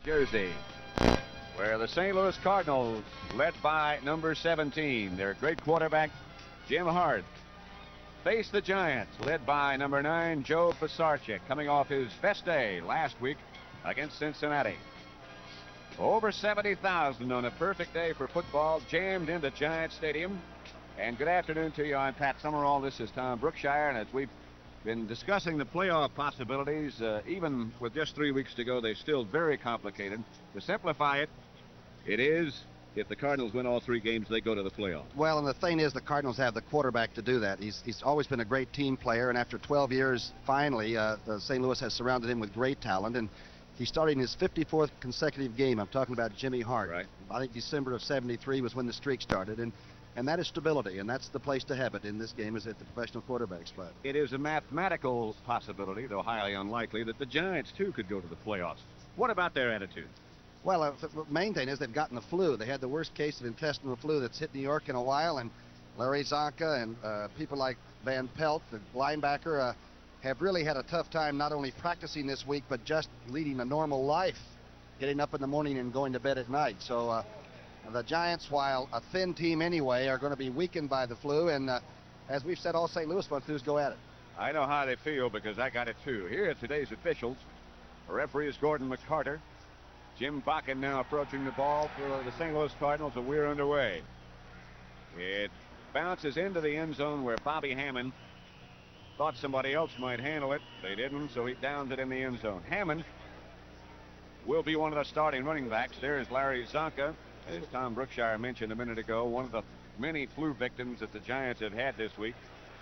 Jersey, where the St. Louis Cardinals, led by number 17, their great quarterback, Jim Hart, face the Giants, led by number 9, Joe Pisarcik, coming off his best day last week against Cincinnati. Over 70,000 on a perfect day for football jammed into Giant Stadium. And good afternoon to you. I'm Pat Summerall. This is Tom Brookshire, and as we've been discussing the playoff possibilities, even with just 3 weeks to go, they're still very complicated. To simplify it, it is if the Cardinals win all 3 games, they go to the playoffs. Well, and the thing is, the Cardinals have the quarterback to do that. He's always been a great team player, and after 12 years, finally, St. Louis has surrounded him with great talent, and he's starting his 54th consecutive game. I'm talking about Jimmy Hart. Right. I think December of '73 was when the streak started, and that is stability, and that's the place to have it in this game, is at the professional quarterback spot. It is a mathematical possibility, though highly unlikely, that the Giants, too, could go to the playoffs. What about their attitude? Well, the main thing is they've gotten the flu. They had the worst case of intestinal flu that's hit New York in a while, and Larry Zonka and people like Van Pelt, the linebacker, have really had a tough time not only practicing this week, but just leading a normal life, getting up in the morning and going to bed at night. So the Giants, while a thin team anyway, are going to be weakened by the flu, and as we've said, all St. Louis wants to do is go at it. I know how they feel because I got it too. Here are today's officials. The referee is Gordon McCarter. Jim Bakken now approaching the ball for the St. Louis Cardinals, and we're underway. It bounces into the end zone where Bobby Hammond thought somebody else might handle it. They didn't, so he downs it in the end zone. Hammond will be one of the starting running backs. There's Larry Zonka, as Tom Brookshire mentioned a minute ago, one of the many flu victims that the Giants have had this week.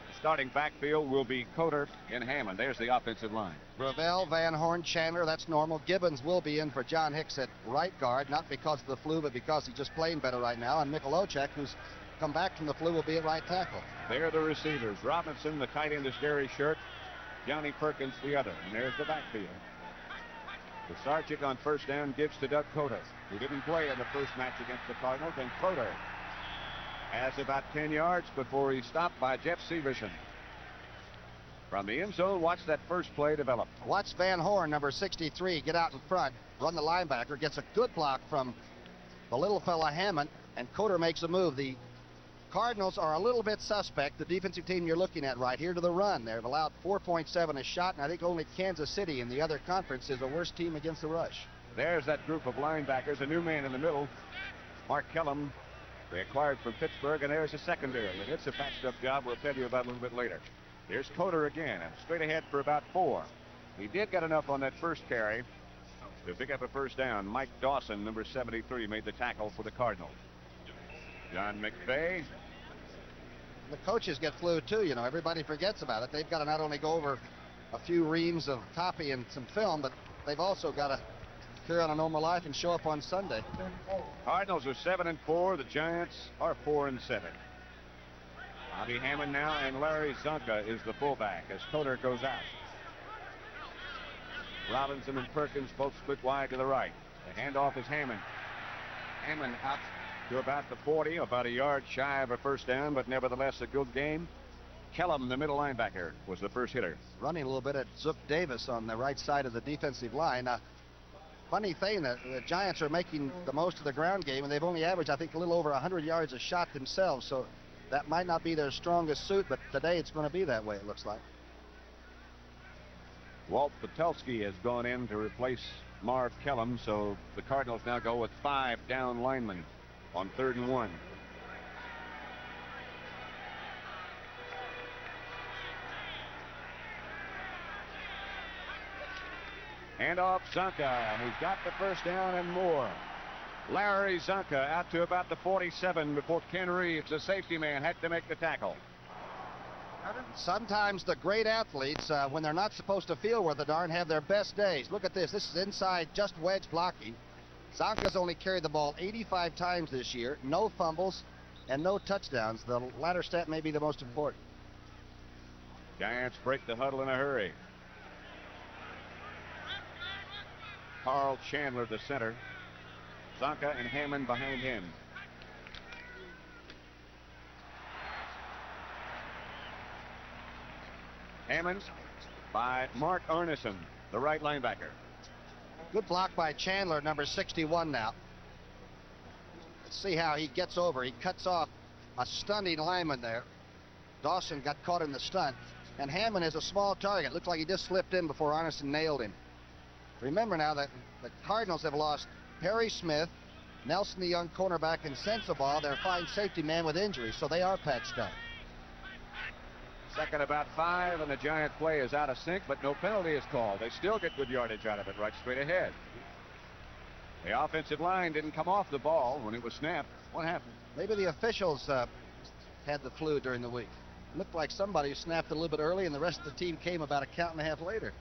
The starting backfield will be Coder and Hammond. There's the offensive line. Gravel, Van Horn, Chandler, that's normal. Gibbons will be in for John Hicks at right guard, not because of the flu, but because he's just playing better right now. And Michalowicz, who's come back from the flu, will be at right tackle. They're the receivers. Robinson, the tight end, is Gary Shirt. Johnny Perkins, the other. And there's the backfield. Pisarcik on first down gives to Doug Coder, who didn't play in the first match against the Cardinals, and Coder has about 10 yards before he's stopped by Jeff Severson. From the end zone, watch that first play develop. Watch Van Horn, number 63, get out in front, run the linebacker, gets a good block from the little fella Hammond, and Coder makes a move. The Cardinals are a little bit suspect, the defensive team you're looking at right here, to the run. They've allowed 4.7 a shot, and I think only Kansas City in the other conference is the worst team against the rush. There's that group of linebackers, a new man in the middle, Mark Kellum, they acquired from Pittsburgh, and there's a secondary. And it's a patched-up job we'll tell you about a little bit later. Here's Coder again, and straight ahead for about 4. He did get enough on that first carry to pick up a first down. Mike Dawson, number 73, made the tackle for the Cardinals. John McVay. The coaches get flu too, you know. Everybody forgets about it. They've got to not only go over a few reams of copy and some film, but they've also got to carry on a normal life and show up on Sunday. Cardinals are 7-4. The Giants are 4-7. Bobby Hammond now, and Larry Zonka is the fullback as Coder goes out. Robinson and Perkins both split wide to the right. The handoff is Hammond. Hammond out to about the 40, about a yard shy of a first down, but nevertheless a good game. Kellum, the middle linebacker, was the first hitter. Running a little bit at Zook Davis on the right side of the defensive line. Funny thing, that the Giants are making the most of the ground game, and they've only averaged, I think, a little over 100 yards a shot themselves, so that might not be their strongest suit, but today it's going to be that way, it looks like. Walt Patelski has gone in to replace Marv Kellum, so the Cardinals now go with 5 down linemen on 3rd and 1. Handoff Zonka, who's got the first down and more. Larry Zonka out to about the 47 before Ken Reeves, the safety man, had to make the tackle. Sometimes the great athletes, when they're not supposed to feel worth a darn, have their best days. Look at this. This is inside just wedge blocking. Zonka's only carried the ball 85 times this year, no fumbles and no touchdowns. The latter stat may be the most important. Giants break the huddle in a hurry. Carl Chandler, the center. Zonka and Hammond behind him. Hammond by Mark Arneson, the right linebacker. Good block by Chandler, number 61 now. Let's see how he gets over. He cuts off a stunning lineman there. Dawson got caught in the stunt. And Hammond is a small target. Looks like he just slipped in before Arneson nailed him. Remember now that the Cardinals have lost Perry Smith, Nelson the young cornerback, and Sensabaugh, their fine safety man, with injuries, so they are patched up. Second about 5, and the Giant play is out of sync, but no penalty is called. They still get good yardage out of it, right straight ahead. The offensive line didn't come off the ball when it was snapped. What happened? Maybe the officials had the flu during the week. It looked like somebody snapped a little bit early, and the rest of the team came about a count and a half later.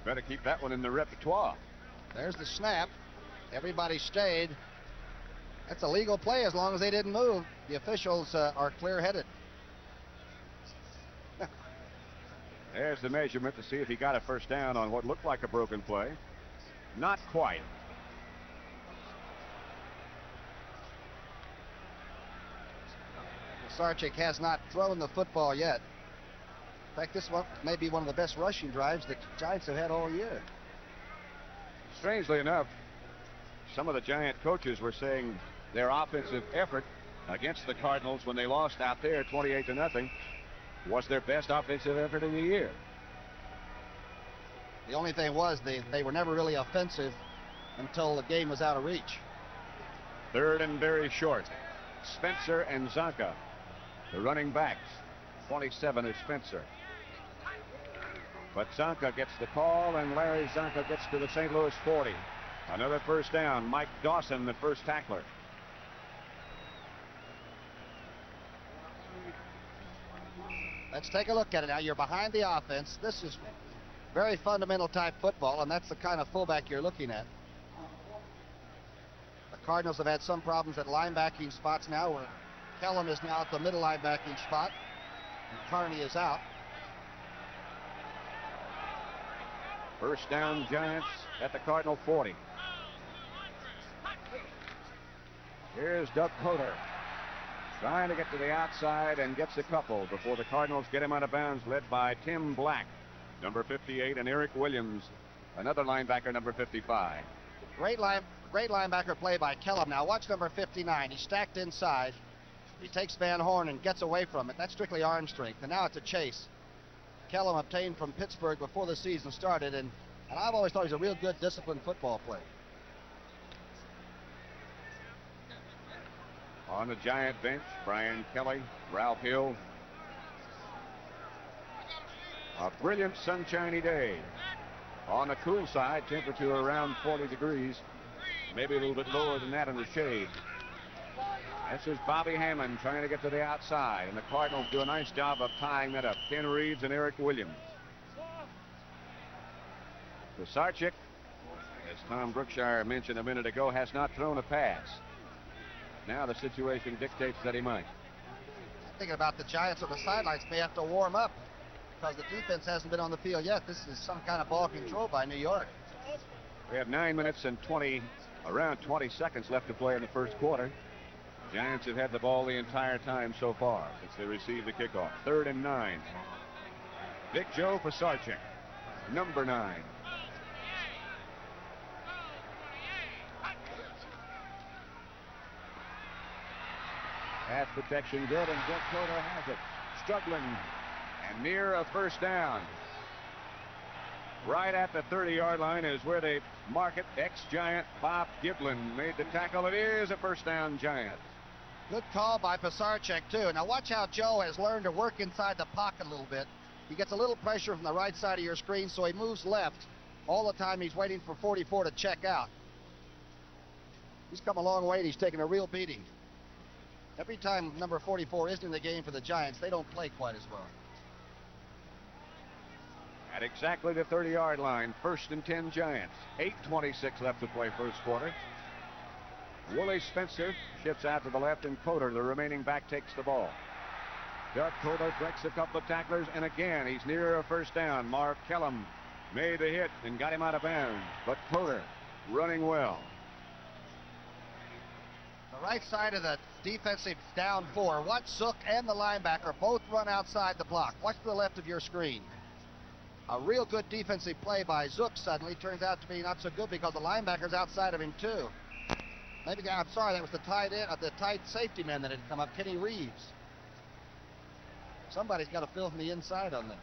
Better keep that one in the repertoire. There's the snap. Everybody stayed. That's a legal play as long as they didn't move. The officials are clear-headed. There's the measurement to see if he got a first down on what looked like a broken play. Not quite. Sarchik has not thrown the football yet. In fact, this one may be one of the best rushing drives the Giants have had all year. Strangely enough, some of the Giant coaches were saying their offensive effort against the Cardinals when they lost out there 28-0 was their best offensive effort in the year. The only thing was they were never really offensive until the game was out of reach. Third and very short. Spencer and Zonka, the running backs. 27 is Spencer. But Zonka gets the call, and Larry Zonka gets to the St. Louis 40. Another first down. Mike Dawson, the first tackler. Let's take a look at it now. You're behind the offense. This is very fundamental type football, and that's the kind of fullback you're looking at. The Cardinals have had some problems at linebacking spots now, where Kellum is now at the middle linebacking spot, and Carney is out. First down, Giants at the Cardinal 40. Here's Doug Coder trying to get to the outside and gets a couple before the Cardinals get him out of bounds, led by Tim Black, number 58, and Eric Williams, another linebacker, number 55. Great linebacker play by Kellum. Now watch number 59. He's stacked inside. He takes Van Horn and gets away from it. That's strictly arm strength. And now it's a chase. Kellum obtained from Pittsburgh before the season started, and I've always thought he's a real good, disciplined football player. On the Giant bench, Brian Kelly, Ralph Hill. A brilliant sunshiny day. On the cool side, temperature around 40 degrees, maybe a little bit lower than that in the shade. This is Bobby Hammond trying to get to the outside, and the Cardinals do a nice job of tying that up. Ken Reeves and Eric Williams. Sarchik, as Tom Brookshire mentioned a minute ago, has not thrown a pass. Now the situation dictates that he might. Thinking about the Giants on the sidelines may have to warm up because the defense hasn't been on the field yet. This is some kind of ball control by New York. We have 9 minutes and around 20 seconds left to play in the first quarter. Giants have had the ball the entire time so far since they received the kickoff. 3rd and 9. Big Joe Pisarcik, number 9. Pass protection good, and Doug Coder has it. Struggling and near a first down. Right at the 30-yard line is where they mark it. Ex-Giant Bob Giblin made the tackle. It is a first down, Giant. Good call by Pisarcik, too. Now watch how Joe has learned to work inside the pocket a little bit. He gets a little pressure from the right side of your screen, so he moves left. All the time he's waiting for 44 to check out. He's come a long way, and he's taken a real beating. Every time number 44 isn't in the game for the Giants, they don't play quite as well. At exactly the 30-yard line, 1st and 10 Giants. 8:26 left to play first quarter. Willie Spencer shifts out to the left, and Coder, the remaining back, takes the ball. Doug Coder breaks a couple of tacklers, and again he's near a first down. Marv Kellum made the hit and got him out of bounds, but Coder running well. The right side of the defensive down 4. Watch Zook and the linebacker both run outside the block. Watch to the left of your screen. A real good defensive play by Zook suddenly turns out to be not so good because the linebacker's outside of him too. Maybe, I'm sorry, that was the tight end, the tight safety man that had come up, Kenny Reeves. Somebody's got to fill from the inside on that.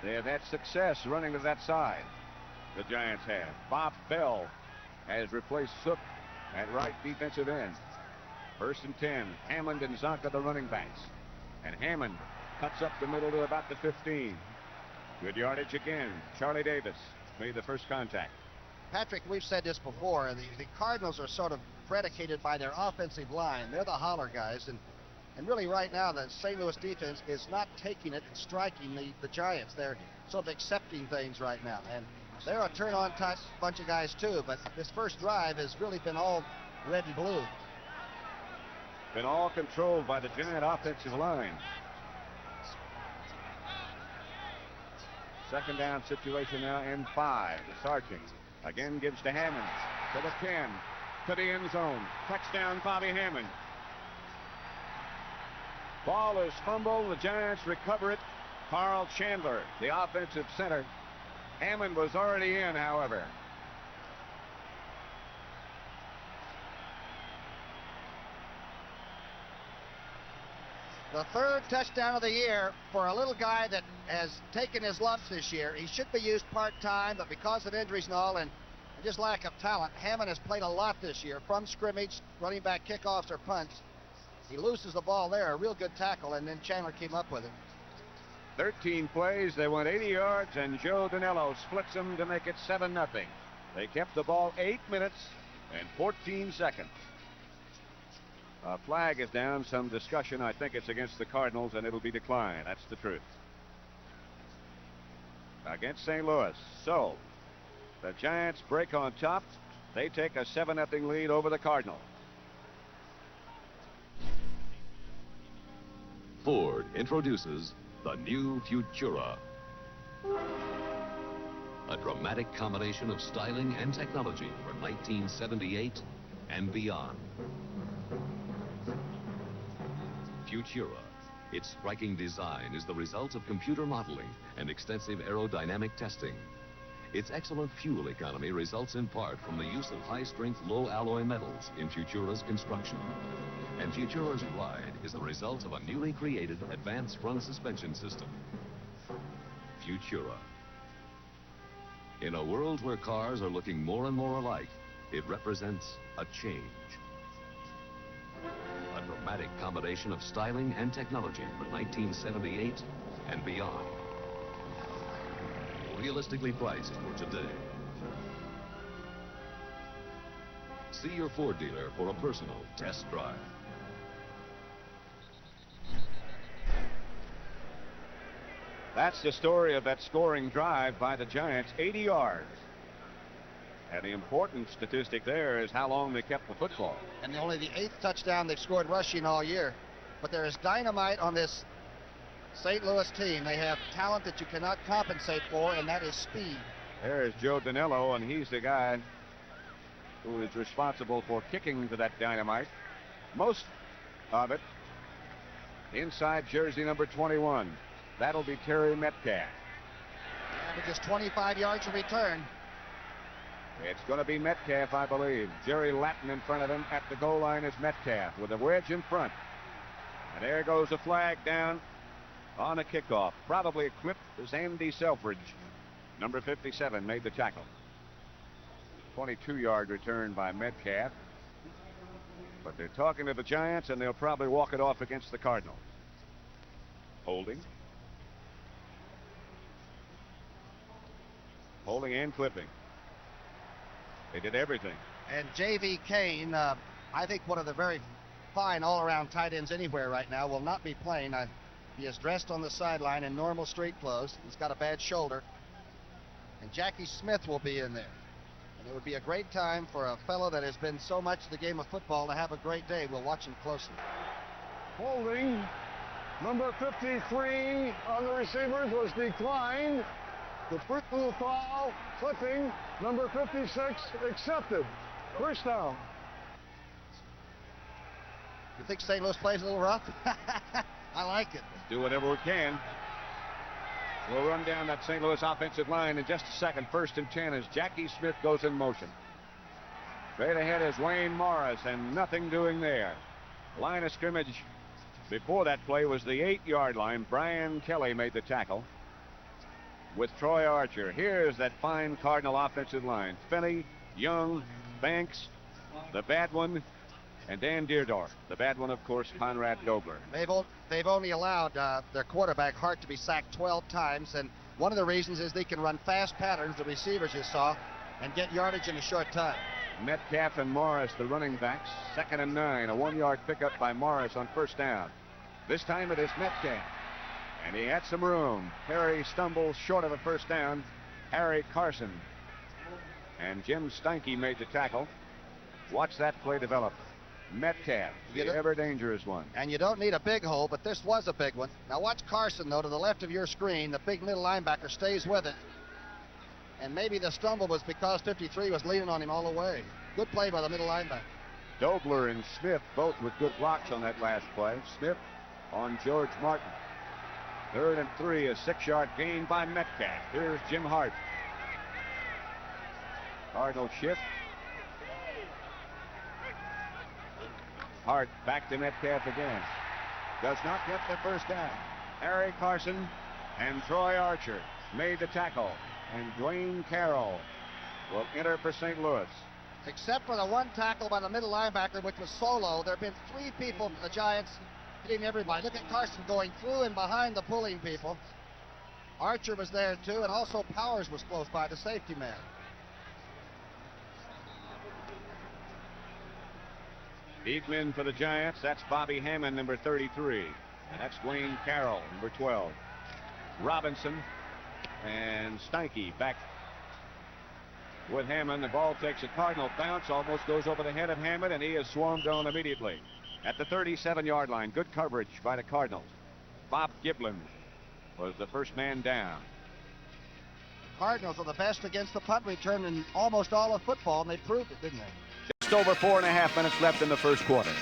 They have had success running to that side. The Giants have. Bob Bell has replaced Zook at right defensive end. 1st and 10. Hammond and Zonka the running backs. And Hammond cuts up the middle to about the 15. Good yardage again. Charlie Davis made the first contact. Patrick, we've said this before. The Cardinals are sort of predicated by their offensive line. They're the holler guys. And really right now, the St. Louis defense is not taking it and striking the Giants. They're sort of accepting things right now. And they're a turn-on type bunch of guys too. But this first drive has really been all red and blue. Been all controlled by the Giant offensive line. Second down situation now in 5. The Sargent again gives to Hammond. To the 10. To the end zone. Touchdown, Bobby Hammond. Ball is fumbled. The Giants recover it. Carl Chandler, the offensive center. Hammond was already in, however. The 3rd touchdown of the year for a little guy that has taken his lumps this year. He should be used part-time, but because of injuries and all, and just lack of talent, Hammond has played a lot this year from scrimmage, running back kickoffs or punts. He loses the ball there, a real good tackle, and then Chandler came up with it. 13 plays, they went 80 yards, and Joe Danello splits them to make it 7-0. They kept the ball 8 minutes and 14 seconds. A flag is down, some discussion. I think it's against the Cardinals, and it'll be declined. That's the truth. Against St. Louis. So, the Giants break on top. They take a 7-0 lead over the Cardinals. Ford introduces the new Futura. A dramatic combination of styling and technology for 1978 and beyond. Futura. Its striking design is the result of computer modeling and extensive aerodynamic testing. Its excellent fuel economy results in part from the use of high-strength, low-alloy metals in Futura's construction. And Futura's ride is the result of a newly created advanced front suspension system. Futura. In a world where cars are looking more and more alike, it represents a change. A dramatic combination of styling and technology for 1978 and beyond. Realistically priced for today. See your Ford dealer for a personal test drive. That's the story of that scoring drive by the Giants, 80 yards. And the important statistic there is how long they kept the football. And only the 8th touchdown they've scored rushing all year. But there is dynamite on this St. Louis team. They have talent that you cannot compensate for, and that is speed. There is Joe Danello, and he's the guy who is responsible for kicking to that dynamite. Most of it inside jersey number 21. That'll be Terry Metcalf. Averages 25 yards a return. It's going to be Metcalf, I believe. Jerry Latin in front of him. At the goal line is Metcalf with a wedge in front. And there goes a flag down on a kickoff. Probably equipped as Andy Selfridge. Number 57 made the tackle. 22-yard return by Metcalf. But they're talking to the Giants, and they'll probably walk it off against the Cardinals. Holding. Holding and clipping. They did everything. And J.V. Kane, I think one of the very fine all-around tight ends anywhere right now, will not be playing. He is dressed on the sideline in normal street clothes. He's got a bad shoulder. And Jackie Smith will be in there. And it would be a great time for a fellow that has been so much the game of football to have a great day. We'll watch him closely. Holding. Number 53 on the receivers was declined. The personal foul, clipping, number 56 accepted. First down. You think St. Louis plays a little rough? I like it. Let's do whatever we can. We'll run down that St. Louis offensive line in just a second. 1st and 10 as Jackie Smith goes in motion. Straight ahead is Wayne Morris, and nothing doing there. Line of scrimmage before that play was the 8-yard line. Brian Kelly made the tackle with Troy Archer. Here's that fine Cardinal offensive line. Finney, Young, Banks, the bad one, and Dan Deerdorf. The bad one, of course, Conrad Dobler. They've only allowed their quarterback Hart to be sacked 12 times, and one of the reasons is they can run fast patterns, the receivers you saw, and get yardage in a short time. Metcalf and Morris, the running backs. 2nd and 9, a 1-yard pickup by Morris on 1st down. This time it is Metcalf, and he had some room. Perry stumbles short of a 1st down. Harry Carson and Jim Steinke made the tackle. Watch that play develop. Metcalf, the ever dangerous one. And you don't need a big hole, but this was a big one. Now watch Carson, though, to the left of your screen. The big middle linebacker stays with it. And maybe the stumble was because 53 was leaning on him all the way. Good play by the middle linebacker. Dobler and Smith both with good blocks on that last play. Smith on George Martin. 3rd and 3, a 6-yard gain by Metcalf. Here's Jim Hart. Cardinal shift. Hart back to Metcalf again. Does not get the 1st down. Harry Carson and Troy Archer made the tackle. And Dwayne Carroll will enter for St. Louis. Except for the one tackle by the middle linebacker, which was solo, there have been 3 people from the Giants hitting everybody. Look at Carson going through and behind the pulling people. Archer was there too, and also Powers was close by, the safety man. Deep men for the Giants. That's Bobby Hammond, number 33. And that's Dwayne Carroll, number 12. Robinson and Steinke back with Hammond. The ball takes a Cardinal bounce, almost goes over the head of Hammond, and he is swarmed on immediately at the 37-yard line. Good coverage by the Cardinals. Bob Giblin was the first man down. Cardinals are the best against the punt return in almost all of football, and they proved it, didn't they? Just over 4.5 minutes left in the first quarter.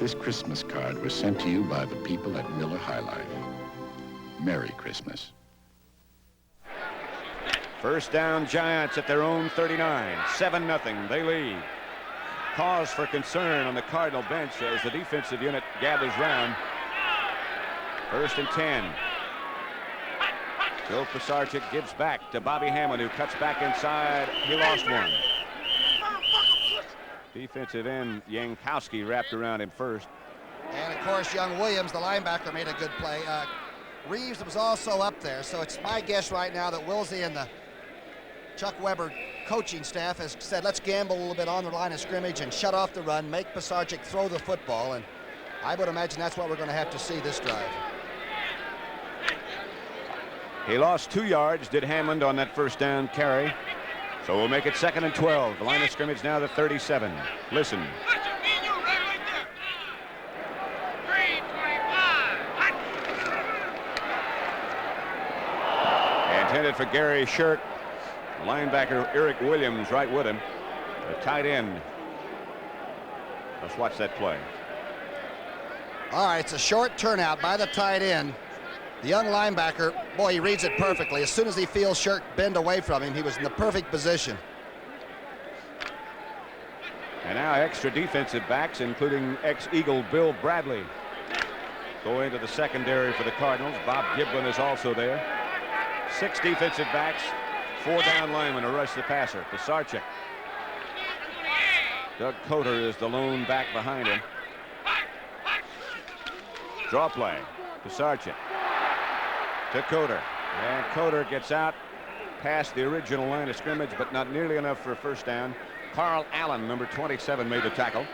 This Christmas card was sent to you by the people at Miller High Life. Merry Christmas. First down, Giants at their own 39. 7-0. They lead. Cause for concern on the Cardinal bench as the defensive unit gathers round. 1st and 10. Joe Pisarcik gives back to Bobby Hammond, who cuts back inside. He lost one. Defensive end Yankowski wrapped around him first. And of course, young Williams, the linebacker, made a good play. Reeves was also up there, so it's my guess right now that Wilsey and the Chuck Weber coaching staff has said, let's gamble a little bit on the line of scrimmage and shut off the run, make Pisarcik throw the football, and I would imagine that's what we're going to have to see this drive. He lost 2 yards, did Hammond, on that first down carry. So we'll make it 2nd and 12. The line of scrimmage now to 37. Listen. Intended for Gary Shirk. Linebacker Eric Williams right with him. The tight end. Let's watch that play. All right, it's a short turnout by the tight end. The young linebacker, boy, he reads it perfectly. As soon as he feels Shirk bend away from him, he was in the perfect position. And now extra defensive backs, including ex-Eagle Bill Bradley, go into the secondary for the Cardinals. Bob Giblin is also there. 6 defensive backs, 4 down linemen to rush the passer. Pisarcik. Doug Coder is the lone back behind him. Draw play. Pisarcik to Coder. And Coder gets out past the original line of scrimmage, but not nearly enough for a first down. Carl Allen, number 27, made the tackle.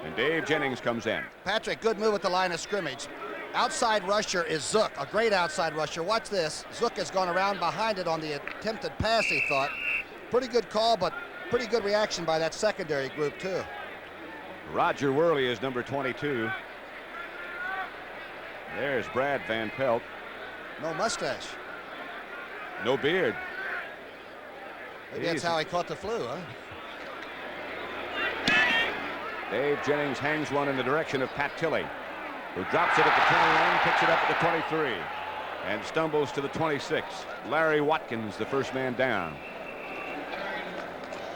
And Dave Jennings comes in. Patrick, good move at the line of scrimmage. Outside rusher is Zook, a great outside rusher. Watch this. Zook has gone around behind it on the attempted pass, he thought. Pretty good call, but pretty good reaction by that secondary group, too. Roger Worley is number 22. There's Brad Van Pelt. No mustache. No beard. Maybe that's how he caught the flu, huh? Dave Jennings hangs one in the direction of Pat Tilley, who drops it at the 21, picks it up at the 23, and stumbles to the 26. Larry Watkins, the first man down.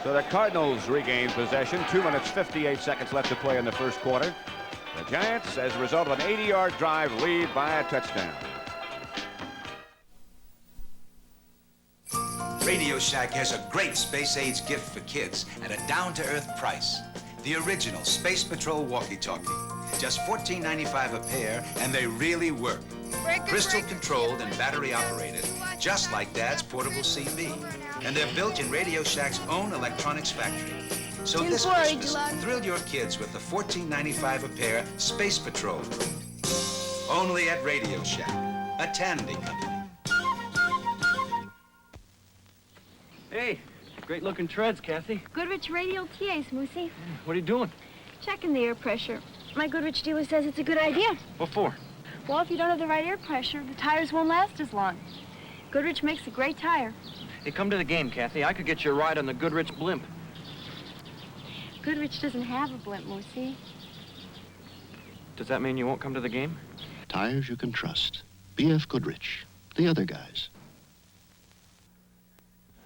So the Cardinals regain possession. 2 minutes, 58 seconds left to play in the first quarter. The Giants, as a result of an 80-yard drive, lead by a touchdown. Radio Shack has a great space age gift for kids at a down-to-earth price. The original Space Patrol walkie-talkie. Just $14.95 a pair, and they really work. Crystal controlled and battery operated, just like Dad's portable CB. And they're built in Radio Shack's own electronics factory. So this Christmas, thrill your kids with the $14.95 a pair Space Patrol. Only at Radio Shack, a Tandy company. Hey, great looking treads, Kathy. Goodrich Radial TAs, Moosey. What are you doing? Checking the air pressure. My Goodrich dealer says it's a good idea. What for? Well, if you don't have the right air pressure, the tires won't last as long. Goodrich makes a great tire. Hey, come to the game, Kathy. I could get you a ride on the Goodrich blimp. Goodrich doesn't have a blimp, Moosey. Does that mean you won't come to the game? Tires you can trust. B.F. Goodrich. The other guys.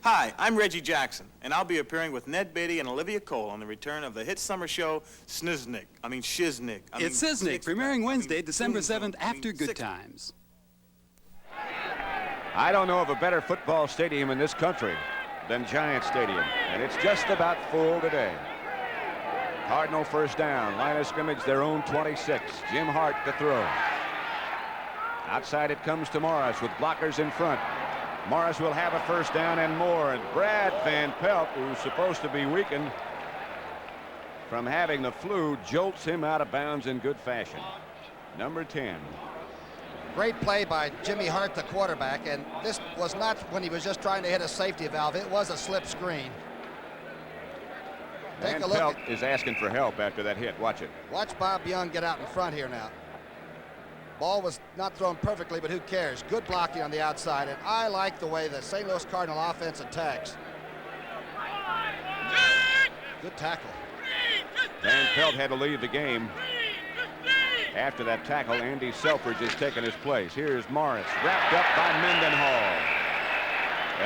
Hi, I'm Reggie Jackson, and I'll be appearing with Ned Beatty and Olivia Cole on the return of the hit summer show, Shiznick. It's Shiznick, premiering Wednesday, December 7th, after Good Times. I don't know of a better football stadium in this country than Giant Stadium, and it's just about full today. Cardinal first down, line of scrimmage, their own 26. Jim Hart to throw. Outside it comes to Morris with blockers in front. Morris will have a first down and more, and Brad Van Pelt, who's supposed to be weakened from having the flu, jolts him out of bounds in good fashion. Number 10. Great play by Jimmy Hart, the quarterback, and this was not when he was just trying to hit a safety valve. It was a slip screen. Van Pelt is asking for help after that hit. Watch it. Watch Bob Young get out in front here now. Ball was not thrown perfectly, but who cares? Good blocking on the outside, and I like the way the St. Louis Cardinal offense attacks. Good tackle. Van Pelt had to leave the game. After that tackle, Andy Selfridge has taken his place. Here's Morris, wrapped up by Mendenhall.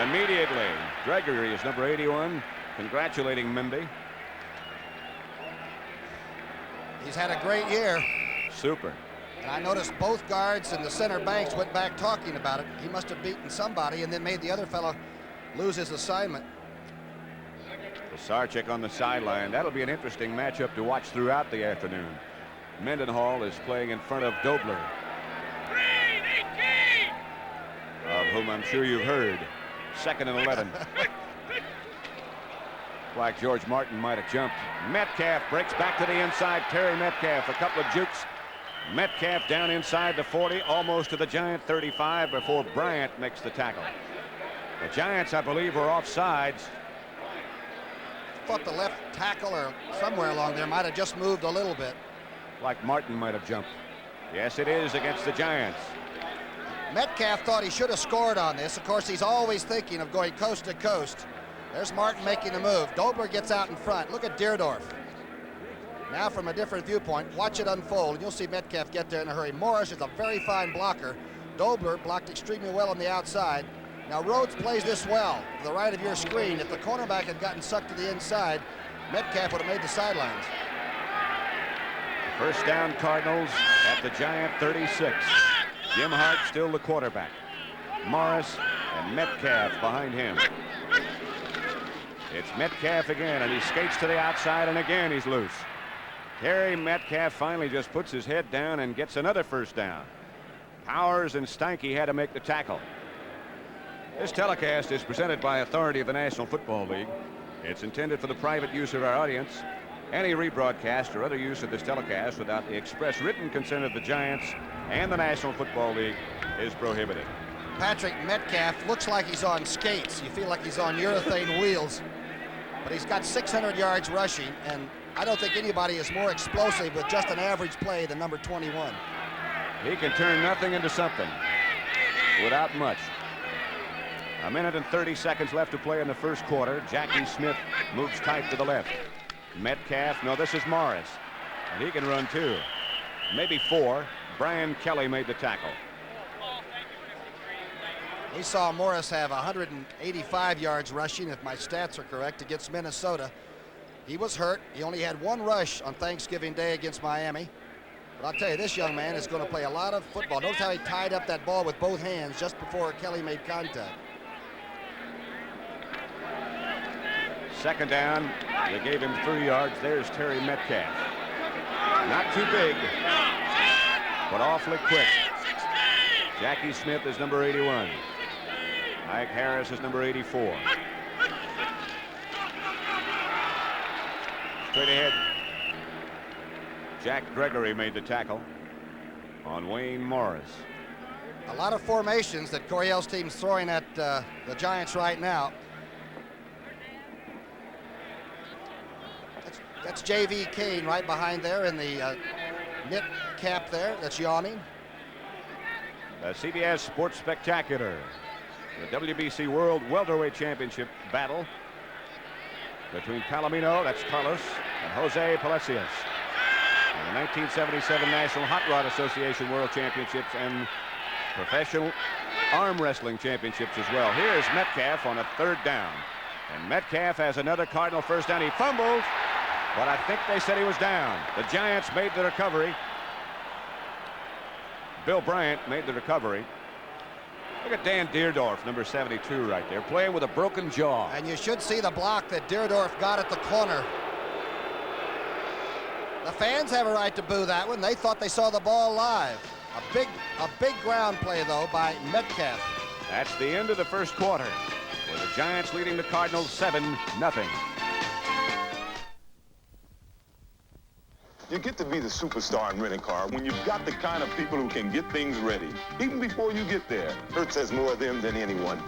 Immediately, Gregory is number 81, congratulating Mendy. He's had a great year. Super. And I noticed both guards and the center banks went back talking about it. He must have beaten somebody and then made the other fellow lose his assignment. Pisarcik on the sideline. That'll be an interesting matchup to watch throughout the afternoon. Mendenhall is playing in front of Dobler, of whom I'm sure you've heard. 2nd and 11. Like George Martin might have jumped. Metcalf breaks back to the inside. Terry Metcalf, a couple of jukes. Metcalf down inside the 40, almost to the Giant 35 before Bryant makes the tackle. The Giants, I believe, were offsides. Thought the left tackle or somewhere along there might have just moved a little bit. Like Martin might have jumped. Yes, it is against the Giants. Metcalf thought he should have scored on this. Of course, he's always thinking of going coast to coast. There's Martin making the move. Dobler gets out in front. Look at Deerdorf. Now from a different viewpoint, watch it unfold, and you'll see Metcalf get there in a hurry. Morris is a very fine blocker. Dobler blocked extremely well on the outside. Now Rhodes plays this well to the right of your screen. If the cornerback had gotten sucked to the inside, Metcalf would have made the sidelines. First down, Cardinals at the Giant 36. Jim Hart still the quarterback. Morris and Metcalf behind him. It's Metcalf again, and he skates to the outside, and again he's loose. Terry Metcalf finally just puts his head down and gets another first down. Powers and Steinke had to make the tackle. This telecast is presented by authority of the National Football League. It's intended for the private use of our audience. Any rebroadcast or other use of this telecast without the express written consent of the Giants and the National Football League is prohibited. Patrick Metcalf looks like he's on skates. You feel like he's on urethane wheels. But he's got 600 yards rushing, and I don't think anybody is more explosive with just an average play than number 21. He can turn nothing into something without much. A minute and 30 seconds left to play in the first quarter. Jackie Smith moves tight to the left. Metcalf, no, this is Morris, and he can run too. Maybe 4. Brian Kelly made the tackle. We saw Morris have 185 yards rushing, if my stats are correct, against Minnesota. He was hurt. He only had 1 rush on Thanksgiving Day against Miami. But I'll tell you, this young man is going to play a lot of football. Notice how he tied up that ball with both hands just before Kelly made contact. Second down. They gave him 3 yards. There's Terry Metcalf. Not too big, but awfully quick. Jackie Smith is number 81. Ike Harris is number 84. Straight ahead. Jack Gregory made the tackle on Wayne Morris. A lot of formations that Coryell's team's throwing at the Giants right now. That's J.V. Kane right behind there in the knit cap there that's yawning. The CBS Sports Spectacular. The WBC World Welterweight Championship battle between Palomino, that's Carlos, and Jose Palacios. And the 1977 National Hot Rod Association World Championships and Professional Arm Wrestling Championships as well. Here's Metcalf on a 3rd down. And Metcalf has another Cardinal first down. He fumbles, but I think they said he was down. The Giants made the recovery. Bill Bryant made the recovery. Look at Dan Deerdorf, number 72 right there, playing with a broken jaw. And you should see the block that Deerdorf got at the corner. The fans have a right to boo that one. They thought they saw the ball live. A big ground play, though, by Metcalf. That's the end of the first quarter, with the Giants leading the Cardinals 7-0. You get to be the superstar in rent-a-car when you've got the kind of people who can get things ready, even before you get there. Hertz has more of them than anyone.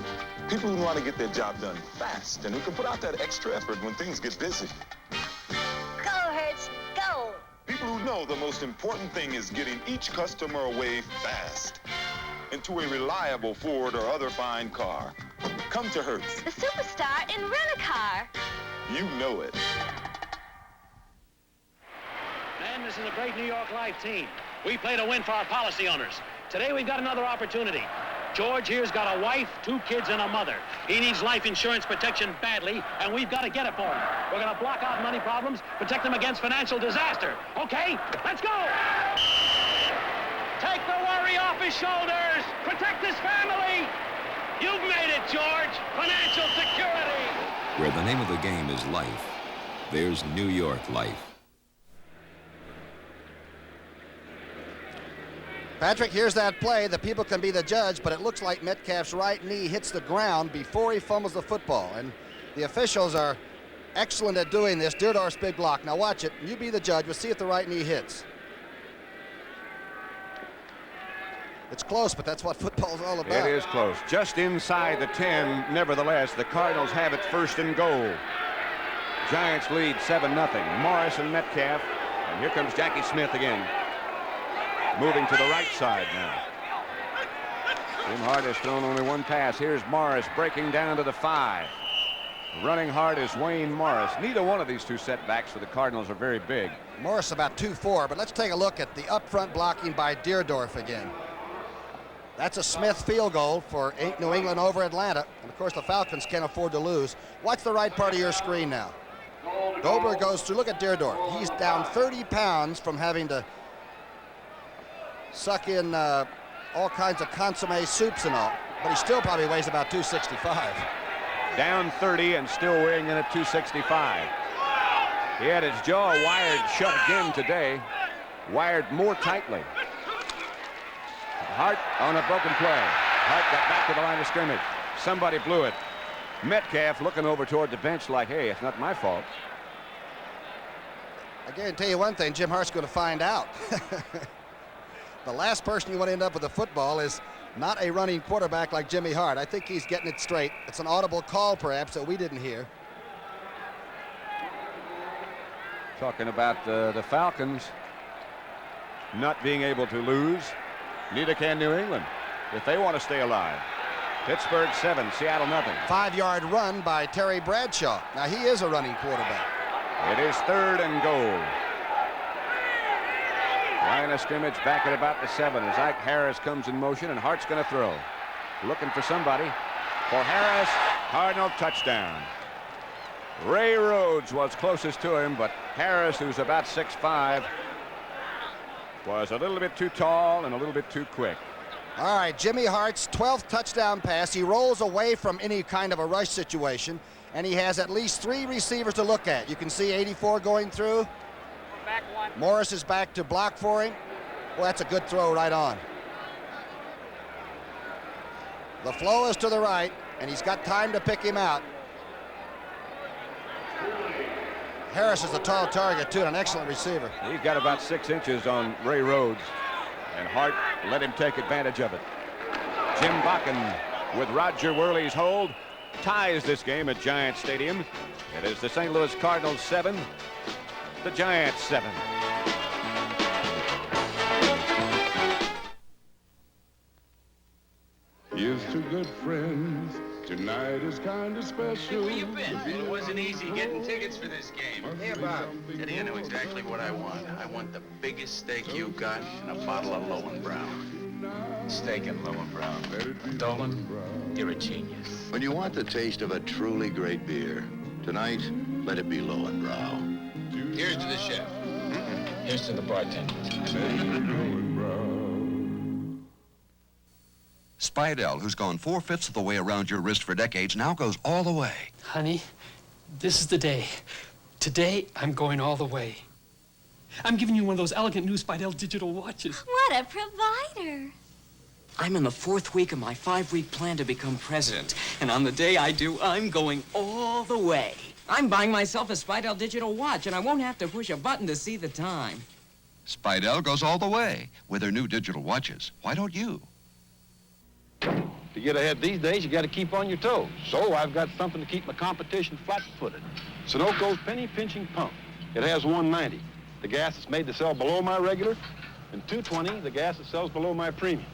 People who know how to get their job done fast and who can put out that extra effort when things get busy. Go, Hertz, go! People who know the most important thing is getting each customer away fast into a reliable Ford or other fine car. Come to Hertz. The superstar in rent-a-car. You know it. Man, this is a great New York Life team. We play to win for our policy owners. Today we've got another opportunity. George here's got a wife, 2 kids, and a mother. He needs life insurance protection badly, and we've got to get it for him. We're going to block out money problems, protect them against financial disaster. Okay, let's go! Take the worry off his shoulders. Protect his family. You've made it, George. Financial security. Where the name of the game is life, there's New York Life. Patrick, here's that play. The people can be the judge, but it looks like Metcalf's right knee hits the ground before he fumbles the football. And the officials are excellent at doing this. Deerdorf's big block. Now watch it. You be the judge. We'll see if the right knee hits. It's close, but that's what football's all about. It is close. Just inside the 10, nevertheless. The Cardinals have it 1st and goal. Giants lead 7-0. Morris and Metcalf. And here comes Jackie Smith again. Moving to the right side now. Jim Hart has thrown only 1 pass. Here's Morris breaking down to the 5. Running hard is Wayne Morris. Neither one of these 2 setbacks for the Cardinals are very big. Morris about 2'4", but let's take a look at the up-front blocking by Deerdorf again. That's a Smith field goal for New England over Atlanta. And, of course, the Falcons can't afford to lose. Watch the right part of your screen now. Dober goes through. Look at Deerdorf. He's down 30 pounds from having to suck in all kinds of consomme soups and all, but he still probably weighs about 265. down 30 and still weighing in at 265. He had his jaw wired shut again today, wired more tightly. Hart on a broken play. Hart got back to the line of scrimmage. Somebody blew it. Metcalf looking over toward the bench like, hey, it's not my fault. I guarantee you one thing, Jim Hart's going to find out. The last person you want to end up with a football is not a running quarterback like Jimmy Hart. I think he's getting it straight. It's an audible call, perhaps, that we didn't hear. Talking about the Falcons not being able to lose. Neither can New England if they want to stay alive. Pittsburgh 7, Seattle nothing. 5-yard run by Terry Bradshaw. Now he is a running quarterback. It is 3rd and goal. Line of scrimmage back at about the 7 as Ike Harris comes in motion, and Hart's going to throw. Looking for somebody. For Harris, Cardinal touchdown. Ray Rhodes was closest to him, but Harris, who's about 6'5", was a little bit too tall and a little bit too quick. All right, Jimmy Hart's 12th touchdown pass. He rolls away from any kind of a rush situation, and he has at least 3 receivers to look at. You can see 84 going through. Back one. Morris is back to block for him. Well, that's a good throw right on. The flow is to the right, and he's got time to pick him out. Harris is a tall target, too, and an excellent receiver. He's got about 6 inches on Ray Rhodes, and Hart let him take advantage of it. Jim Bakken, with Roger Worley's hold, ties this game at Giant Stadium. It is the St. Louis Cardinals 7, the Giants 7. Here's to good friends. Tonight is kind of special. Where you been? Well, it wasn't easy getting tickets for this game. Hey, Bob. Eddie, I know exactly what I want. I want the biggest steak you got and a bottle of Lowenbrow. Steak and Lowenbrow. Dolan, you're a genius. When you want the taste of a truly great beer, tonight, let it be Lowenbrow. Here's to the chef. Here's to the bartender. Spidell, who's gone 4/5 of the way around your wrist for decades, now goes all the way. Honey, this is the day. Today, I'm going all the way. I'm giving you one of those elegant new Spidell digital watches. What a provider. I'm in the 4th week of my 5-week plan to become president. And on the day I do, I'm going all the way. I'm buying myself a Spidell digital watch, and I won't have to push a button to see the time. Spidell goes all the way with their new digital watches. Why don't you? To get ahead these days, you got to keep on your toes. So I've got something to keep my competition flat-footed. Sunoco's penny pinching pump. It has 190, the gas that's made to sell below my regular, and 220, the gas that sells below my premium.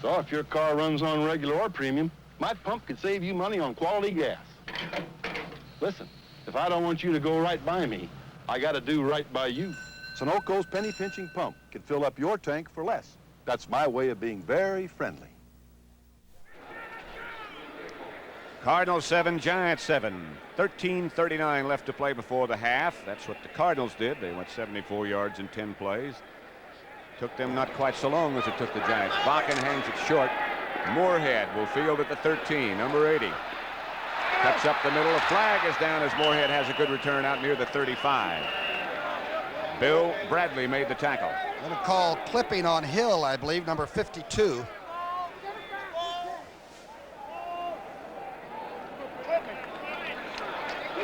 So if your car runs on regular or premium, my pump could save you money on quality gas. Listen, if I don't want you to go right by me, I got to do right by you. Sunoco's penny pinching pump can fill up your tank for less. That's my way of being very friendly. Cardinals 7, Giants 7. 13:39 left to play before the half. That's what the Cardinals did. They went 74 yards in 10 plays. Took them not quite so long as it took the Giants. Bakken hangs it short. Moorhead will field at the 13, number 80. Cuts up the middle. A flag is down as Moorhead has a good return out near the 35. Bill Bradley made the tackle. Going to call clipping on Hill, I believe, number 52.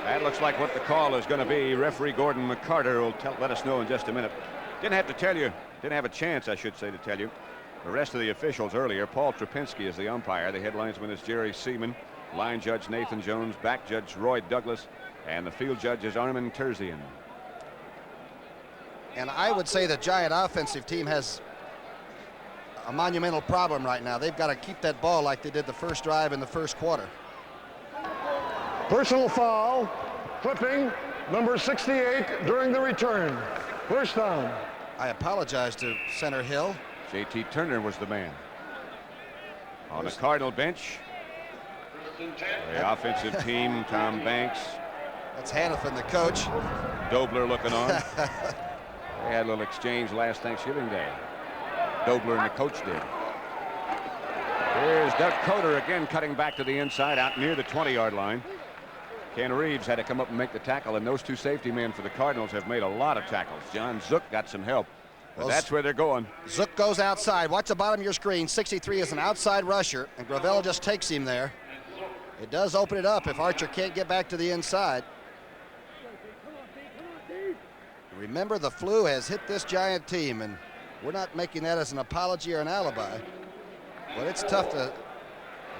That looks like what the call is going to be. Referee Gordon McCarter will let us know in just a minute. Didn't have to tell you. Didn't have a chance, I should say, to tell you. The rest of the officials earlier. Paul Trapinski is the umpire. The head linesman is Jerry Seaman. Line judge Nathan Jones. Back judge Roy Douglas. And the field judge is Armin Terzian. And I would say the Giant offensive team has a monumental problem right now. They've got to keep that ball like they did the first drive in the first quarter. Personal foul, clipping, number 68 during the return. First down. I apologize to Center Hill. J.T. Turner was the man. On the Cardinal bench, the offensive team, Tom Banks. That's Hannafin, the coach. Dobler looking on. They had a little exchange last Thanksgiving Day. Dobler and the coach did. Here's Doug Coder again cutting back to the inside out near the 20-yard line. Ken Reeves had to come up and make the tackle, and those two safety men for the Cardinals have made a lot of tackles. John Zook got some help. But that's where they're going. Zook goes outside. Watch the bottom of your screen. 63 is an outside rusher, and Gravel just takes him there. It does open it up if Archer can't get back to the inside. Remember, the flu has hit this Giant team, and we're not making that as an apology or an alibi. But it's tough to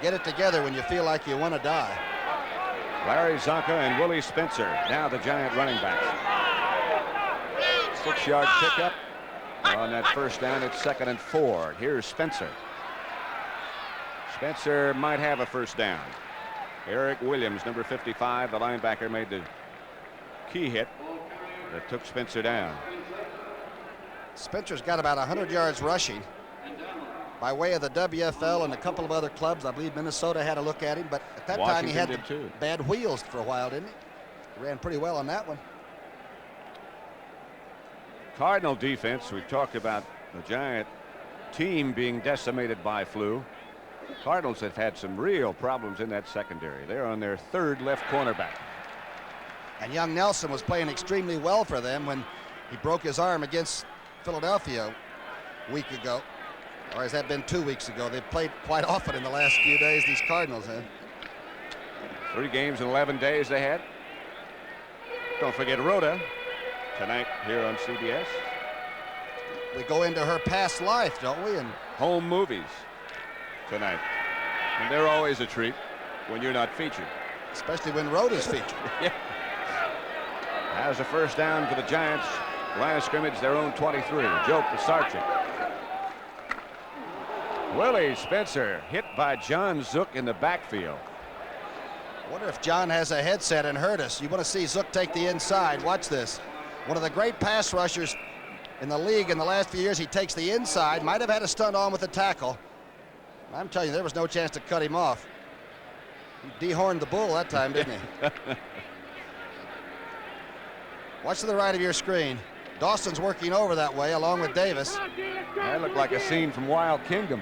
get it together when you feel like you want to die. Larry Zonka and Willie Spencer, now the Giant running backs. 6-yard pickup. On that first down, it's 2nd and 4. Here's Spencer. Spencer might have a first down. Eric Williams, number 55, the linebacker, made the key hit that took Spencer down. Spencer's got about 100 yards rushing by way of the WFL and a couple of other clubs. I believe Minnesota had a look at him, but at that time he had the bad wheels for a while, didn't he? Ran pretty well on that one. Cardinal defense, we've talked about the Giant team being decimated by flu. Cardinals have had some real problems in that secondary. They're on their 3rd left cornerback. And young Nelson was playing extremely well for them when he broke his arm against Philadelphia a week ago. Or has that been 2 weeks ago? They've played quite often in the last few days, these Cardinals have. 3 games in 11 days they had. Don't forget Rhoda tonight here on CBS. We go into her past life, don't we? And home movies tonight. And they're always a treat when you're not featured. Especially when Rhoda's featured. Yeah. Has a first down for the Giants. Line of scrimmage, their own 23. Joe Pisarcik. Willie Spencer hit by John Zook in the backfield. I wonder if John has a headset and heard us. You want to see Zook take the inside. Watch this. One of the great pass rushers in the league in the last few years. He takes the inside. Might have had a stunt on with the tackle. I'm telling you, there was no chance to cut him off. He dehorned the bull that time, didn't he? Watch to the right of your screen. Dawson's working over that way along with Davis. That looked like a scene from Wild Kingdom.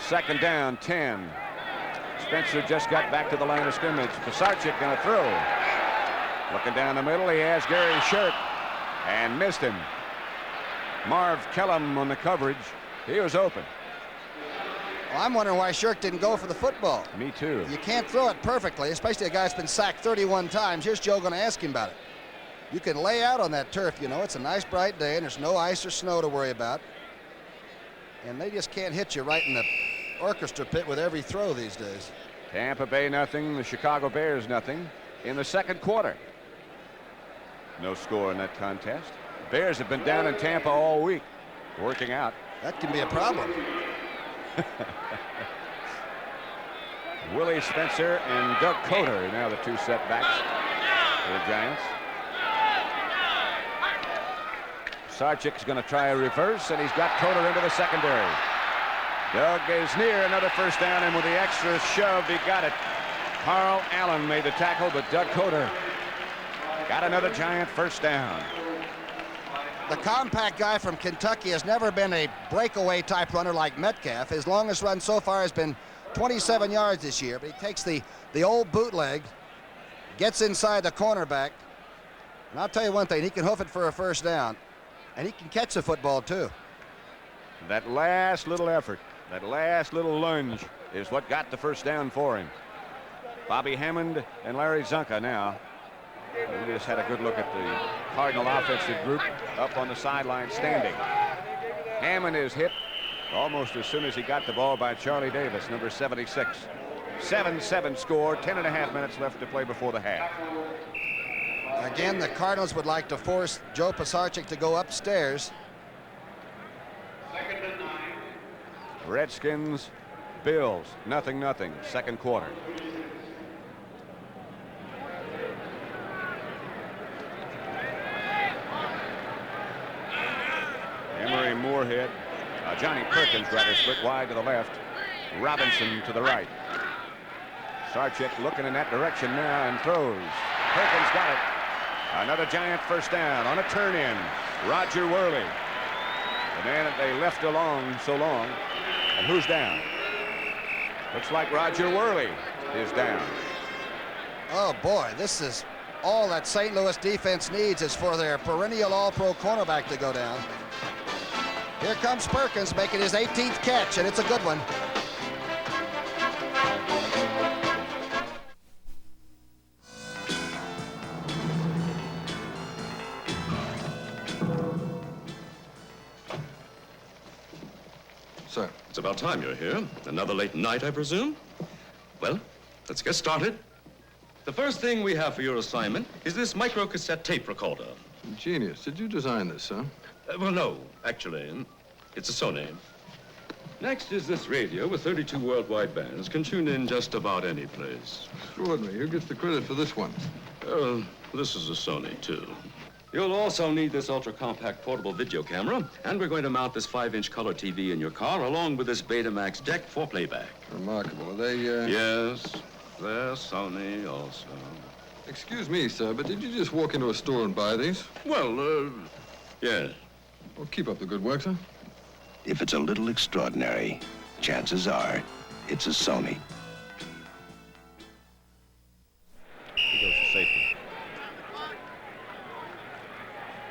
2nd down, 10. Spencer just got back to the line of scrimmage. Pisarcik going to throw. Looking down the middle, he has Gary Shirk and missed him. Marv Kellum on the coverage. He was open. Well, I'm wondering why Shirk didn't go for the football. Me too. You can't throw it perfectly, especially a guy that's been sacked 31 times. Here's Joe going to ask him about it. You can lay out on that turf, you know. It's a nice bright day and there's no ice or snow to worry about. And they just can't hit you right in the orchestra pit with every throw these days. Tampa Bay nothing, the Chicago Bears nothing in the 2nd quarter. No score in that contest. Bears have been down in Tampa all week, working out. That can be a problem. Willie Spencer and Doug Coder now the 2 setbacks for the Giants. Sarchik's going to try a reverse, and he's got Coder into the secondary. Doug is near another first down, and with the extra shove, he got it. Carl Allen made the tackle, but Doug Coder got another Giant first down. The compact guy from Kentucky has never been a breakaway type runner like Metcalf. His longest run so far has been 27 yards this year, but he takes the old bootleg, gets inside the cornerback, and I'll tell you one thing, he can hoof it for a first down, and he can catch the football too. That last little effort, that last little lunge is what got the first down for him. Bobby Hammond and Larry Zonka now. We just had a good look at the Cardinal offensive group up on the sideline standing. Hammond is hit almost as soon as he got the ball by Charlie Davis, number 76. 7-7 score, 10.5 minutes left to play before the half. Again, the Cardinals would like to force Joe Pisarcik to go upstairs. Redskins, Bills, 0-0, 2nd quarter. Emery Moorhead, Johnny Perkins rather, split wide to the left. Robinson to the right. Sarchik looking in that direction now and throws. Perkins got it. Another Giant first down on a turn in. Roger Worley. The man that they left along so long. And who's down? Looks like Roger Worley is down. Oh boy, this is all that St. Louis defense needs is for their perennial all-pro cornerback to go down. Here comes Perkins making his 18th catch, and it's a good one. Sir, it's about time you're here. Another late night, I presume? Well, let's get started. The first thing we have for your assignment is this micro-cassette tape recorder. Genius. Did you design this, sir? Well, no, actually. It's a Sony. Next is this radio with 32 worldwide bands can tune in just about any place. Extraordinary. Who gets the credit for this one? This is a Sony, too. You'll also need this ultra-compact portable video camera, and we're going to mount this 5-inch color TV in your car, along with this Betamax deck for playback. Remarkable. Are they, Yes, they're Sony also. Excuse me, sir, but did you just walk into a store and buy these? Well, yes. Well, keep up the good work, sir. If it's a little extraordinary, chances are it's a Sony. He goes to safety.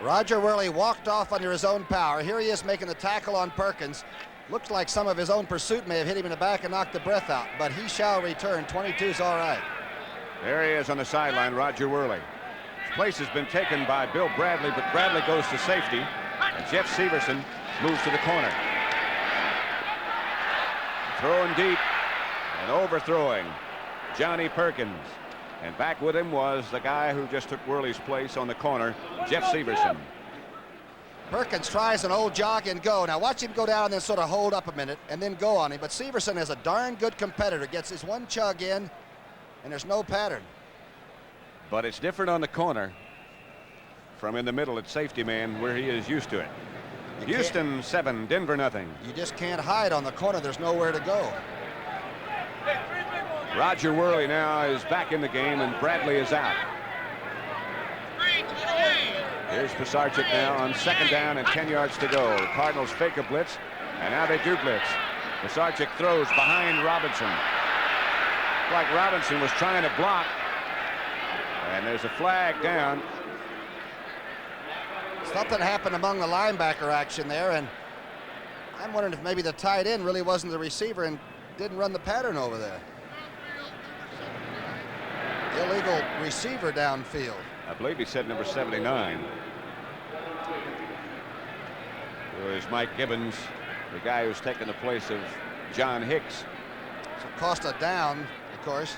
Roger Worley walked off under his own power. Here he is making the tackle on Perkins. Looks like some of his own pursuit may have hit him in the back and knocked the breath out, but he shall return. 22's all right. There he is on the sideline, Roger Worley. His place has been taken by Bill Bradley, but Bradley goes to safety, and Jeff Severson moves to the corner. Throwing deep and overthrowing Johnny Perkins. And back with him was the guy who just took Worley's place on the corner, Jeff Severson. Perkins tries an old jog and go. Now watch him go down and then sort of hold up a minute and then go on him. But Severson is a darn good competitor. Gets his one chug in, and there's no pattern. But it's different on the corner from in the middle at safety man where he is used to it. Houston 7, Denver nothing. You just can't hide on the corner. There's nowhere to go. Roger Worley now is back in the game, and Bradley is out. Here's Pisarcik now on 2nd down and 10 yards to go. The Cardinals fake a blitz, and now they do blitz. Pisarcik throws behind Robinson. Like Robinson was trying to block, and there's a flag down. Something happened among the linebacker action there, and I'm wondering if maybe the tight end really wasn't the receiver and didn't run the pattern over there. Illegal receiver downfield. I believe he said number 79. There's Mike Gibbons, the guy who's taken the place of John Hicks. So cost a down, of course.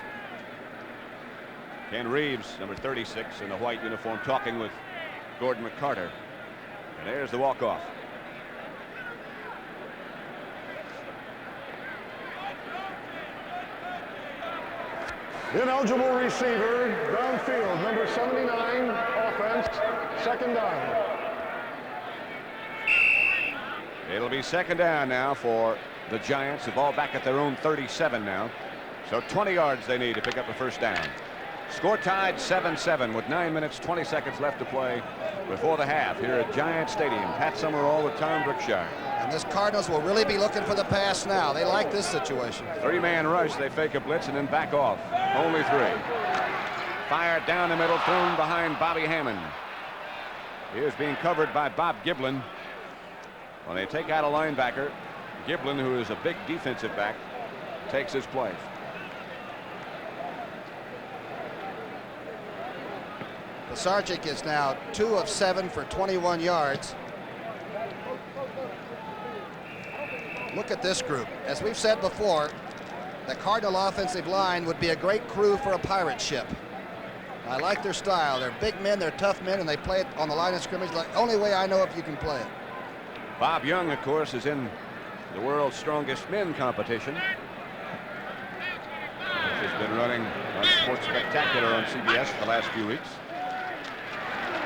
Ken Reeves, number 36, in the white uniform, talking with Gordon McCarter. And there's the walk-off. Ineligible receiver, downfield, number 79, offense, 2nd down. It'll be 2nd down now for the Giants. The ball back at their own 37 now. So 20 yards they need to pick up a 1st down. Score tied 7-7 with 9 minutes, 20 seconds left to play before the half here at Giant Stadium. Pat Summerall with Tom Brookshire. And this Cardinals will really be looking for the pass now. They like this situation. 3-man rush. They fake a blitz and then back off. Only 3. Fired down the middle, thrown behind Bobby Hammond. He is being covered by Bob Giblin. When they take out a linebacker, Giblin, who is a big defensive back, takes his place. Pisarcik is now 2 of 7 for 21 yards. Look at this group. As we've said before, the Cardinal offensive line would be a great crew for a pirate ship. I like their style. They're big men, they're tough men, and they play it on the line of scrimmage the only way I know if you can play it. Bob Young, of course, is in the world's strongest men competition, which has been running on Sports Spectacular on CBS for the last few weeks.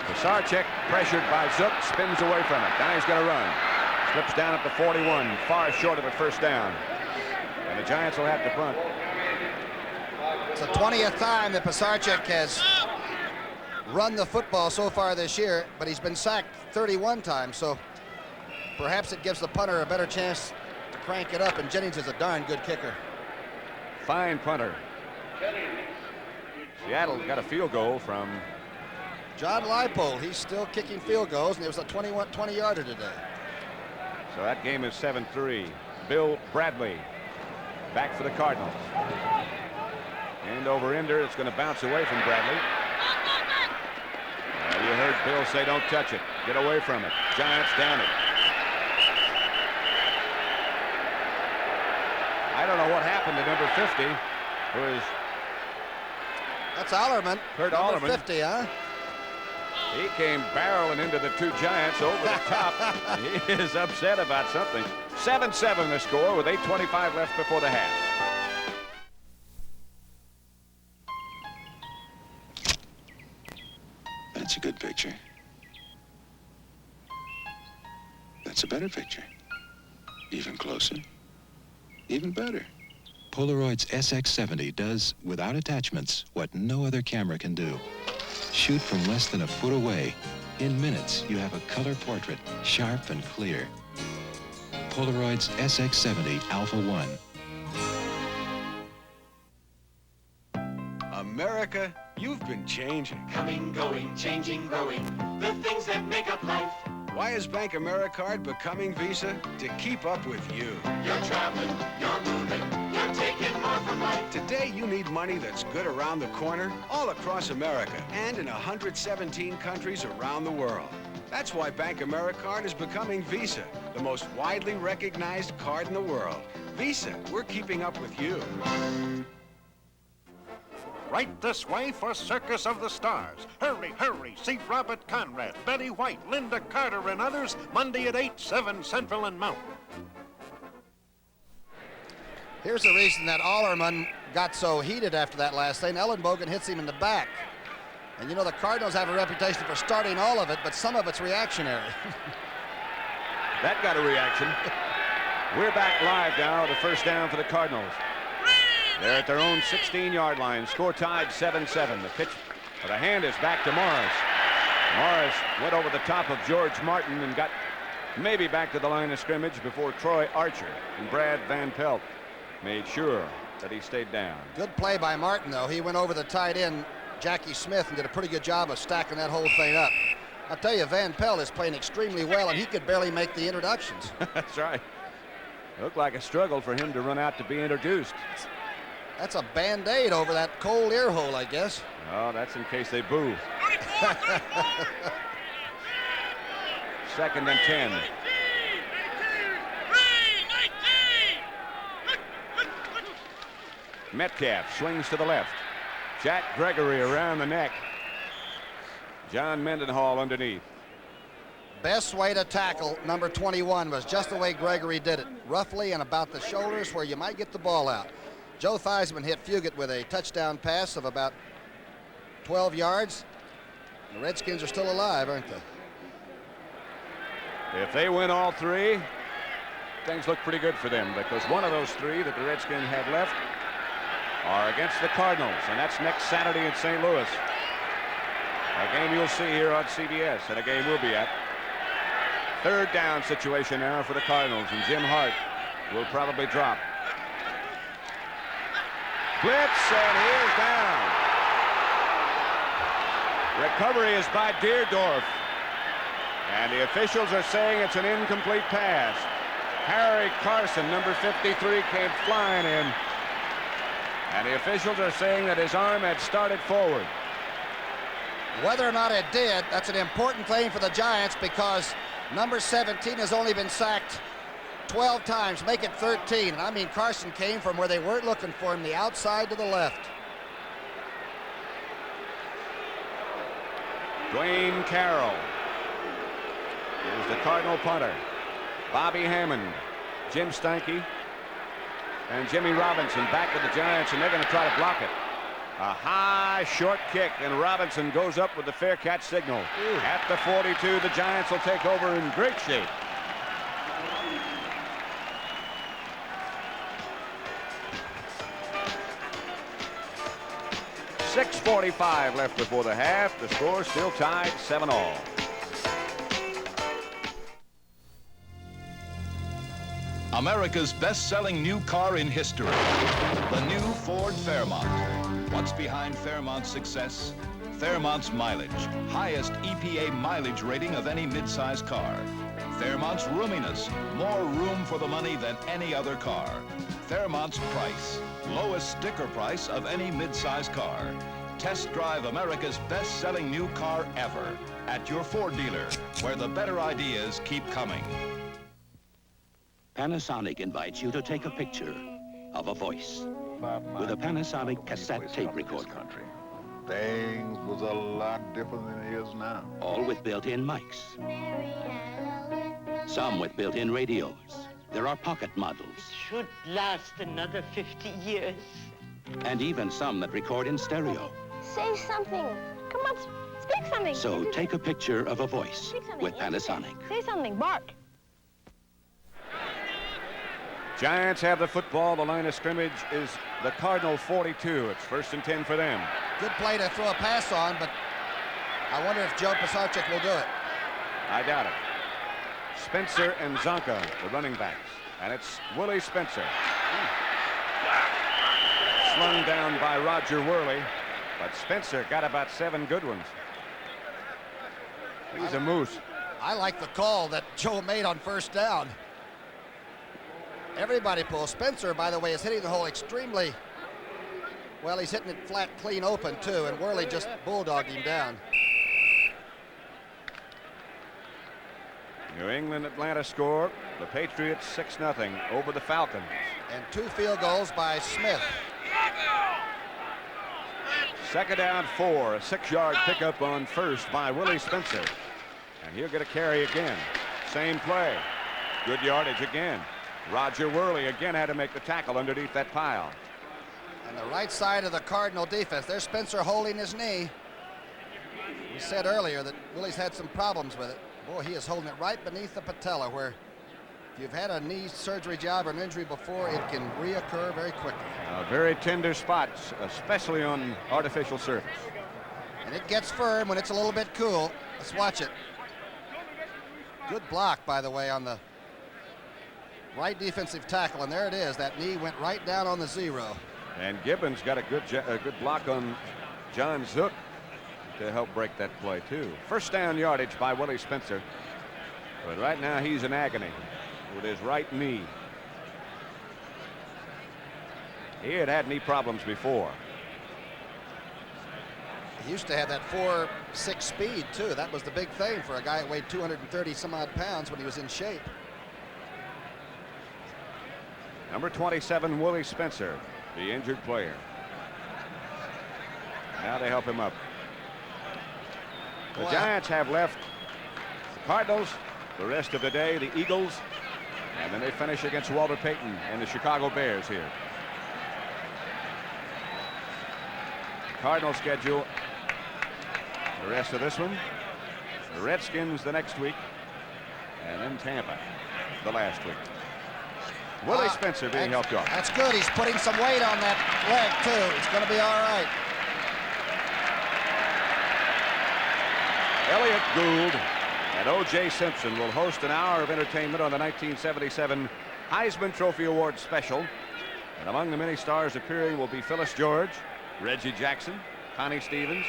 Pisarcik, pressured by Zook, spins away from it. Now he's going to run. Slips down at the 41, far short of a 1st down. And the Giants will have to punt. It's the 20th time that Pisarcik has run the football so far this year, but he's been sacked 31 times, so perhaps it gives the punter a better chance to crank it up, and Jennings is a darn good kicker. fine punter. Seattle got a field goal from John Leipold. He's still kicking field goals, and it was a 20-yarder today. So that game is 7-3. Bill Bradley back for the Cardinals. End over ender. It's going to bounce away from Bradley. You heard Bill say, don't touch it. Get away from it. Giants down it. I don't know what happened to number 50. That's Allerman. Kurt number Allerman. 50, huh? He came barreling into the two Giants over the top. He is upset about something. 7-7 the score with 8:25 left before the half. That's a good picture. That's a better picture. Even closer. Even better. Polaroid's SX70 does, without attachments, what no other camera can do. Shoot from less than a foot away. In minutes, you have a color portrait, sharp and clear. Polaroid's SX70 Alpha 1. America, you've been changing. Coming, going, changing, growing, the things that make up life. Why is Bank AmeriCard becoming Visa? To keep up with you. You're traveling, you're moving, you're taking more from life. Today, you need money that's good around the corner, all across America, and in 117 countries around the world. That's why Bank AmeriCard is becoming Visa, the most widely recognized card in the world. Visa, we're keeping up with you. Right this way for Circus of the Stars. Hurry, hurry, see Robert Conrad, Betty White, Linda Carter, and others Monday at 8, 7 Central and Mountain. Here's the reason that Allerman got so heated after that last thing. Ellenbogen hits him in the back. And you know the Cardinals have a reputation for starting all of it, but some of it's reactionary. That got a reaction. We're back live now with a first down for the Cardinals. They're at their own 16-yard line. Score tied 7-7. The pitch, the hand is back to Morris. Morris went over the top of George Martin and got maybe back to the line of scrimmage before Troy Archer and Brad Van Pelt made sure that he stayed down. Good play by Martin, though. He went over the tight end, Jackie Smith, and did a pretty good job of stacking that whole thing up. I'll tell you, Van Pelt is playing extremely well, and he could barely make the introductions. That's right. Looked like a struggle for him to run out to be introduced. That's a Band-Aid over that cold ear hole, I guess. Oh, that's in case they boo. 2nd and 10. Metcalf swings to the left. Jack Gregory around the neck. John Mendenhall underneath. Best way to tackle number 21 was just the way Gregory did it. Roughly and about the shoulders where you might get the ball out. Joe Theismann hit Fugit with a touchdown pass of about 12 yards. The Redskins are still alive, aren't they? If they win all three, things look pretty good for them, because one of those three that the Redskins have left are against the Cardinals, and that's next Saturday in St. Louis. A game you'll see here on CBS, and a game we'll be at. 3rd down situation now for the Cardinals, and Jim Hart will probably drop. Blitz, and he is down. Recovery is by Deerdorf. And the officials are saying it's an incomplete pass. Harry Carson, number 53, came flying in. And the officials are saying that his arm had started forward. Whether or not it did, that's an important thing for the Giants, because number 17 has only been sacked 12 times, make it 13. And I mean, Carson came from where they weren't looking for him, the outside to the left. Dwayne Carroll is the Cardinal punter. Bobby Hammond, Jim Steinke, and Jimmy Robinson back with the Giants, and they're going to try to block it. A high, short kick, and Robinson goes up with the fair catch signal. At the 42, the Giants will take over in great shape. .6:45 left before the half. The score still tied 7-all. America's best-selling new car in history, the new Ford Fairmont. What's behind Fairmont's success? Fairmont's mileage, highest EPA mileage rating of any midsize car. Fairmont's roominess, more room for the money than any other car. Fairmont's price, lowest sticker price of any midsize car. Test drive America's best-selling new car ever at your Ford dealer, where the better ideas keep coming. Panasonic invites you to take a picture of a voice with a Panasonic cassette tape recorder. Things was a lot different than it is now. All with built-in mics. Some with built-in radios. There are pocket models. Should last another 50 years. And even some that record in stereo. Say something. Come on, speak something. So take a picture of a voice with Panasonic. Say something, bark. Giants have the football. The line of scrimmage is the Cardinal 42. It's 1st and 10 for them. Good play to throw a pass on, but I wonder if Joe Pisarcik will do it. I doubt it. Spencer and Zonka, the running backs. And it's Willie Spencer. Slung down by Roger Worley, but Spencer got about 7 good ones. He's a moose. I like the call that Joe made on 1st down. Everybody pulls. Spencer, by the way, is hitting the hole extremely well. He's hitting it flat, clean open, too, and Worley just bulldogged him down. New England, Atlanta score. The Patriots 6-0 over the Falcons. And 2 field goals by Smith. 2nd down 4, a 6-yard pickup on 1st by Willie Spencer. And he'll get a carry again. Same play. Good yardage again. Roger Worley again had to make the tackle underneath that pile. And the right side of the Cardinal defense. There's Spencer holding his knee. We said earlier that Willie's had some problems with it. Boy, he is holding it right beneath the patella, where if you've had a knee surgery job or an injury before, it can reoccur very quickly. Very tender spots, especially on artificial surface. And it gets firm when it's a little bit cool. Let's watch it. Good block, by the way, on the right defensive tackle, and there it is. That knee went right down on the 0. And Gibbons got a good block on John Zook to help break that play, too. 1st down yardage by Willie Spencer. But right now he's in agony with his right knee. He had knee problems before. He used to have that 4.6 speed, too. That was the big thing for a guy that weighed 230 some odd pounds when he was in shape. Number 27, Willie Spencer, the injured player. Now they help him up. The Giants have left the Cardinals the rest of the day, the Eagles, and then they finish against Walter Payton and the Chicago Bears here. Cardinal schedule the rest of this one. The Redskins the next week, and then Tampa the last week. Willie Spencer being helped off. That's good. He's putting some weight on that leg, too. It's going to be all right. Elliott Gould and O.J. Simpson will host an hour of entertainment on the 1977 Heisman Trophy Award special. And among the many stars appearing will be Phyllis George, Reggie Jackson, Connie Stevens,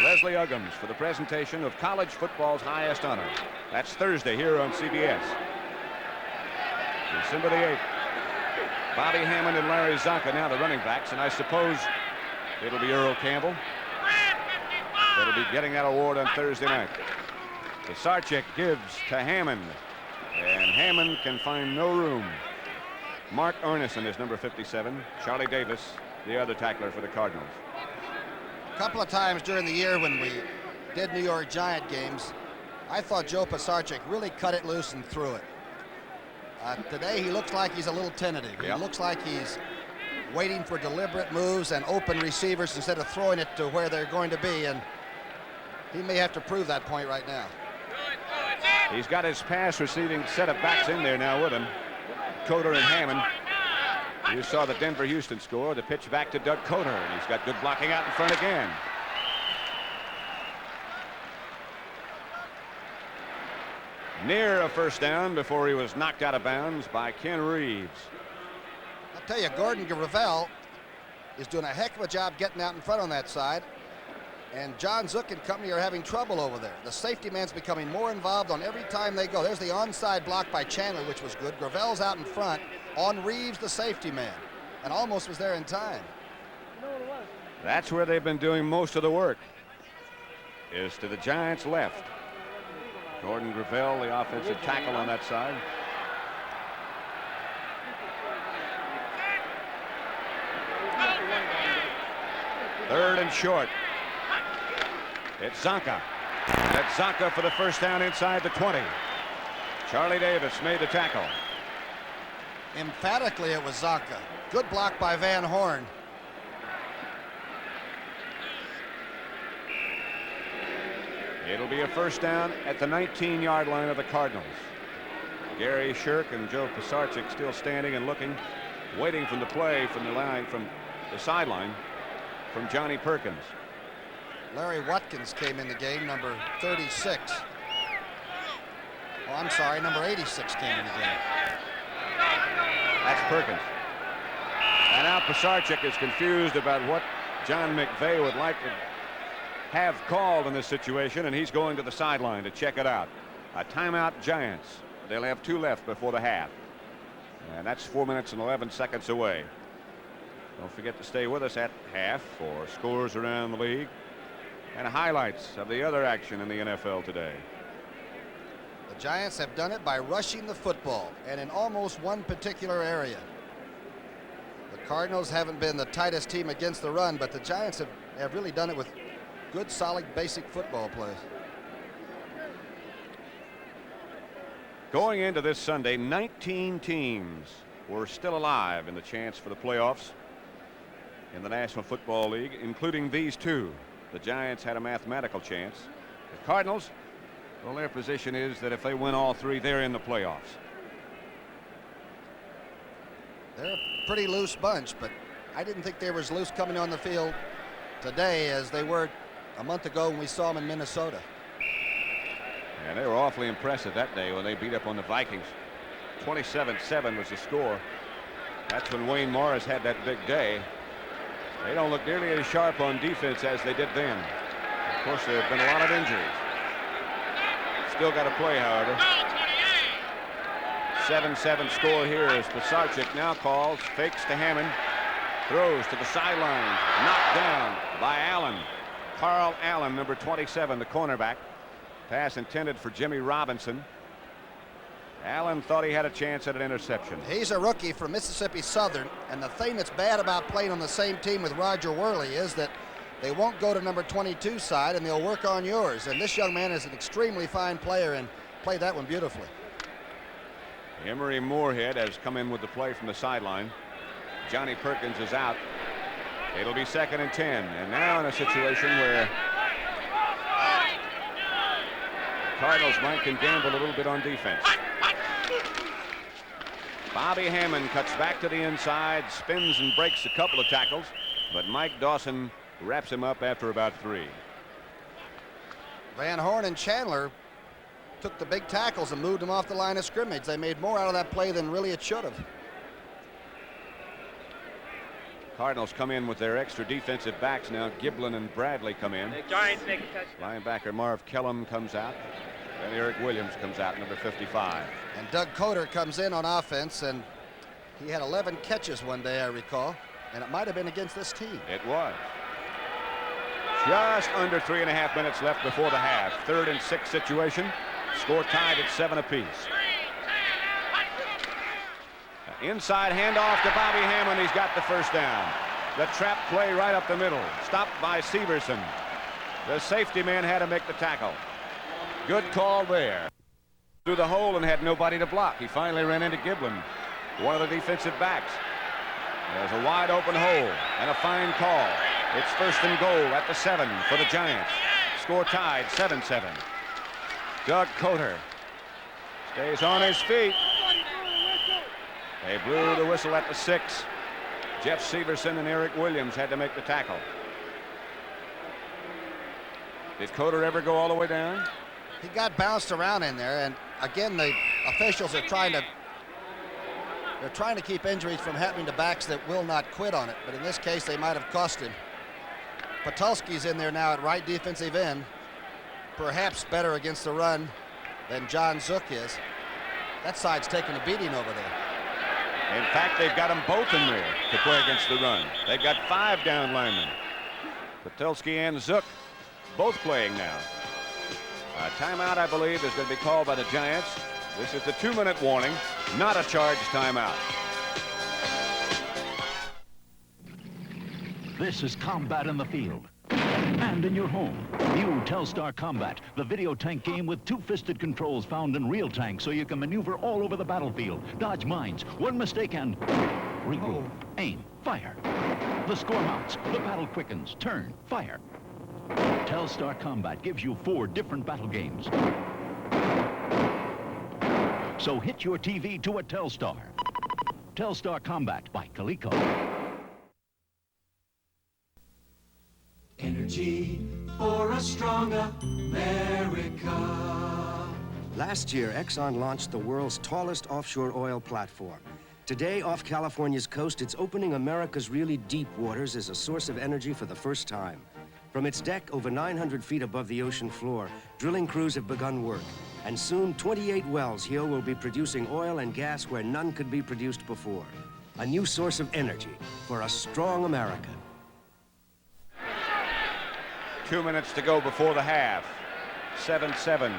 Leslie Uggams for the presentation of college football's highest honor. That's Thursday here on CBS. December the 8th. Bobby Hammond and Larry Zonka now the running backs, and I suppose it'll be Earl Campbell that'll be getting that award on Thursday night. Pisarcik gives to Hammond, and Hammond can find no room. Mark Arneson is number 57. Charlie Davis, the other tackler for the Cardinals. A couple of times during the year when we did New York Giant games, I thought Joe Pisarcik really cut it loose and threw it. Today he looks like he's a little tentative. Yep. He looks like he's waiting for deliberate moves and open receivers instead of throwing it to where they're going to be, and he may have to prove that point right now. He's got his pass receiving set of backs in there now with him. Coder and Hammond. You saw the Denver-Houston score. The pitch back to Doug Coder, and he's got good blocking out in front again. near a first down before he was knocked out of bounds by Ken Reeves. I'll tell you, Gordon Gravel is doing a heck of a job getting out in front on that side. And John Zook and company are having trouble over there. The safety man's becoming more involved on every time they go. There's the onside block by Chandler, which was good. Gravel's out in front on Reeves, the safety man, and almost was there in time. That's where they've been doing most of the work, is to the Giants' left. Gordon Gravel, the offensive tackle on that side. Third and short. It's Zonka. That's Zonka for the first down inside the 20. Charlie Davis made the tackle. Emphatically, it was Zonka. Good block by Van Horn. It'll be a first down at the 19-yard line of the Cardinals. Gary Shirk and Joe Pisarcik still standing and looking, waiting for the play from the line, from the sideline, from Johnny Perkins. Larry Watkins came in the game, number 36. Oh, I'm sorry, number 86 came in the game. That's Perkins. And now Pisarcik is confused about what John McVay would like to have called in this situation, and he's going to the sideline to check it out. A timeout, Giants. They'll have 2 left before the half. And that's 4 minutes and 11 seconds away. Don't forget to stay with us at half for scores around the league and highlights of the other action in the NFL today. The Giants have done it by rushing the football, and in almost one particular area. The Cardinals haven't been the tightest team against the run, but the Giants have really done it with good, solid, basic football plays. Going into this Sunday, 19 teams were still alive in the chance for the playoffs in the National Football League, including these 2. The Giants had a mathematical chance. The Cardinals, well, their position is that if they win all 3, they're in the playoffs. They're a pretty loose bunch, but I didn't think they were as loose coming on the field today as they were a month ago when we saw them in Minnesota. And they were awfully impressive that day when they beat up on the Vikings. 27-7 was the score. That's when Wayne Morris had that big day. They don't look nearly as sharp on defense as they did then. Of course, there have been a lot of injuries. Still got to play, however. 7-7 score here as Pisarcik now calls, fakes to Hammond, throws to the sideline, knocked down by Allen. Carl Allen, number 27, the cornerback. Pass intended for Jimmy Robinson. Allen thought he had a chance at an interception. He's a rookie from Mississippi Southern, and the thing that's bad about playing on the same team with Roger Worley is that they won't go to number 22 side and they'll work on yours. And this young man is an extremely fine player and played that one beautifully. Emery Moorhead has come in with the play from the sideline. Johnny Perkins is out. It'll be 2nd and 10. And now in a situation where the Cardinals might can gamble a little bit on defense. Bobby Hammond cuts back to the inside, spins and breaks a couple of tackles, but Mike Dawson wraps him up after about 3. Van Horn and Chandler took the big tackles and moved them off the line of scrimmage. They made more out of that play than really it should have. Cardinals come in with their extra defensive backs now. Giblin and Bradley come in. The Giants make a touchdown. Linebacker Marv Kellum comes out. And Eric Williams comes out, number 55. And Doug Coder comes in on offense, and he had 11 catches one day, I recall. And it might have been against this team. It was. Just under 3.5 minutes left before the half. 3rd and 6 situation. Score tied at 7 apiece. Inside handoff to Bobby Hammond. He's got the first down. The trap play right up the middle. Stopped by Severson. The safety man had to make the tackle. Good call there. Through the hole and had nobody to block. He finally ran into Giblin, one of the defensive backs. There's a wide open hole and a fine call. It's 1st and goal at the 7 for the Giants. Score tied 7-7. Doug Coder stays on his feet. They blew the whistle at the 6. Jeff Severson and Eric Williams had to make the tackle. Did Coder ever go all the way down? He got bounced around in there, and again, the officials are trying to keep injuries from happening to backs that will not quit on it, but in this case they might have cost him. Patulski's in there now at right defensive end, perhaps better against the run than John Zook is. That side's taking a beating over there. In fact, they've got them both in there to play against the run. They've got 5 down linemen. Patulski and Zook both playing now. A timeout, I believe, is going to be called by the Giants. This is the 2-minute warning, not a charged timeout. This is combat in the field and in your home. New Telstar Combat, the video tank game with 2-fisted controls found in real tanks, so you can maneuver all over the battlefield, dodge mines, one mistake and regroup, aim, fire. The score mounts, the battle quickens, turn, fire. Telstar Combat gives you 4 different battle games. So hit your TV to a Telstar. Telstar Combat by Coleco. Energy for a stronger America. Last year, Exxon launched the world's tallest offshore oil platform. Today, off California's coast, it's opening America's really deep waters as a source of energy for the first time. From its deck over 900 feet above the ocean floor, drilling crews have begun work. And soon, 28 wells here will be producing oil and gas where none could be produced before. A new source of energy for a strong America. 2 minutes to go before the half. 7-7.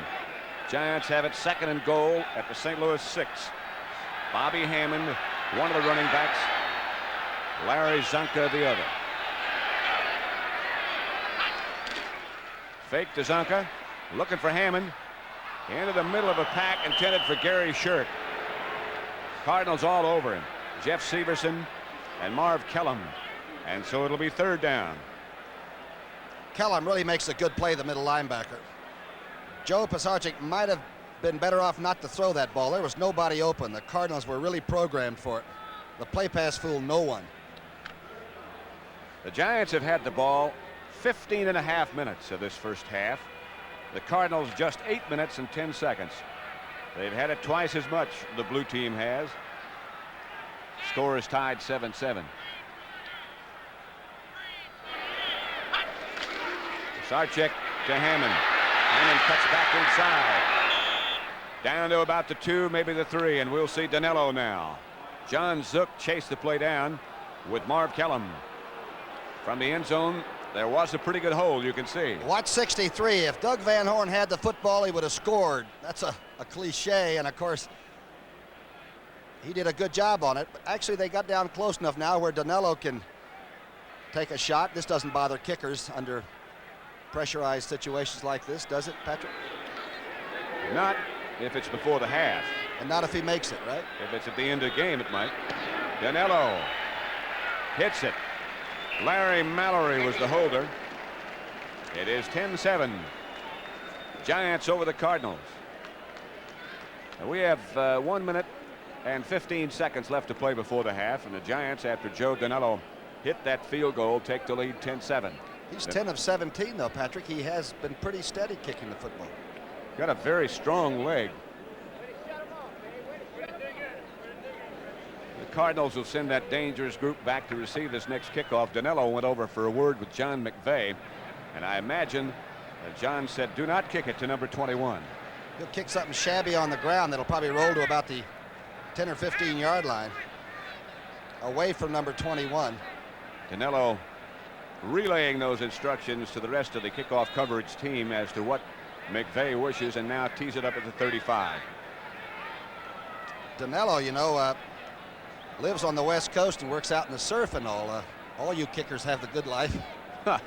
Giants have it 2nd and goal at the St. Louis 6. Bobby Hammond, one of the running backs. Larry Zonka, the other. Fake to Zonka, looking for Hammond. Into the middle of a pack intended for Gary Shirk. Cardinals all over him. Jeff Severson and Marv Kellum. And so it'll be 3rd down. Kellum really makes a good play, the middle linebacker. Joe Pisarcik might have been better off not to throw that ball. There was nobody open. The Cardinals were really programmed for it. The play pass fooled no one. The Giants have had the ball 15.5 minutes of this first half. The Cardinals just 8 minutes and 10 seconds. They've had it twice as much, the blue team has. Score is tied 7-7. Sarchek to Hammond. Hammond cuts back inside. Down to about the 2, maybe the 3, and we'll see Danilo now. John Zook chased the play down with Marv Kellum. From the end zone, there was a pretty good hole, you can see. Watch 63. If Doug Van Horn had the football, he would have scored. That's a cliche, and of course, he did a good job on it. But actually, they got down close enough now where Danilo can take a shot. This doesn't bother kickers under pressurized situations like this, does it, Patrick? Not if it's before the half. And not if he makes it, right? If it's at the end of the game, it might. Danilo hits it. Larry Mallory was the holder. It is 10-7. Giants over the Cardinals. And we have 1 minute and 15 seconds left to play before the half, and the Giants, after Joe Danilo hit that field goal, take the lead 10-7. He's 10 of 17, though, Patrick. He has been pretty steady kicking the football. Got a very strong leg. The Cardinals will send that dangerous group back to receive this next kickoff. Danilo went over for a word with John McVay, and I imagine that John said, do not kick it to number 21. He'll kick something shabby on the ground that'll probably roll to about the 10 or 15 yard line, away from number 21. Danilo relaying those instructions to the rest of the kickoff coverage team as to what McVay wishes, and now tees it up at the 35. Danilo, you know, lives on the West Coast and works out in the surf and all. All you kickers have the good life. The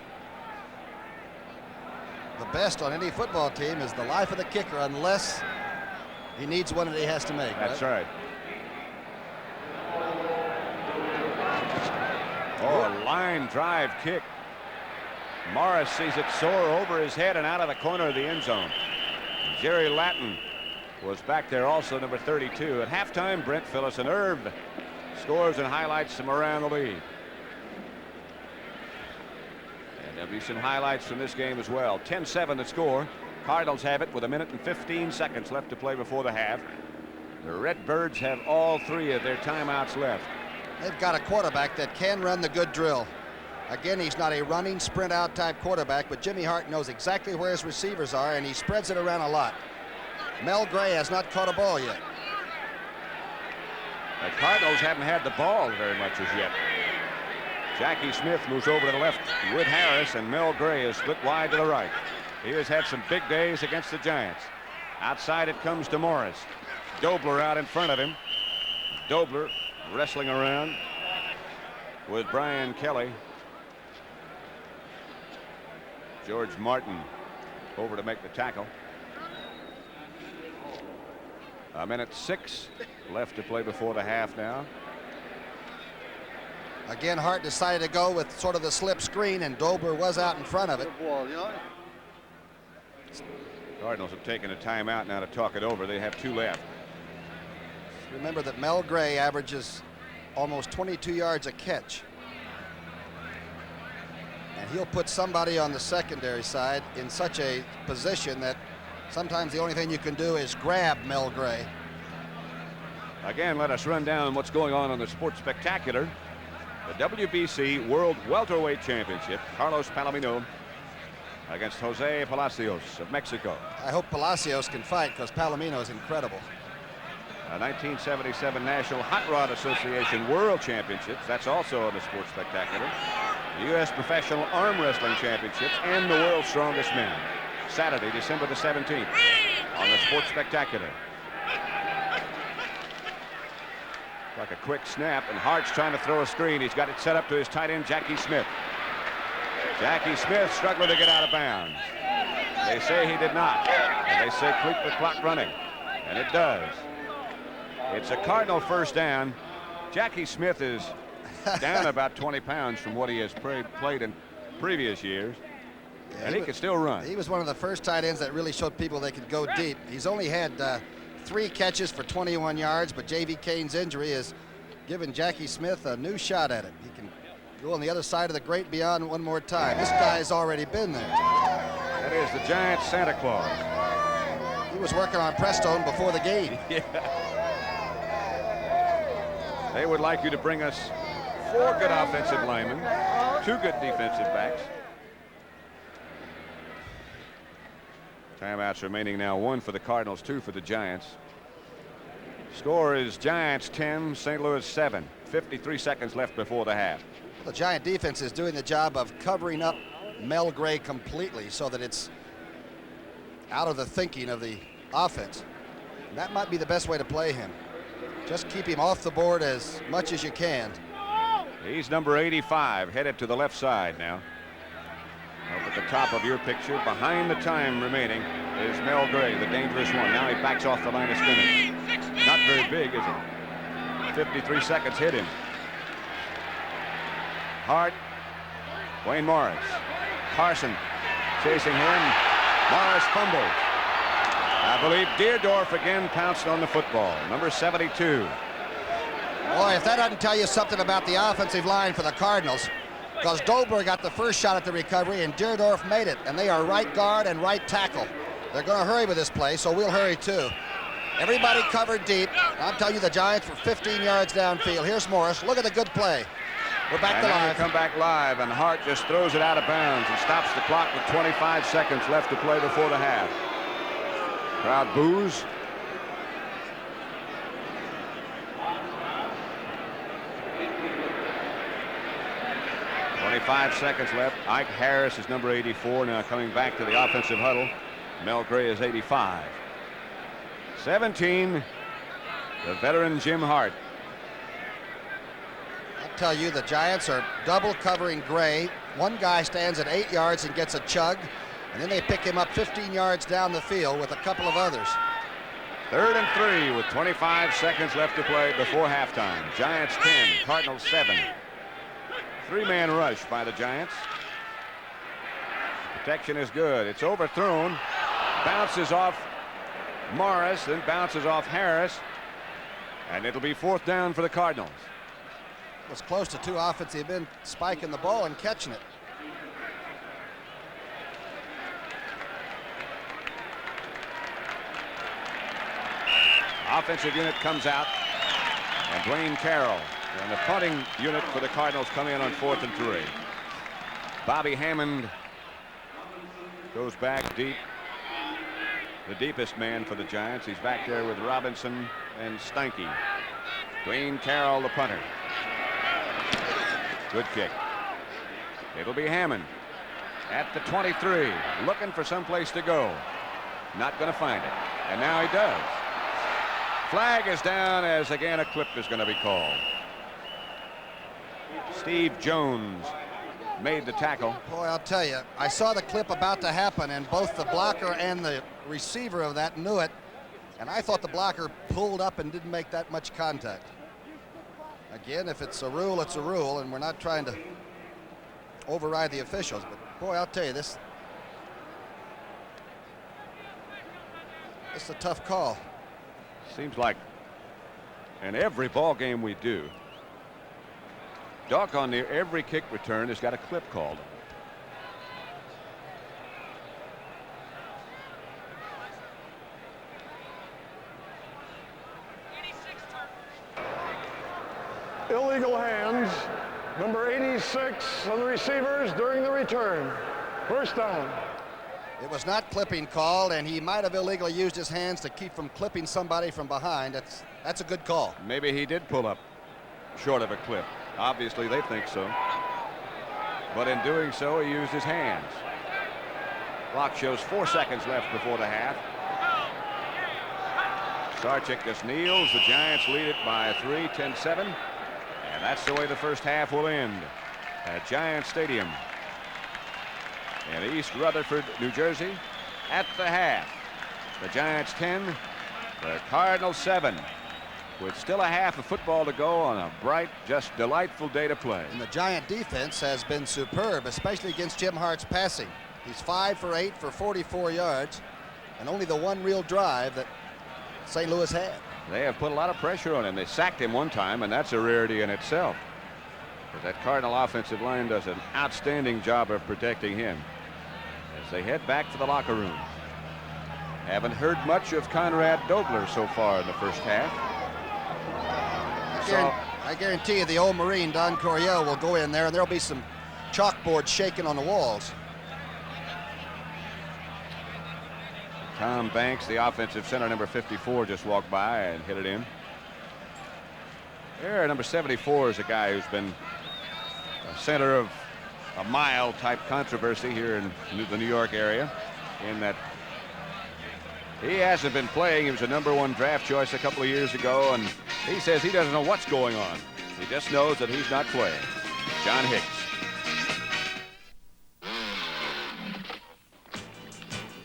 best on any football team is the life of the kicker, unless he needs one that he has to make. That's right. Oh, a line drive kick. Morris sees it soar over his head and out of the corner of the end zone. Jerry Latin was back there also, number 32. At halftime, Brent Phillips and Irv scores and highlights from around the league. And there'll be some highlights from this game as well. 10-7 the score. Cardinals have it with 1 minute and 15 seconds left to play before the half. The Redbirds have all 3 of their timeouts left. They've got a quarterback that can run the good drill. Again, he's not a running, sprint-out type quarterback, but Jimmy Hart knows exactly where his receivers are, and he spreads it around a lot. Mel Gray has not caught a ball yet. The Cardinals haven't had the ball very much as yet. Jackie Smith moves over to the left with Harris, and Mel Gray is split wide to the right. He has had some big days against the Giants. Outside it comes to Morris. Dobler out in front of him. Dobler wrestling around with Brian Kelly. George Martin over to make the tackle. 1 minute 6 left to play before the half now. Again, Hart decided to go with sort of the slip screen, and Dobler was out in front of it. Cardinals have taken a timeout now to talk it over. They have 2 left. Remember that Mel Gray averages almost 22 yards a catch. And he'll put somebody on the secondary side in such a position that sometimes the only thing you can do is grab Mel Gray. Again, let us run down what's going on the Sports Spectacular. The WBC World Welterweight Championship. Carlos Palomino against Jose Palacios of Mexico. I hope Palacios can fight because Palomino is incredible. 1977 National Hot Rod Association World Championships. That's also on the Sports Spectacular. The U.S. Professional Arm Wrestling Championships and the World's Strongest Men. Saturday, December the 17th on the Sports Spectacular. Like a quick snap, and Hart's trying to throw a screen. He's got it set up to his tight end, Jackie Smith. Jackie Smith struggling to get out of bounds. They say he did not. And they say keep the clock running. And it does. It's a Cardinal first down. Jackie Smith is down about 20 pounds from what he has played in previous years. Yeah, and he can still run. He was one of the first tight ends that really showed people they could go deep. He's only had 3 catches for 21 yards, but J.V. Kane's injury has given Jackie Smith a new shot at it. He can go on the other side of the great beyond one more time. This guy's already been there. That is the Giants' Santa Claus. He was working on Prestone before the game. Yeah. They would like you to bring us 4 good offensive linemen, 2 good defensive backs. Timeouts remaining now, 1 for the Cardinals, 2 for the Giants. Score is Giants 10, St. Louis 7. 53 seconds left before the half. The Giant defense is doing the job of covering up Mel Gray completely so that it's out of the thinking of the offense. And that might be the best way to play him. Just keep him off the board as much as you can. He's number 85, headed to the left side now. Up at the top of your picture, behind the time remaining, is Mel Gray, the dangerous one. Now he backs off the line of scrimmage. Not very big, is it? 53 seconds hit him. Hart, Wayne Morris, Carson chasing him. Morris fumbles. I believe Deerdorf again pounced on the football. Number 72. Boy, if that doesn't tell you something about the offensive line for the Cardinals, because Dobler got the first shot at the recovery and Deerdorf made it, and they are right guard and right tackle. They're going to hurry with this play, so we'll hurry too. Everybody covered deep. I'm telling you, the Giants were 15 yards downfield. Here's Morris. Look at the good play. We're back to live. Come back live, and Hart just throws it out of bounds and stops the clock with 25 seconds left to play before the half. Crowd boos. .25 seconds left. Ike Harris is number 84 now coming back to the offensive huddle. Mel Gray is 85. 17, the veteran Jim Hart. I'll tell you, the Giants are double covering Gray. One guy stands at 8 yards and gets a chug, and then they pick him up 15 yards down the field with a couple of others. 3rd and 3 with 25 seconds left to play before halftime. Giants 10, Cardinals 7. 3-man rush by the Giants. Protection is good. It's overthrown. Bounces off Morris, then bounces off Harris. And it'll be 4th down for the Cardinals. It was close to 2 offensive men spiking the ball and catching it. Offensive unit comes out, and Dwayne Carroll and the punting unit for the Cardinals come in on 4th and 3. Bobby Hammond goes back deep, the deepest man for the Giants. He's back there with Robinson and Steinke. Dwayne Carroll, the punter. Good kick. It'll be Hammond at the 23, looking for someplace to go. Not going to find it. And now he does. Flag is down as again a clip is going to be called. Steve Jones made the tackle. Boy, I'll tell you, I saw the clip about to happen, and both the blocker and the receiver of that knew it. And I thought the blocker pulled up and didn't make that much contact. Again, if it's a rule, it's a rule, and we're not trying to override the officials. But boy, I'll tell you, this is a tough call. Seems like in every ball game we do, doggone near every kick return has got a clip called. Illegal hands, number 86 on the receivers during the return. First down. It was not clipping called, and he might have illegally used his hands to keep from clipping somebody from behind. That's a good call. Maybe he did pull up short of a clip. Obviously, they think so. But in doing so, he used his hands. Clock shows 4 seconds left before the half. Sarchik just kneels. The Giants lead it by 3, 10-7. And that's the way the first half will end at Giant Stadium in East Rutherford, New Jersey. At the half, the Giants 10, the Cardinals 7, with still a half of football to go on a bright, just delightful day to play. And the Giant defense has been superb, especially against Jim Hart's passing. He's 5 for 8 for 44 yards, and only the one real drive that St. Louis had. They have put a lot of pressure on him. They sacked him one time, and that's a rarity in itself. But that Cardinal offensive line does an outstanding job of protecting him as they head back to the locker room. Haven't heard much of Conrad Dobler so far in the first half. I guarantee you the old Marine, Don Coryell, will go in there, and there'll be some chalkboards shaking on the walls. Tom Banks, the offensive center, number 54, just walked by and hit it in. There, number 74 is a guy who's been a center of a mile type controversy here in the New York area, in that he hasn't been playing. He was a #1 draft choice a couple of years ago, and he says he doesn't know what's going on. He just knows that he's not playing. John Hicks.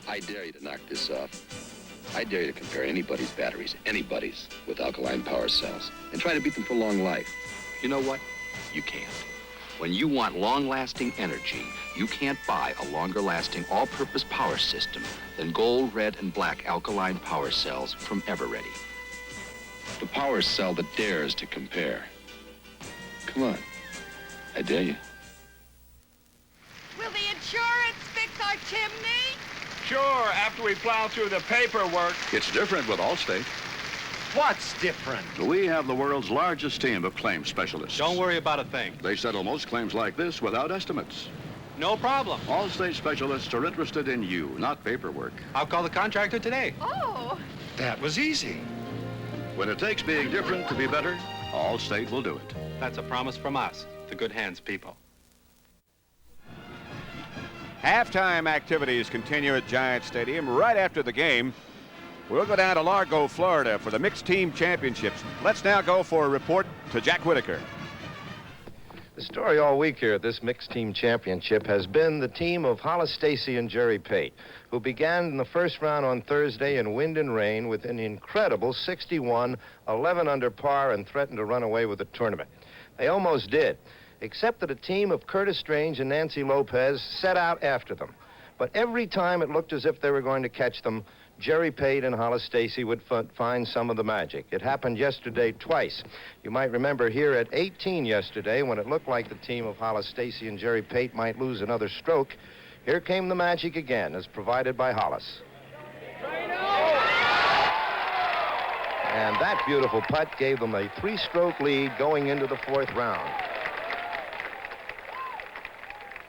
I dare you to knock this off. I dare you to compare anybody's batteries, anybody's, with alkaline power cells, and try to beat them for long life. You know what? You can't. When you want long-lasting energy, you can't buy a longer-lasting all-purpose power system than gold, red, and black alkaline power cells from Everready. The power cell that dares to compare. Come on. I dare you. Will the insurance fix our chimney? Sure, after we plow through the paperwork. It's different with Allstate. What's different? We have the world's largest team of claims specialists. Don't worry about a thing. They settle most claims like this without estimates. No problem. Allstate specialists are interested in you, not paperwork. I'll call the contractor today. Oh. That was easy. When it takes being different to be better, Allstate will do it. That's a promise from us, the Good Hands people. Halftime activities continue at Giant Stadium. Right after the game, we'll go down to Largo, Florida for the mixed team championships. Let's now go for a report to Jack Whitaker. The story all week here at this mixed team championship has been the team of Hollis Stacy and Jerry Pate, who began in the first round on Thursday in wind and rain with an incredible 61, 11 under par, and threatened to run away with the tournament. They almost did, except that a team of Curtis Strange and Nancy Lopez set out after them. But every time it looked as if they were going to catch them, Jerry Pate and Hollis Stacy would find some of the magic. It happened yesterday twice. You might remember here at 18 yesterday, when it looked like the team of Hollis Stacy and Jerry Pate might lose another stroke, here came the magic again, as provided by Hollis. And that beautiful putt gave them a 3-stroke lead going into the 4th round.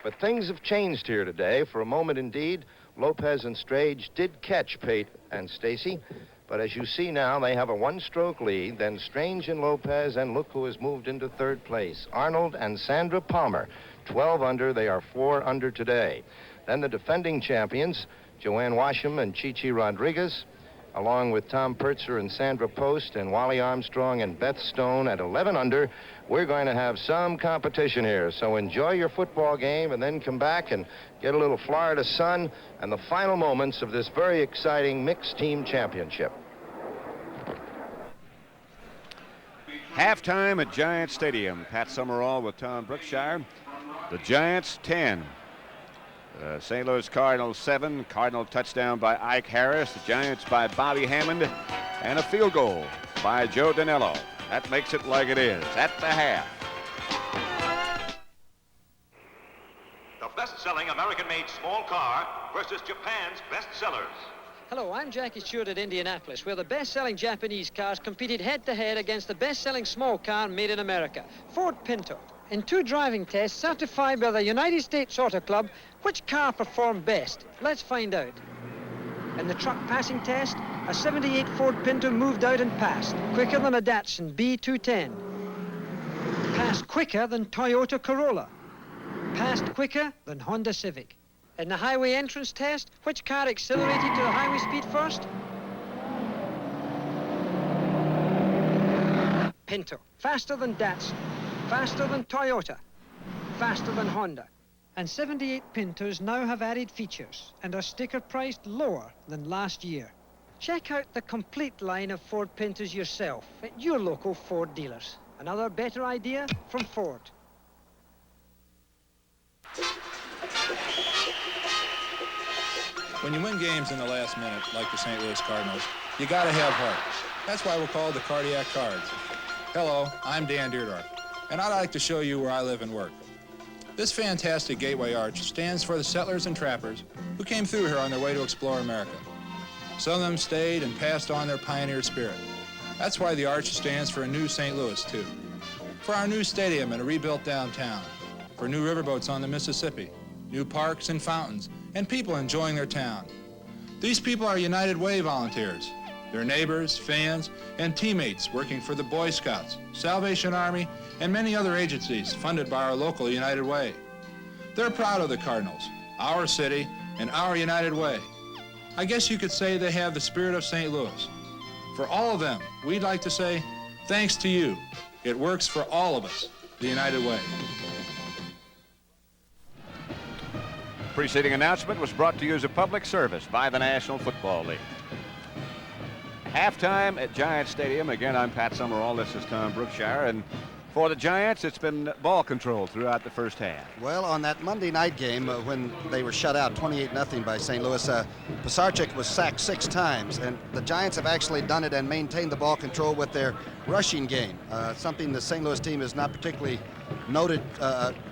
But things have changed here today. For a moment, indeed, Lopez and Strange did catch Pate and Stacy. But as you see now, they have a 1-stroke lead. Then Strange and Lopez, and look who has moved into 3rd place. Arnold and Sandra Palmer, 12 under. They are 4 under today. Then the defending champions, Joanne Washam and Chi-Chi Rodriguez, along with Tom Pertzer and Sandra Post and Wally Armstrong and Beth Stone at 11 under. We're going to have some competition here, so enjoy your football game and then come back and get a little Florida sun and the final moments of this very exciting mixed team championship. Halftime at Giants Stadium. Pat Summerall with Tom Brookshire. The Giants 10. St. Louis Cardinals 7. Cardinal touchdown by Ike Harris. The Giants by Bobby Hammond. And a field goal by Joe Danello. That makes it like it is at the half. The best-selling American-made small car versus Japan's best-sellers. Hello, I'm Jackie Stewart at Indianapolis, where the best-selling Japanese cars competed head-to-head against the best-selling small car made in America, Ford Pinto. In 2 driving tests certified by the United States Auto Club, which car performed best? Let's find out. In the truck passing test, a 78 Ford Pinto moved out and passed, quicker than a Datsun B210. Passed quicker than Toyota Corolla. Passed quicker than Honda Civic. In the highway entrance test, which car accelerated to the highway speed first? Pinto. Faster than Datsun. Faster than Toyota. Faster than Honda. And 78 Pintos now have added features and are sticker priced lower than last year. Check out the complete line of Ford Pintos yourself at your local Ford dealers. Another better idea from Ford. When you win games in the last minute, like the St. Louis Cardinals, you gotta have heart. That's why we're called the Cardiac Cards. Hello, I'm Dan Deerdorf, and I'd like to show you where I live and work. This fantastic gateway arch stands for the settlers and trappers who came through here on their way to explore America. Some of them stayed and passed on their pioneer spirit. That's why the arch stands for a new St. Louis, too. For our new stadium and a rebuilt downtown. For new riverboats on the Mississippi, new parks and fountains, and people enjoying their town. These people are United Way volunteers. They're neighbors, fans, and teammates working for the Boy Scouts, Salvation Army, and many other agencies funded by our local United Way. They're proud of the Cardinals, our city, and our United Way. I guess you could say they have the spirit of St. Louis. For all of them, we'd like to say, thanks to you. It works for all of us, the United Way. Preceding announcement was brought to you as a public service by the National Football League. Halftime at Giants Stadium. Again, I'm Pat Summerall. This is Tom Brookshire. And for the Giants, it's been ball control throughout the first half. Well, on that Monday night game when they were shut out 28-0 by St. Louis, Pisarcik was sacked 6 times, and the Giants have actually done it and maintained the ball control with their rushing game, something the St. Louis team is not particularly noted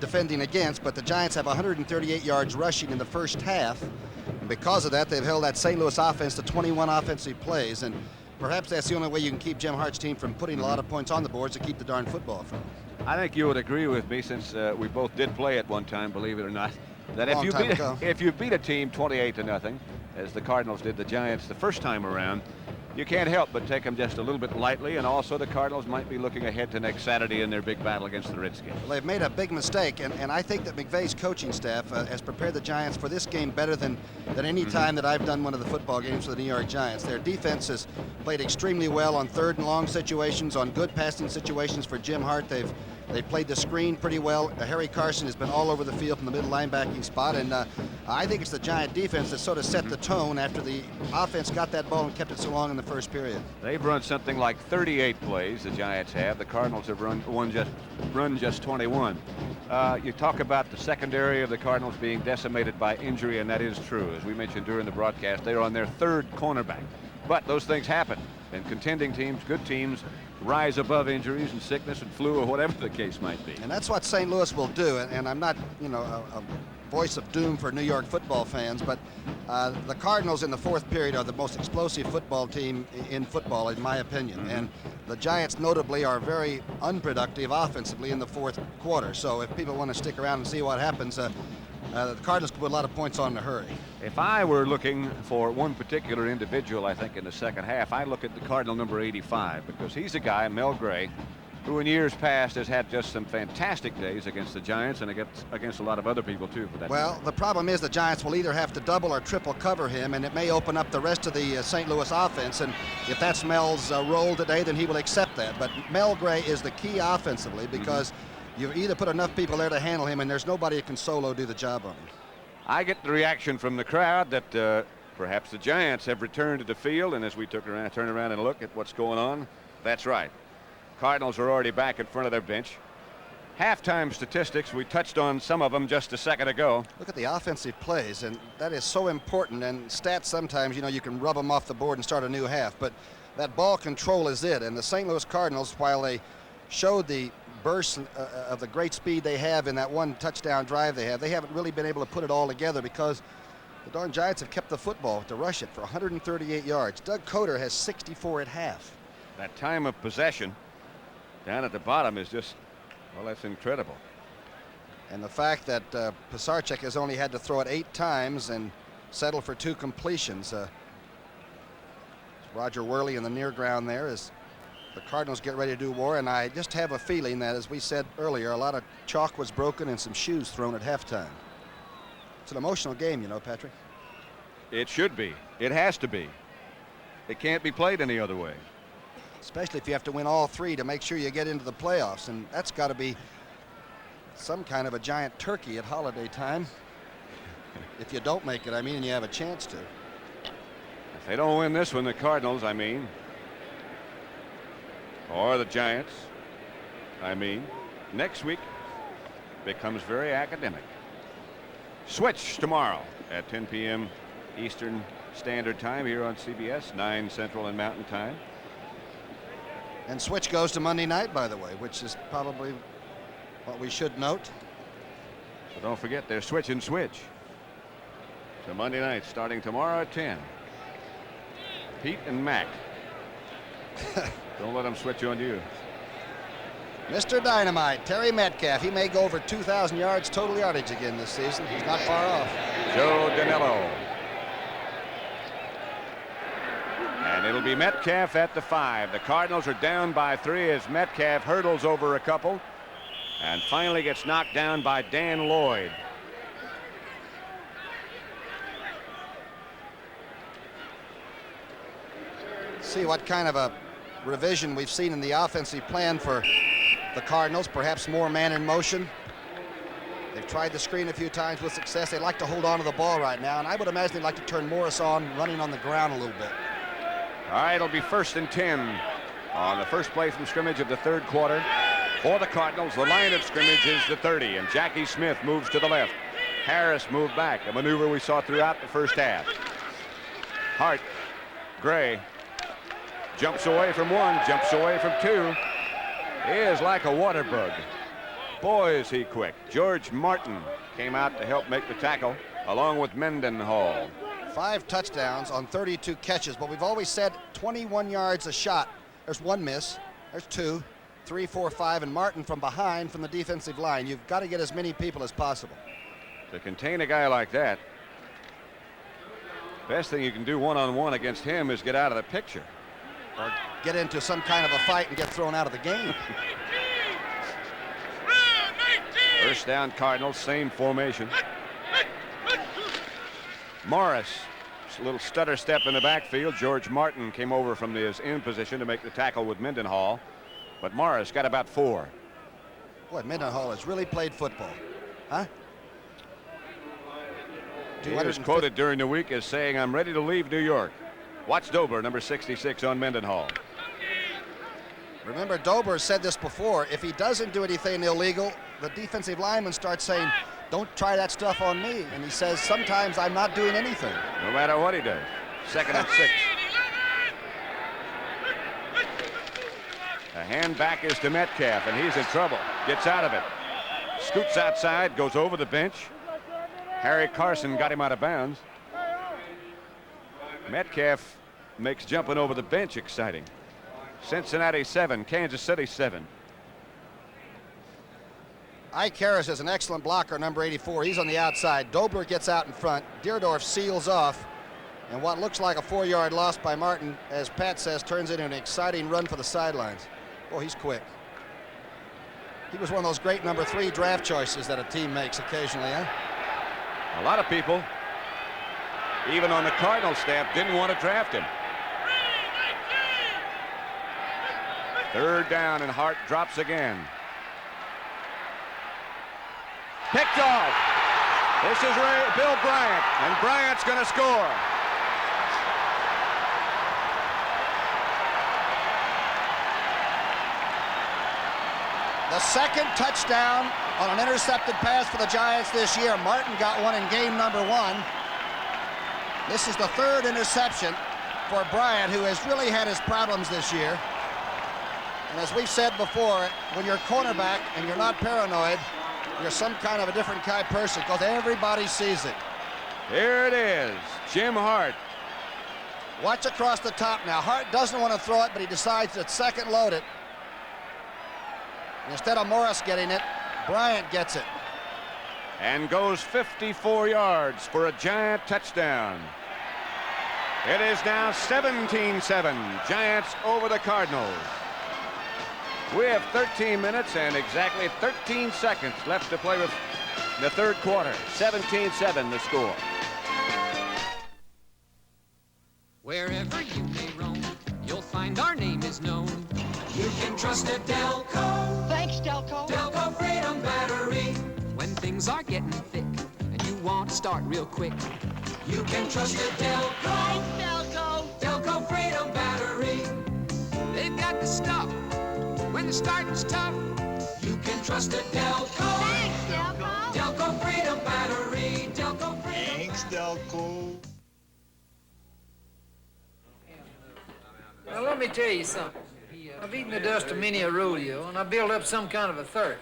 defending against, but the Giants have 138 yards rushing in the first half, and because of that, they've held that St. Louis offense to 21 offensive plays, and perhaps that's the only way you can keep Jim Hart's team from putting a lot of points on the boards to keep the darn football from. I think you would agree with me, since we both did play at one time, believe it or not, that if you beat a team 28-0, as the Cardinals did the Giants the first time around, you can't help but take them just a little bit lightly, and also the Cardinals might be looking ahead to next Saturday in their big battle against the Redskins. Well, they've made a big mistake, and I think that McVay's coaching staff has prepared the Giants for this game better than any time that I've done one of the football games for the New York Giants. Their defense has played extremely well on 3rd and long situations, on good passing situations for Jim Hart. They played the screen pretty well. Harry Carson has been all over the field from the middle linebacking spot, and I think it's the Giant defense that sort of set the tone after the offense got that ball and kept it so long in the first period. They've run something like 38 plays, the Giants have. The Cardinals have run just 21. You talk about the secondary of the Cardinals being decimated by injury, and that is true. As we mentioned during the broadcast, they're on their 3rd cornerback. But those things happen, and contending teams, good teams, rise above injuries and sickness and flu or whatever the case might be. And that's what St. Louis will do, and I'm not, voice of doom for New York football fans, but the Cardinals in the fourth period are the most explosive football team in football, in my opinion. And the Giants notably are very unproductive offensively in the fourth quarter. So if people want to stick around and see what happens, the Cardinals can put a lot of points on in a hurry. If I were looking for one particular individual, I think in the second half, I look at the Cardinal number 85, because he's a guy, Mel Gray, who in years past has had just some fantastic days against the Giants and against a lot of other people too, for that Well, matter. the problem is the Giants will either have to double or triple cover him, and it may open up the rest of the St. Louis offense. And if that's Mel's role today, then he will accept that. But Mel Gray is the key offensively, because you either put enough people there to handle him, and there's nobody who can solo do the job on him. I get the reaction from the crowd that perhaps the Giants have returned to the field, and as we turn around and look at what's going on, that's right. Cardinals are already back in front of their bench. Halftime statistics, we touched on some of them just a second ago. Look at the offensive plays, and that is so important. And stats sometimes, you know, you can rub them off the board and start a new half, but that ball control is it. And the St. Louis Cardinals, while they showed the burst of the great speed they have in that one touchdown drive they haven't really been able to put it all together, because the darn Giants have kept the football to rush it for 138 yards. Doug Coder has 64 at half. That time of possession down at the bottom is just, well, that's incredible. And the fact that Pisarcik has only had to throw it 8 times and settle for 2 completions. Roger Worley in the near ground there as the Cardinals get ready to do war. And I just have a feeling that, as we said earlier, a lot of chalk was broken and some shoes thrown at halftime. It's an emotional game, you know, Patrick. It should be. It has to be. It can't be played any other way. Especially if you have to win all 3 to make sure you get into the playoffs. And that's got to be some kind of a giant turkey at holiday time. If you don't make it, I mean, and you have a chance to. If they don't win this one, the Cardinals, I mean, or the Giants, I mean, next week becomes very academic. Switch tomorrow at 10 p.m. Eastern Standard Time here on CBS, 9 Central and Mountain Time. And switch goes to Monday night, by the way, which is probably what we should note. So don't forget, they're switch and switch. So Monday night, starting tomorrow at 10. Pete and Mac. Don't let them switch on you. Mr. Dynamite, Terry Metcalf. He may go over 2,000 yards total yardage again this season. He's not far off. Joe Danilo. And it'll be Metcalf at the 5. The Cardinals are down by 3 as Metcalf hurdles over a couple and finally gets knocked down by Dan Lloyd. See what kind of a revision we've seen in the offensive plan for the Cardinals. Perhaps more man in motion. They've tried the screen a few times with success. They like to hold on to the ball right now, and I would imagine they'd like to turn Morris on, running on the ground a little bit. All right, it'll be 1st and 10 on the first play from scrimmage of the 3rd quarter. For the Cardinals, the line of scrimmage is the 30, and Jackie Smith moves to the left. Harris moved back, a maneuver we saw throughout the first half. Hart, Gray, jumps away from 1, jumps away from 2. He is like a water bug. Boy, is he quick. George Martin came out to help make the tackle, along with Mendenhall. 5 touchdowns on 32 catches, but we've always said 21 yards a shot. There's 1 miss. There's 2, 3, 4, 5, and Martin from behind from the defensive line. You've got to get as many people as possible. To contain a guy like that, best thing you can do one-on-one against him is get out of the picture. Or get into some kind of a fight and get thrown out of the game. First down, Cardinals, same formation. Morris, a little stutter step in the backfield. George Martin came over from his in position to make the tackle with Mendenhall, but Morris got about 4. Boy, Mendenhall has really played football, huh? He was quoted during the week as saying, "I'm ready to leave New York." Watch Dober, number 66 on Mendenhall. Remember, Dober said this before. If he doesn't do anything illegal, the defensive lineman starts saying, "Don't try that stuff on me." And he says, "Sometimes I'm not doing anything." No matter what he does. 2nd and 6. A hand back is to Metcalf, and he's in trouble. Gets out of it. Scoots outside, goes over the bench. Harry Carson got him out of bounds. Metcalf makes jumping over the bench exciting. Cincinnati 7, Kansas City 7. Ike Harris is an excellent blocker, number 84. He's on the outside. Dobler gets out in front. Deerdorf seals off. And what looks like a 4-yard loss by Martin, as Pat says, turns into an exciting run for the sidelines. Oh, he's quick. He was one of those great number 3 draft choices that a team makes occasionally, huh? A lot of people, even on the Cardinals staff, didn't want to draft him. 3rd down, and Hart drops again. Picked off. This is Bill Bryant, and Bryant's going to score. The second touchdown on an intercepted pass for the Giants this year. Martin got one in game number 1. This is the 3rd interception for Bryant, who has really had his problems this year. And as we've said before, when you're a cornerback and you're not paranoid, you're some kind of a different kind of person, because everybody sees it. Here it is, Jim Hart. Watch across the top now. Hart doesn't want to throw it, but he decides to second load it. Instead of Morris getting it, Bryant gets it. And goes 54 yards for a Giant touchdown. It is now 17-7, Giants over the Cardinals. We have 13 minutes and exactly 13 seconds left to play with in the 3rd quarter. 17-7 the score. Wherever you may roam, you'll find our name is known. You can trust a Delco. Thanks, Delco. Delco Freedom Battery. When things are getting thick and you want to start real quick, you can trust a Delco. Thanks, Delco. Delco Freedom Battery. They've got the stuff when the starting's tough. You can trust a Delco. Thanks, Delco. Delco Freedom Battery. Delco Freedom. Thanks, Delco. Now, let me tell you something. I've eaten the dust of many a rodeo, and I build up some kind of a thirst.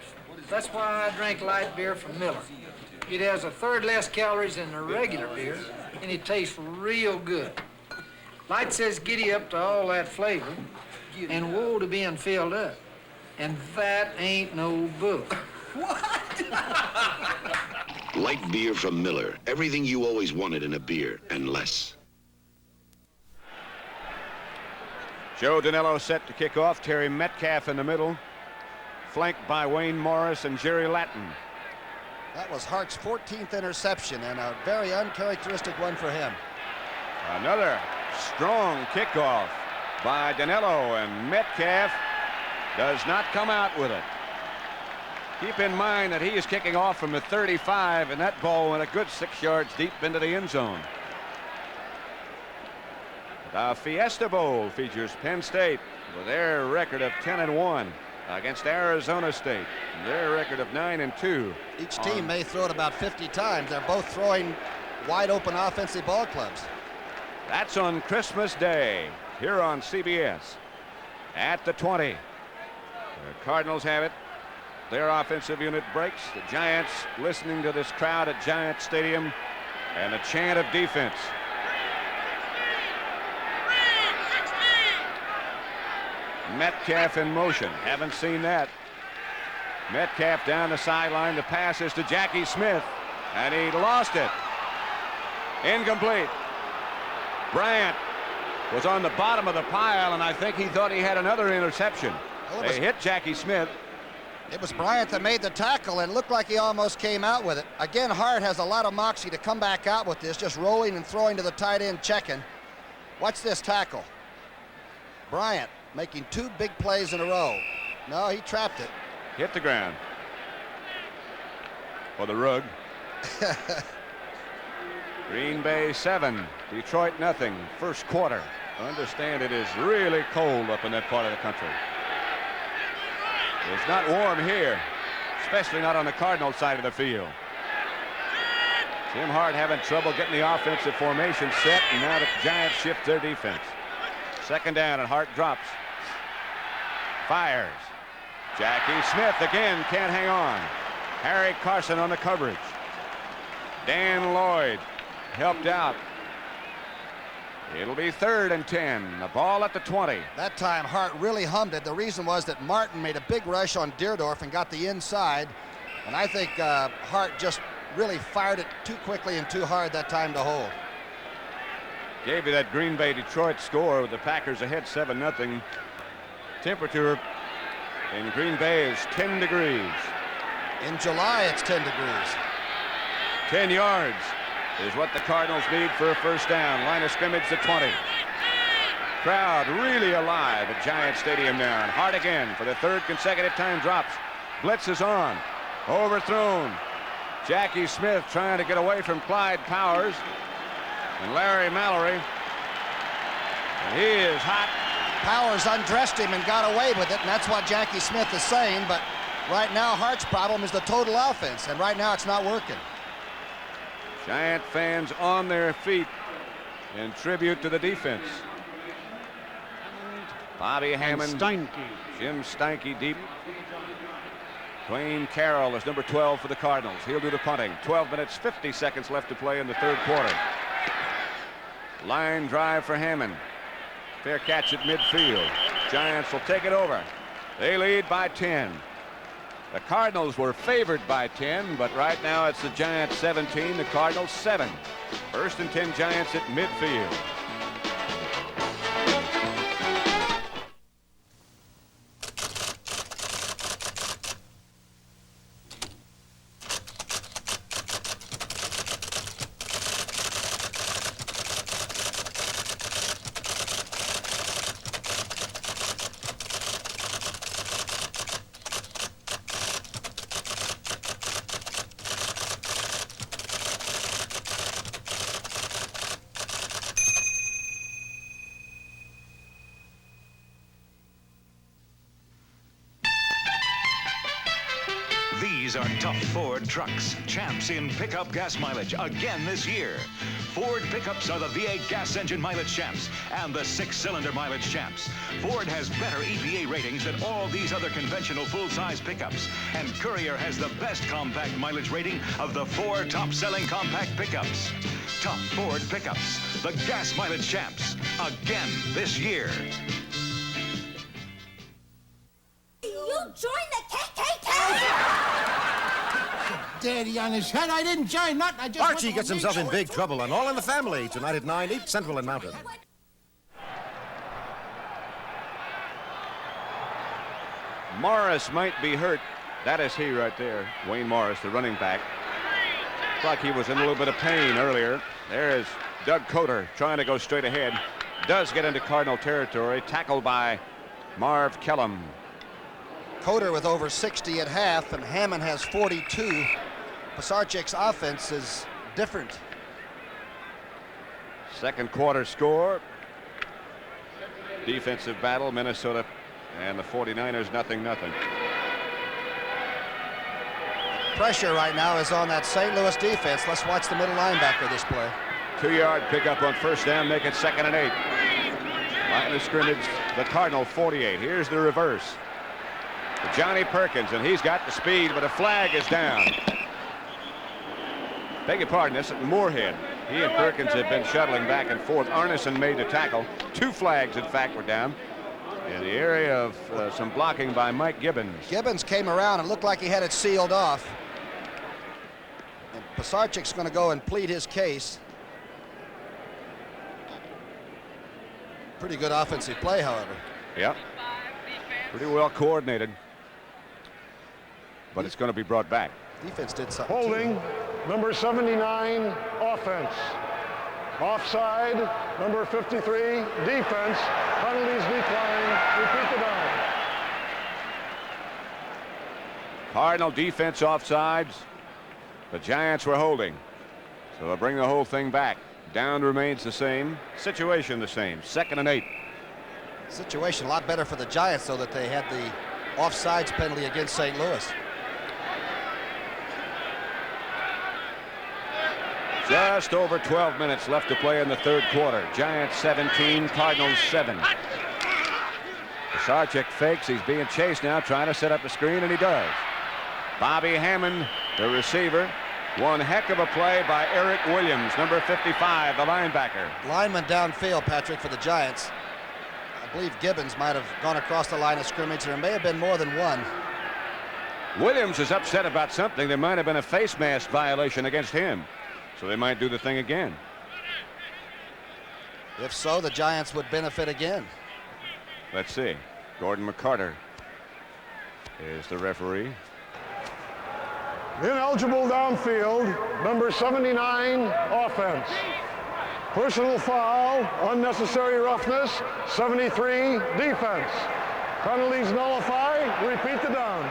That's why I drink light beer from Miller. It has 1/3 less calories than a regular beer, and it tastes real good. Light says giddy up to all that flavor, and woe to being filled up. And that ain't no book. What? Light beer from Miller. Everything you always wanted in a beer, and less. Joe Danello set to kick off. Terry Metcalf in the middle, flanked by Wayne Morris and Jerry Latin. That was Hart's 14th interception, and a very uncharacteristic one for him. Another strong kickoff by Danello, and Metcalf does not come out with it. Keep in mind that he is kicking off from the 35, and that ball went a good 6 yards deep into the end zone. The Fiesta Bowl features Penn State with their record of 10-1 against Arizona State, their record of 9-2. Each team may throw it about 50 times. They're both throwing wide open offensive ball clubs. That's on Christmas Day here on CBS at the 20. The Cardinals have it. Their offensive unit breaks. The Giants listening to this crowd at Giant Stadium and a chant of defense. Metcalf in motion. Haven't seen that. Metcalf down the sideline. The pass is to Jackie Smith, and he lost it. Incomplete. Bryant was on the bottom of the pile, and I think he thought he had another interception. They hit Jackie Smith. It was Bryant that made the tackle, and looked like he almost came out with it. Again, Hart has a lot of moxie to come back out with this, just rolling and throwing to the tight end, checking. Watch this tackle. Bryant making 2 big plays in a row. No, he trapped it. Hit the ground. For the rug. Green Bay 7, Detroit nothing. First quarter. Understand it is really cold up in that part of the country. It's not warm here, especially not on the Cardinal side of the field. Jim Hart having trouble getting the offensive formation set, and now the Giants shift their defense. 2nd down, and Hart drops. Fires. Jackie Smith again can't hang on. Harry Carson on the coverage. Dan Lloyd helped out. It'll be 3rd and 10. The ball at the 20. That time Hart really hummed it. The reason was that Martin made a big rush on Deerdorf and got the inside. And I think Hart just really fired it too quickly and too hard that time to hold. Gave you that Green Bay Detroit score with the Packers ahead 7-0. Temperature in Green Bay is 10 degrees. In July, it's 10 degrees. 10 yards is what the Cardinals need for a first down. Line of scrimmage to 20. Crowd really alive at Giant Stadium now. And Hart again for the 3rd consecutive time drops. Blitz is on. Overthrown. Jackie Smith trying to get away from Clyde Powers. And Larry Mallory. And he is hot. Powers undressed him and got away with it, and that's what Jackie Smith is saying. But right now, Hart's problem is the total offense, and right now it's not working. Giant fans on their feet in tribute to the defense. Bobby Hammond, Jim Steinke deep. Dwayne Carroll is number 12 for the Cardinals. He'll do the punting. 12 minutes, 50 seconds left to play in the 3rd quarter. Line drive for Hammond. Fair catch at midfield. Giants will take it over. They lead by 10. The Cardinals were favored by 10, but right now it's the Giants 17, the Cardinals 7. 1st and 10 Giants at midfield. These are tough Ford trucks, champs in pickup gas mileage again this year. Ford pickups are the V8 gas engine mileage champs and the 6-cylinder mileage champs. Ford has better EPA ratings than all these other conventional full-size pickups. And Courier has the best compact mileage rating of the 4 top-selling compact pickups. Tough Ford pickups, the gas mileage champs, again this year. You joined the KKK! Daddy on his head. I didn't join nothing. I just Archie gets himself in big trouble on All in the Family tonight at 9, 8 Central and Mountain. Morris might be hurt. That is he right there. Wayne Morris, the running back. Looks like he was in a little bit of pain earlier. There is Doug Coder trying to go straight ahead. Does get into Cardinal territory. Tackled by Marv Kellum. Coder with over 60 at half, and Hammond has 42. Pisarcik's offense is different. 2nd quarter score. Defensive battle, Minnesota and the 49ers 0-0. Pressure right now is on that St. Louis defense. Let's watch the middle linebacker this play. 2-yard pickup on first down, make it 2nd and 8. Line of scrimmage, the Cardinal 48. Here's the reverse. Johnny Perkins, and he's got the speed, but a flag is down. Beg your pardon, this is Moorhead. He and Perkins have been shuttling back and forth. Arneson made the tackle. 2 flags, in fact, were down in the area of some blocking by Mike Gibbons. Gibbons came around and looked like he had it sealed off. And Pisarcik's going to go and plead his case. Pretty good offensive play, however. Yeah. Pretty well coordinated. But it's going to be brought back. Defense did something. Holding, number 79, offense. Offside, number 53, defense. Penalties decline. Repeat the down. Cardinal defense offsides. The Giants were holding. So they'll bring the whole thing back. Down remains the same. Situation the same. 2nd and 8. Situation a lot better for the Giants, though, that they had the offsides penalty against St. Louis. Just over 12 minutes left to play in the 3rd quarter. Giants 17, Cardinals 7. Pisarcik fakes. He's being chased now, trying to set up a screen, and he does. Bobby Hammond, the receiver, One heck of a play by Eric Williams, number 55, the linebacker. Lineman downfield, Patrick, for the Giants. I believe Gibbons might have gone across the line of scrimmage. There may have been more than one. Williams is upset about something. There might have been a face mask violation against him, so they might do the thing again. If so, the Giants would benefit again. Let's see. Gordon McCarter is the referee. Ineligible downfield, number 79, offense. Personal foul, unnecessary roughness, 73, defense. Penalties nullify, repeat the down.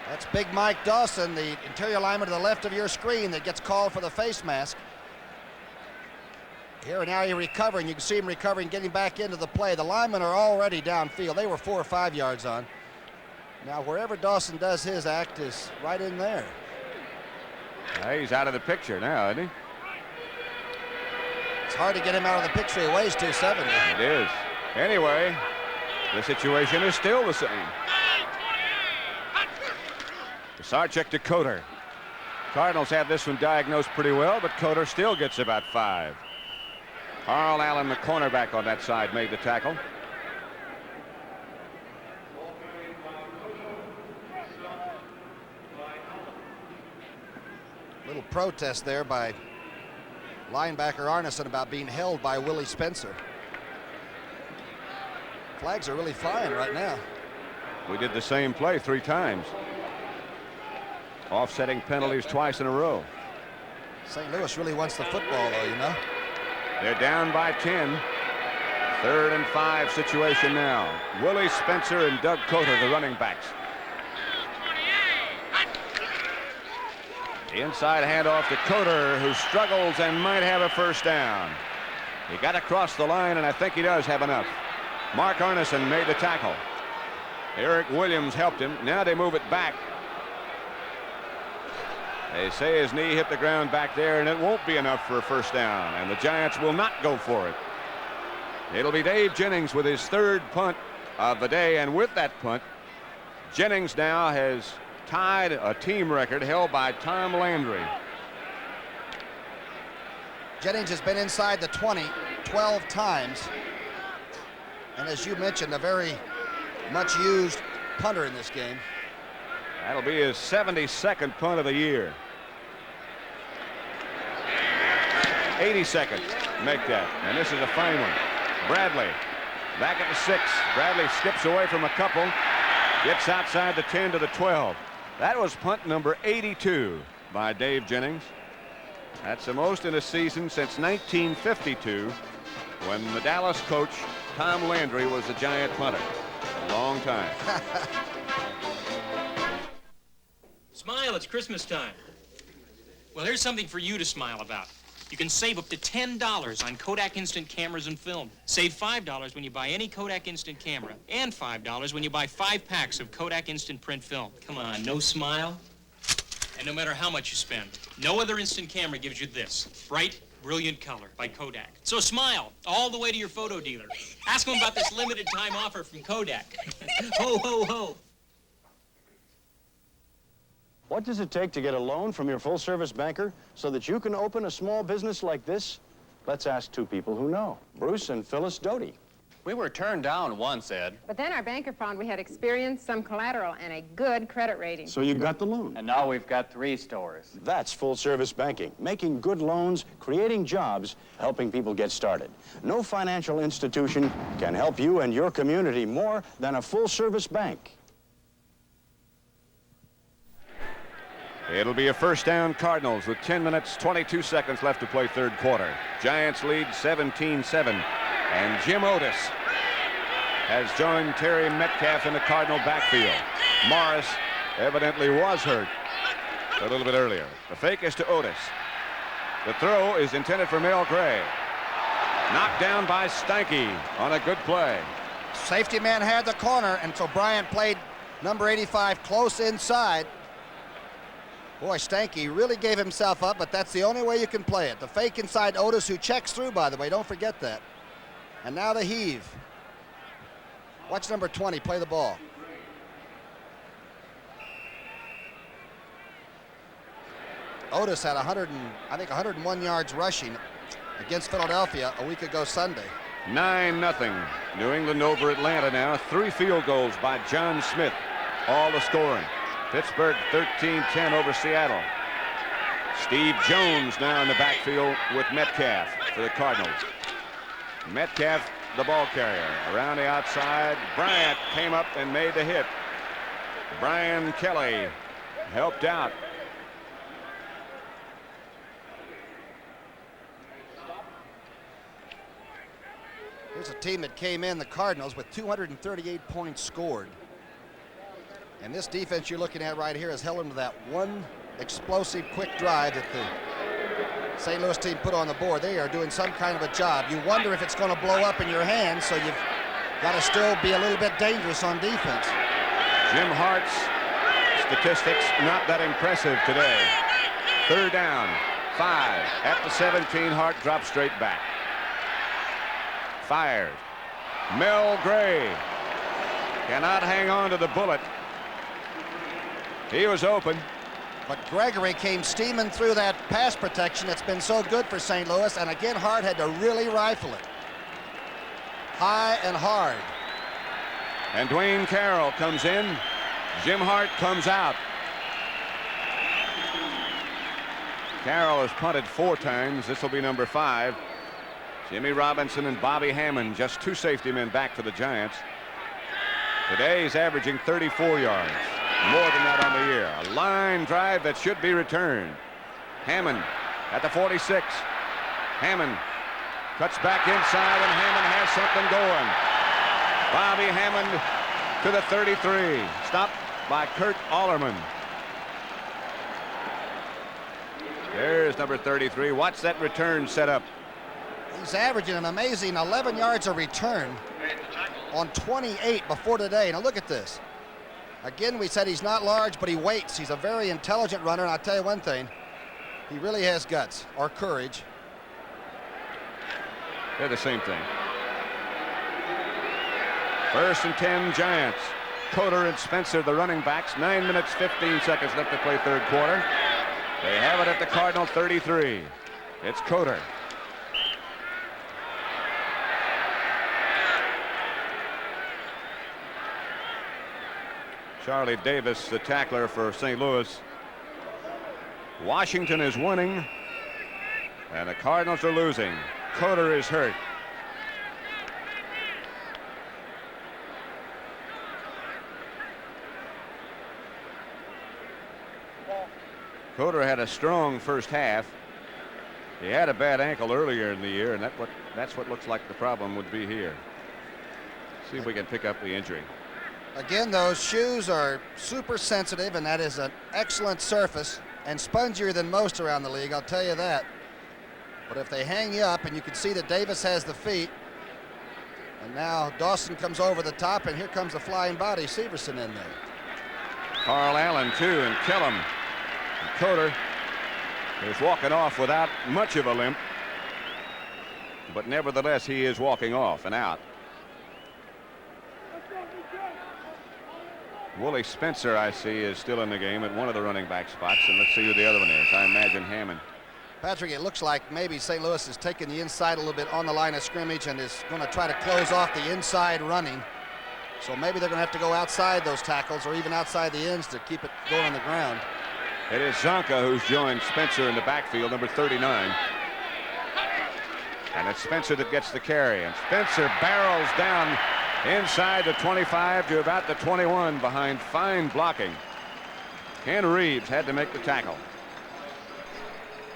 That's Big Mike Dawson, the interior lineman to the left of your screen, that gets called for the face mask. Here now he's recovering. You can see him recovering, getting back into the play. The linemen are already downfield. They were 4 or 5 yards on. Now wherever Dawson does his act is right in there. He's out of the picture now, isn't he? It's hard to get him out of the picture. He weighs 270. It is. Anyway, the situation is still the same. Sarchek to Coder. Cardinals have this one diagnosed pretty well, but Coder still gets about 5. Carl Allen, the cornerback on that side, made the tackle. Little protest there by linebacker Arneson about being held by Willie Spencer. Flags are really flying right now. We did the same play 3 times. Offsetting penalties twice in a row. St. Louis really wants the football, though, you know. They're down by 10. 3rd and 5 situation now. Willie Spencer and Doug Coder, the running backs. The inside handoff to Coder, who struggles and might have a first down. He got across the line, and I think he does have enough. Mark Arneson made the tackle. Eric Williams helped him. Now they move it back. They say his knee hit the ground back there, and it won't be enough for a first down, and the Giants will not go for it. It'll be Dave Jennings with his 3rd punt of the day, and with that punt, Jennings now has tied a team record held by Tom Landry. Jennings has been inside the 20 12 times, and as you mentioned, a very much used punter in this game. That'll be his 72nd punt of the year. 82nd, make that, and this is a fine one. Bradley back at the 6. Bradley skips away from a couple, gets outside the 10 to the 12. That was punt number 82 by Dave Jennings. That's the most in a season since 1952, when the Dallas coach Tom Landry was the Giant punter. A long time. Smile, it's Christmas time. Well, here's something for you to smile about. You can save up to $10 on Kodak Instant cameras and film. Save $5 when you buy any Kodak Instant camera, and $5 when you buy 5 packs of Kodak Instant print film. Come on, no smile? And no matter how much you spend, no other instant camera gives you this. Bright, brilliant color by Kodak. So smile all the way to your photo dealer. Ask them about this limited time offer from Kodak. Ho, ho, ho. What does it take to get a loan from your full-service banker so that you can open a small business like this? Let's ask 2 people who know, Bruce and Phyllis Doty. We were turned down once, Ed. But then our banker found we had experience, some collateral, and a good credit rating. So you got the loan. And now we've got 3 stores. That's full-service banking, making good loans, creating jobs, helping people get started. No financial institution can help you and your community more than a full-service bank. It'll be a first down Cardinals with 10 minutes, 22 seconds left to play 3rd quarter. Giants lead 17-7. And Jim Otis has joined Terry Metcalf in the Cardinal backfield. Morris evidently was hurt a little bit earlier. The fake is to Otis. The throw is intended for Mel Gray. Knocked down by Stanky on a good play. Safety man had the corner, and so Bryant played number 85 close inside. Boy, Stanky really gave himself up, but that's the only way you can play it. The fake inside Otis, who checks through, by the way. Don't forget that. And now the heave. Watch number 20 play the ball. Otis had 101 yards rushing against Philadelphia a week ago Sunday. 9-0. New England over Atlanta now. 3 field goals by John Smith. All the scoring. Pittsburgh 13-10 over Seattle. Steve Jones now in the backfield with Metcalf for the Cardinals. Metcalf, the ball carrier. Around the outside, Bryant came up and made the hit. Brian Kelly helped out. Here's a team that came in, the Cardinals, with 238 points scored. And this defense you're looking at right here has held them to that one explosive quick drive that the St. Louis team put on the board. They are doing some kind of a job. You wonder if it's going to blow up in your hands, so you've got to still be a little bit dangerous on defense. Jim Hart's statistics not that impressive today. 3rd down, 5 at the 17. Hart drops straight back. Fires. Mel Gray cannot hang on to the bullet. He was open. But Gregory came steaming through that pass protection that's been so good for St. Louis, and again Hart had to really rifle it. High and hard. And Dwayne Carroll comes in. Jim Hart comes out. Carroll has punted 4 times. This will be number 5. Jimmy Robinson and Bobby Hammond, just 2 safety men back for the Giants. Today he's averaging 34 yards. More than that on the year. A line drive that should be returned. Hammond at the 46. Hammond cuts back inside, and Hammond has something going. Bobby Hammond to the 33. Stopped by Kurt Allerman. There's number 33. Watch that return set up. He's averaging an amazing 11 yards a return on 28 before today. Now look at this. Again, we said he's not large, but he waits. He's a very intelligent runner, and I'll tell you one thing. He really has guts or courage. They're the same thing. 1st and 10 Giants. Coder and Spencer, the running backs. 9 minutes, 15 seconds left to play 3rd quarter. They have it at the Cardinal 33. It's Coder. Charlie Davis, the tackler for St. Louis. Washington is winning, and the Cardinals are losing. Coder is hurt. Coder had a strong first half. He had a bad ankle earlier in the year, and that's what looks like the problem would be here. See if we can pick up the injury. Again, those shoes are super sensitive, and that is an excellent surface and spongier than most around the league, I'll tell you that. But if they hang you up, and you can see that Davis has the feet, and now Dawson comes over the top, and here comes the flying body, Severson in there. Carl Allen too, and Kellum. And Coder is walking off without much of a limp, but nevertheless he is walking off and out. Wooly Spencer, I see, is still in the game at one of the running back spots, and let's see who the other one is. I imagine Hammond. Patrick, it looks like maybe St. Louis is taking the inside a little bit on the line of scrimmage and is going to try to close off the inside running. So maybe they're going to have to go outside those tackles or even outside the ends to keep it going on the ground. It is Zonka who's joined Spencer in the backfield, number 39. And it's Spencer that gets the carry, and Spencer barrels down inside the 25 to about the 21 behind fine blocking. Ken Reeves had to make the tackle.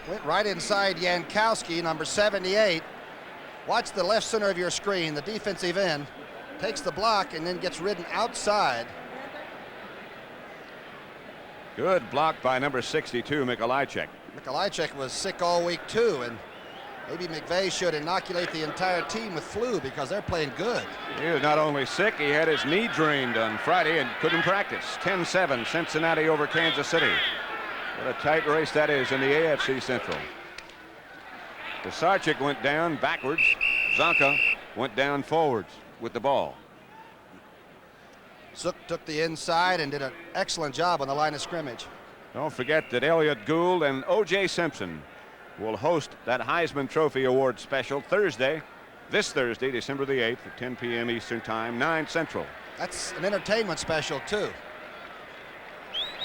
Went right inside Jankowski, number 78. Watch the left center of your screen. The defensive end takes the block and then gets ridden outside. Good block by number 62, Mikolajczyk. Mikolajczyk was sick all week too, and maybe McVay should inoculate the entire team with flu because they're playing good. He was not only sick, he had his knee drained on Friday and couldn't practice. 10-7 Cincinnati over Kansas City. What a tight race that is in the AFC Central. Pisarcik went down backwards. Zonka went down forwards with the ball. Zook took the inside and did an excellent job on the line of scrimmage. Don't forget that Elliott Gould and O.J. Simpson will host that Heisman Trophy Award special this Thursday, December the 8th at 10 p.m. Eastern Time, 9 Central. That's an entertainment special, too.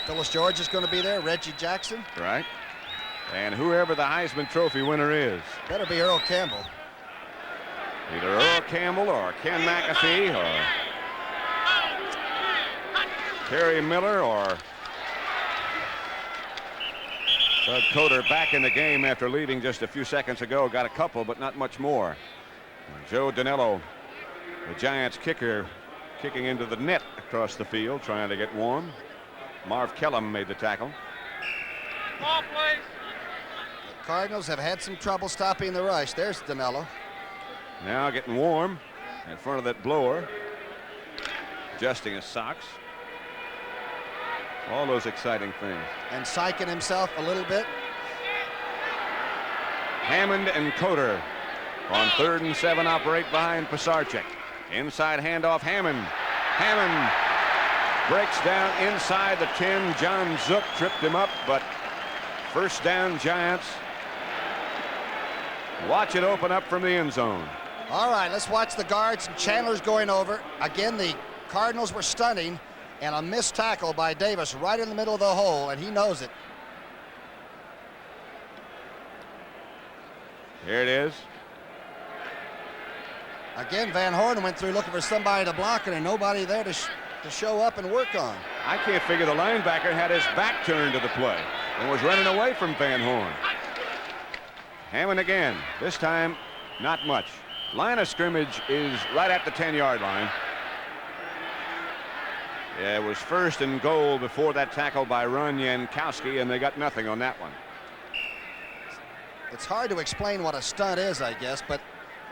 Phyllis George is going to be there, Reggie Jackson. Right. And whoever the Heisman Trophy winner is. Better be Earl Campbell. Either Earl Campbell or Ken McAfee or Terry Miller or Doug Coder back in the game after leaving just a few seconds ago. Got a couple, but not much more. And Joe Danello, the Giants kicker, kicking into the net across the field, trying to get warm. Marv Kellum made the tackle. The Cardinals have had some trouble stopping the rush. There's Danello. Now getting warm in front of that blower. Adjusting his socks. All those exciting things. And psyching himself a little bit. Hammond and Coder on 3rd and 7 operate behind Pisarcik. Inside handoff, Hammond. Hammond breaks down inside the 10. John Zook tripped him up, but first down Giants. Watch it open up from the end zone. All right, let's watch the guards. Chandler's going over. Again, the Cardinals were stunning, and a missed tackle by Davis right in the middle of the hole, and he knows it. Here it is. Again, Van Horn went through looking for somebody to block it, and nobody there to show up and work on. I can't figure the linebacker had his back turned to the play and was running away from Van Horn. Hammond again. This time, not much. Line of scrimmage is right at the 10-yard line. Yeah, it was 1st and goal before that tackle by Ron Jankowski, and they got nothing on that one. It's hard to explain what a stunt is, I guess, but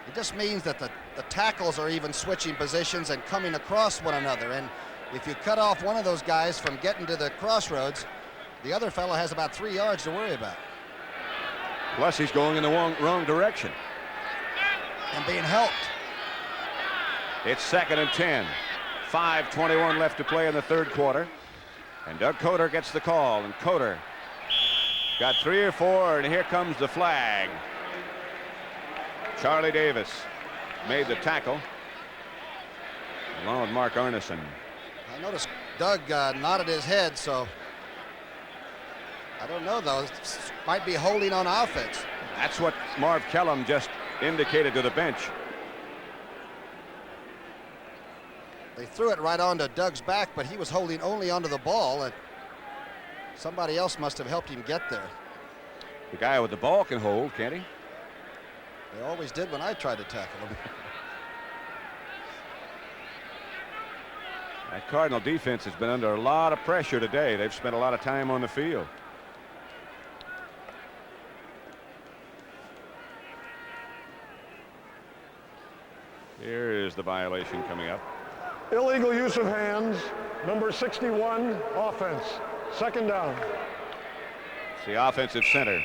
it just means that the tackles are even switching positions and coming across one another. And if you cut off one of those guys from getting to the crossroads, the other fellow has about 3 yards to worry about. Plus, he's going in the wrong direction. And being helped. It's 2nd and 10. 5:21 left to play in the 3rd quarter. And Doug Coder gets the call, and Coder got 3 or 4, and here comes the flag. Charlie Davis made the tackle along with Mark Arneson. I noticed Doug nodded his head, so I don't know, though. Might be holding on offense. That's what Marv Kellum just indicated to the bench. They threw it right onto Doug's back, but he was holding only onto the ball, and somebody else must have helped him get there. The guy with the ball can hold, can't he? They always did when I tried to tackle him. That Cardinal defense has been under a lot of pressure today. They've spent a lot of time on the field. Here is the violation coming up. Illegal use of hands, number 61, offense. 2nd down. It's the offensive center.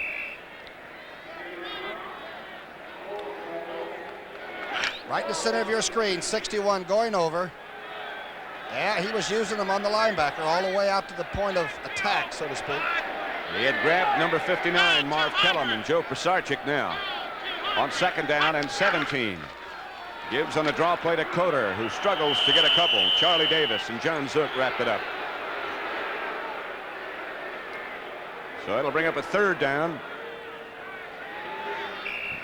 Right in the center of your screen, 61 going over. Yeah, he was using them on the linebacker all the way out to the point of attack, so to speak. He had grabbed number 59, Marv Kellum, and Joe Pisarcik now on 2nd down and 17. Gibbs on the draw play to Coder, who struggles to get a couple. Charlie Davis and John Zook wrapped it up. So it'll bring up a 3rd down.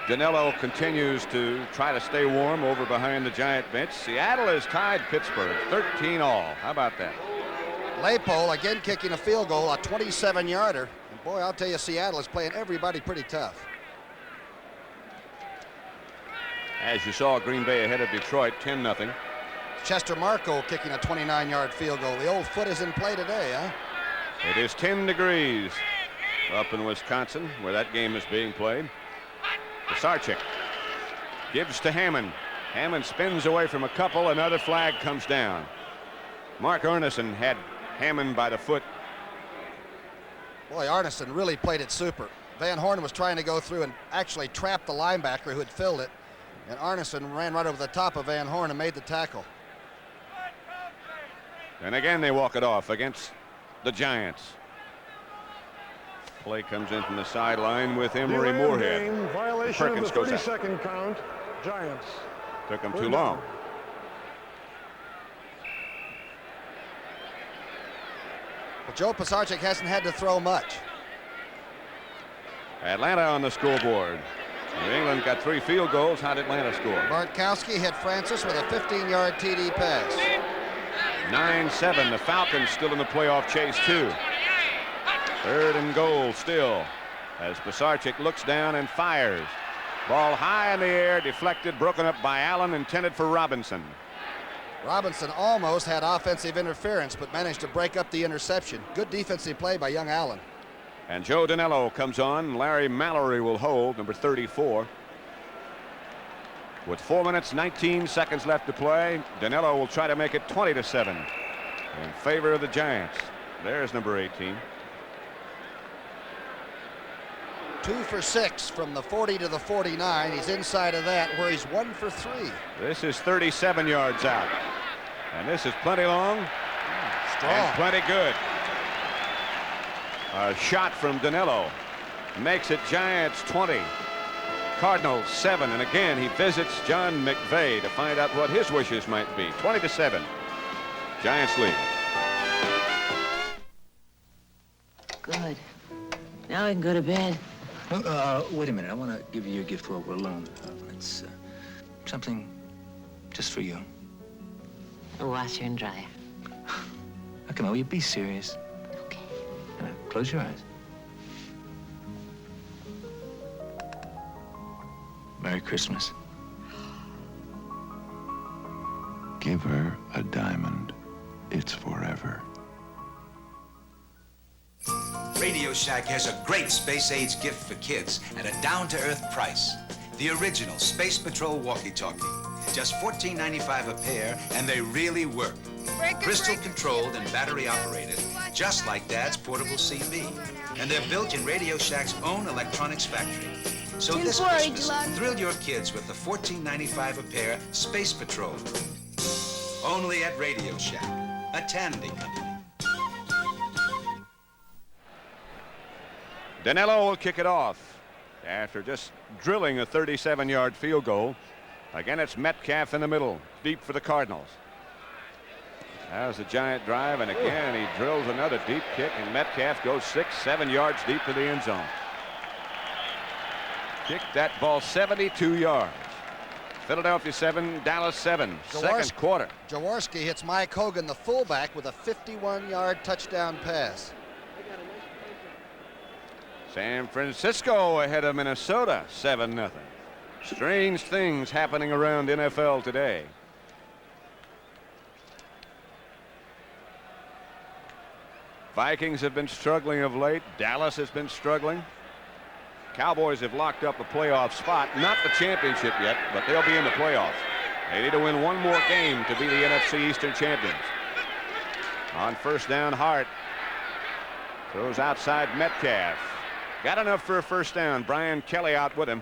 Danello continues to try to stay warm over behind the Giant bench. Seattle has tied Pittsburgh 13-all. How about that? Laypole again kicking a field goal, a 27-yarder. And boy, I'll tell you, Seattle is playing everybody pretty tough. As you saw, Green Bay ahead of Detroit 10-0. Chester Marco kicking a 29-yard field goal. The old foot is in play today, huh? It is 10 degrees up in Wisconsin where that game is being played. Pisarcik gives to Hammond. Hammond spins away from a couple. Another flag comes down. Mark Arneson had Hammond by the foot. Boy, Arneson really played it super. Van Horn was trying to go through and actually trap the linebacker who had filled it. And Arneson ran right over the top of Van Horn and made the tackle. And again, they walk it off against the Giants. Play comes in from the sideline with Emory Delay of Moorhead. game, violation Perkins of the goes out. 30-second count. Giants. Took him Third too down. long. Well, Joe Pisarcik hasn't had to throw much. Atlanta on the scoreboard. New England got 3 field goals. How did Atlanta score? Bartkowski hit Francis with a 15-yard TD pass. 9-7. The Falcons still in the playoff chase, too. 3rd and goal still as Pisarcik looks down and fires. Ball high in the air, deflected, broken up by Allen, intended for Robinson. Robinson almost had offensive interference, but managed to break up the interception. Good defensive play by young Allen. And Joe Danello comes on. Larry Mallory will hold, number 34. With 4 minutes, 19 seconds left to play, Danello will try to make it 20-7 in favor of the Giants. There's number 18. 2 for 6 from the 40 to the 49. He's inside of that, where he's 1 for 3. This is 37 yards out. And this is plenty long. Strong. And plenty good. A shot from Danello makes it Giants 20. Cardinals 7. And again, he visits John McVay to find out what his wishes might be. 20-7. Giants lead. Good. Now I can go to bed. Wait a minute. I want to give you your gift while we're alone. It's something just for you. A washer and dryer. How can you be serious? Okay. Close your eyes. Merry Christmas. Give her a diamond. It's forever. Radio Shack has a great space age gift for kids at a down-to-earth price. The original Space Patrol walkie-talkie. Just $14.95 a pair, and they really work. Crystal controlled and battery operated, just like Dad's portable CB. And they're built in Radio Shack's own electronics factory. So this Christmas, thrill your kids with the $14.95 a pair Space Patrol. Only at Radio Shack, a Tandy company. Danello will kick it off after just drilling a 37-yard field goal. Again, it's Metcalf in the middle, deep for the Cardinals. How's the Giant drive, and again he drills another deep kick, and Metcalf goes 6-7 yards deep to the end zone. Kicked that ball 72 yards. Philadelphia 7, Dallas 7. Second quarter. Jaworski hits Mike Hogan, the fullback, with a 51-yard touchdown pass. San Francisco ahead of Minnesota 7-0. Strange things happening around NFL today. Vikings have been struggling of late. Dallas has been struggling. Cowboys have locked up a playoff spot. Not the championship yet, but they'll be in the playoffs. They need to win one more game to be the NFC Eastern champions. On first down, Hart throws outside Metcalf. Got enough for a first down. Brian Kelly out with him.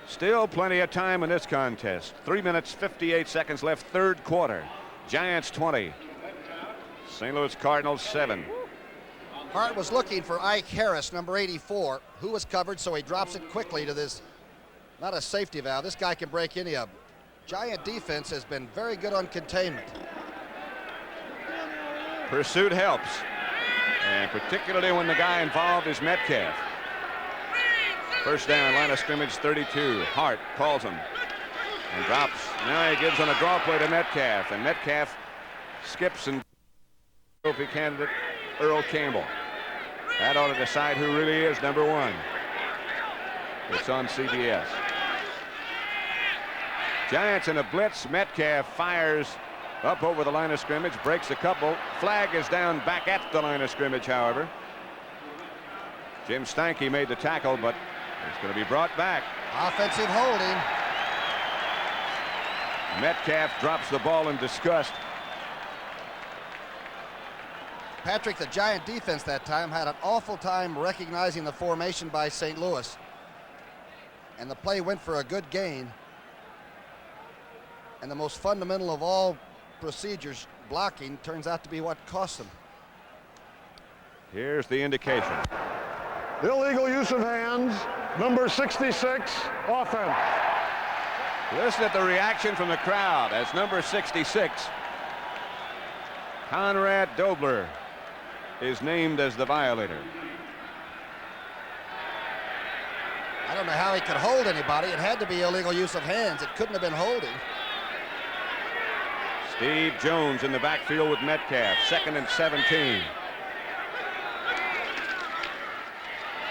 Still plenty of time in this contest. 3 minutes, 58 seconds left, third quarter. Giants 20. St. Louis Cardinals 7. Hart was looking for Ike Harris, number 84, who was covered, so he drops it quickly to this, not a safety valve. This guy can break any of them. Giant defense has been very good on containment. Pursuit helps, and particularly when the guy involved is Metcalf. First down, line of scrimmage 32. Hart calls him and drops. Now he gives on a draw play to Metcalf, and Metcalf skips and trophy candidate Earl Campbell. That ought to decide who really is number one. It's on CBS. Giants in a blitz. Metcalf fires up over the line of scrimmage, breaks a couple. Flag is down back at the line of scrimmage, however. Jim Stanky made the tackle, but it's going to be brought back. Offensive holding. Metcalf drops the ball in disgust. Patrick, the Giant defense that time had an awful time recognizing the formation by St. Louis. And the play went for a good gain. And the most fundamental of all procedures, blocking, turns out to be what cost them. Here's the indication. Illegal use of hands, number 66, offense. Listen at the reaction from the crowd as number 66, Conrad Dobler, is named as the violator. I don't know how he could hold anybody. It had to be illegal use of hands. It couldn't have been holding. Steve Jones in the backfield with Metcalf, 2nd and 17.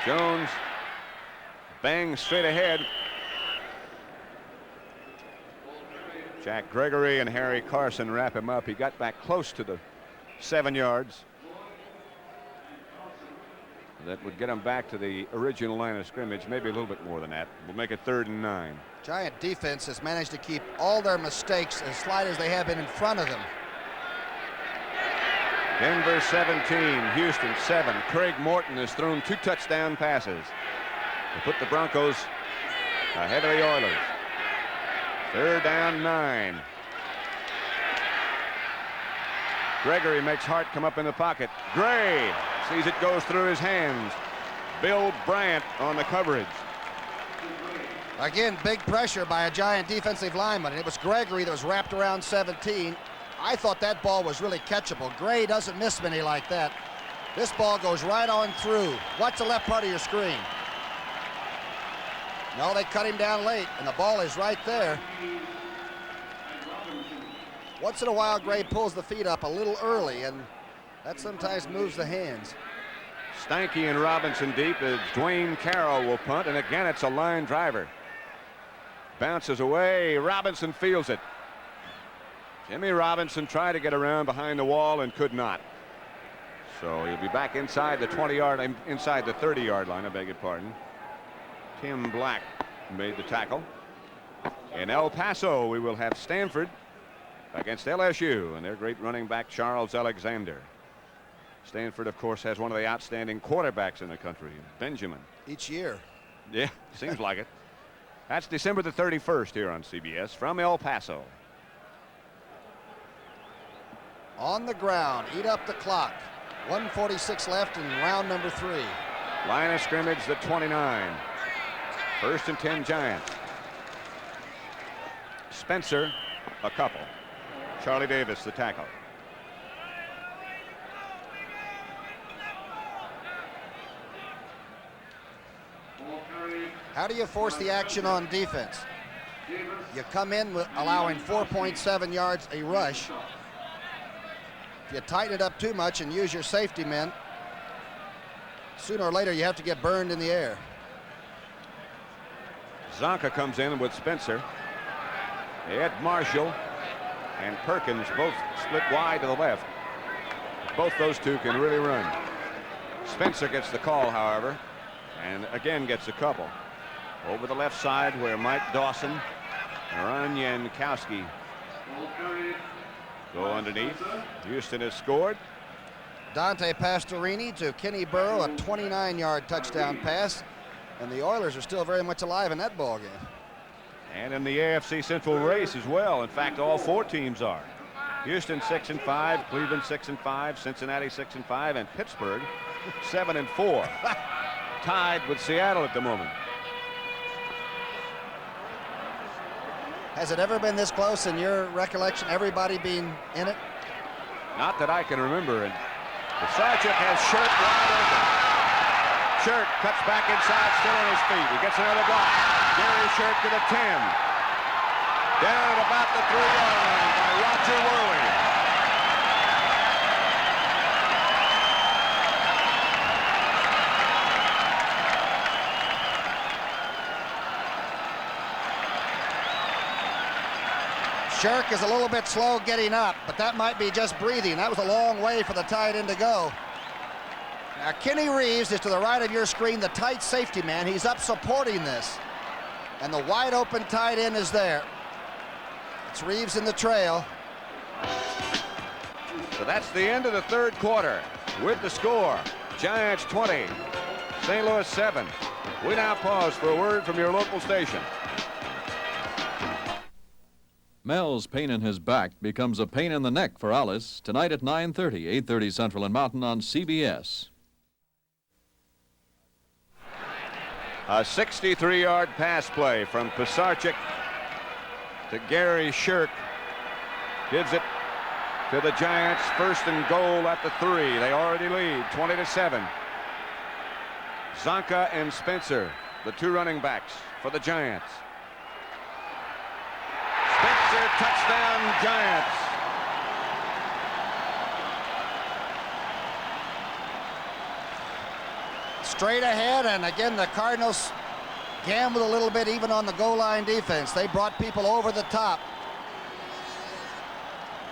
Jones bangs straight ahead. Jack Gregory and Harry Carson wrap him up. He got back close to the 7 yards. That would get him back to the original line of scrimmage, maybe a little bit more than that. We'll make it 3rd and 9. Giant defense has managed to keep all their mistakes as slight as they have been in front of them. Denver 17, Houston 7. Craig Morton has thrown 2 touchdown passes to put the Broncos ahead of the Oilers. 3rd down 9. Gregory makes Hart come up in the pocket. Gray sees it goes through his hands. Bill Bryant on the coverage. Again, big pressure by a Giant defensive lineman. It was Gregory that was wrapped around 17. I thought that ball was really catchable. Gray doesn't miss many like that. This ball goes right on through. Watch the left part of your screen. No, they cut him down late, and the ball is right there. Once in a while, Gray pulls the feet up a little early, and that sometimes moves the hands. Stanky and Robinson deep as Dwayne Carroll will punt, and again it's a line driver. Bounces away. Robinson fields it. Jimmy Robinson tried to get around behind the wall and could not. So he'll be back inside the 20-yard, inside the 30-yard line, I beg your pardon. Tim Black made the tackle. In El Paso, we will have Stanford against LSU and their great running back Charles Alexander. Stanford, of course, has one of the outstanding quarterbacks in the country, Benjamin. Each year. Yeah, seems like it. That's December the 31st here on CBS from El Paso. On the ground, eat up the clock. 1:46 left in round number 3. Line of scrimmage, the 29. 1st and 10 Giants. Spencer, a couple. Charlie Davis, the tackle. How do you force the action on defense? You come in with allowing 4.7 yards a rush. If you tighten it up too much and use your safety men, sooner or later you have to get burned in the air. Zonka comes in with Spencer. Ed Marshall and Perkins both split wide to the left. Both those two can really run. Spencer gets the call, however, and again gets a couple. Over the left side where Mike Dawson and Ron Yankowski go underneath. Houston has scored. Dante Pastorini to Kenny Burrow, a 29-yard touchdown pass. And the Oilers are still very much alive in that ball game. And in the AFC Central race as well. In fact, all 4 teams are. Houston 6-5, Cleveland 6-5, Cincinnati 6-5, and Pittsburgh 7-4. Tied with Seattle at the moment. Has it ever been this close in your recollection, everybody being in it? Not that I can remember. And Sarchuk has Shirt wide open. Shirt cuts back inside, still on his feet. He gets another block. Gary Shirt to the 10. Down at about the 3-yard line by Roger Worley. Shirk is a little bit slow getting up, but that might be just breathing. That was a long way for the tight end to go. Now, Kenny Reeves is to the right of your screen, the tight safety man. He's up supporting this. And the wide open tight end is there. It's Reeves in the trail. So that's the end of the 3rd quarter with the score. Giants 20, St. Louis 7. We now pause for a word from your local station. Mel's pain in his back becomes a pain in the neck for Alice tonight at 9:30, 8:30 Central and Mountain on CBS. A 63-yard pass play from Pisarcik to Gary Shirk. Gives it to the Giants. First and goal at the 3. They already lead 20-7. Zonka and Spencer, the 2 running backs for the Giants. Spencer, touchdown, Giants. Straight ahead, and again the Cardinals gambled a little bit even on the goal line defense. They brought people over the top.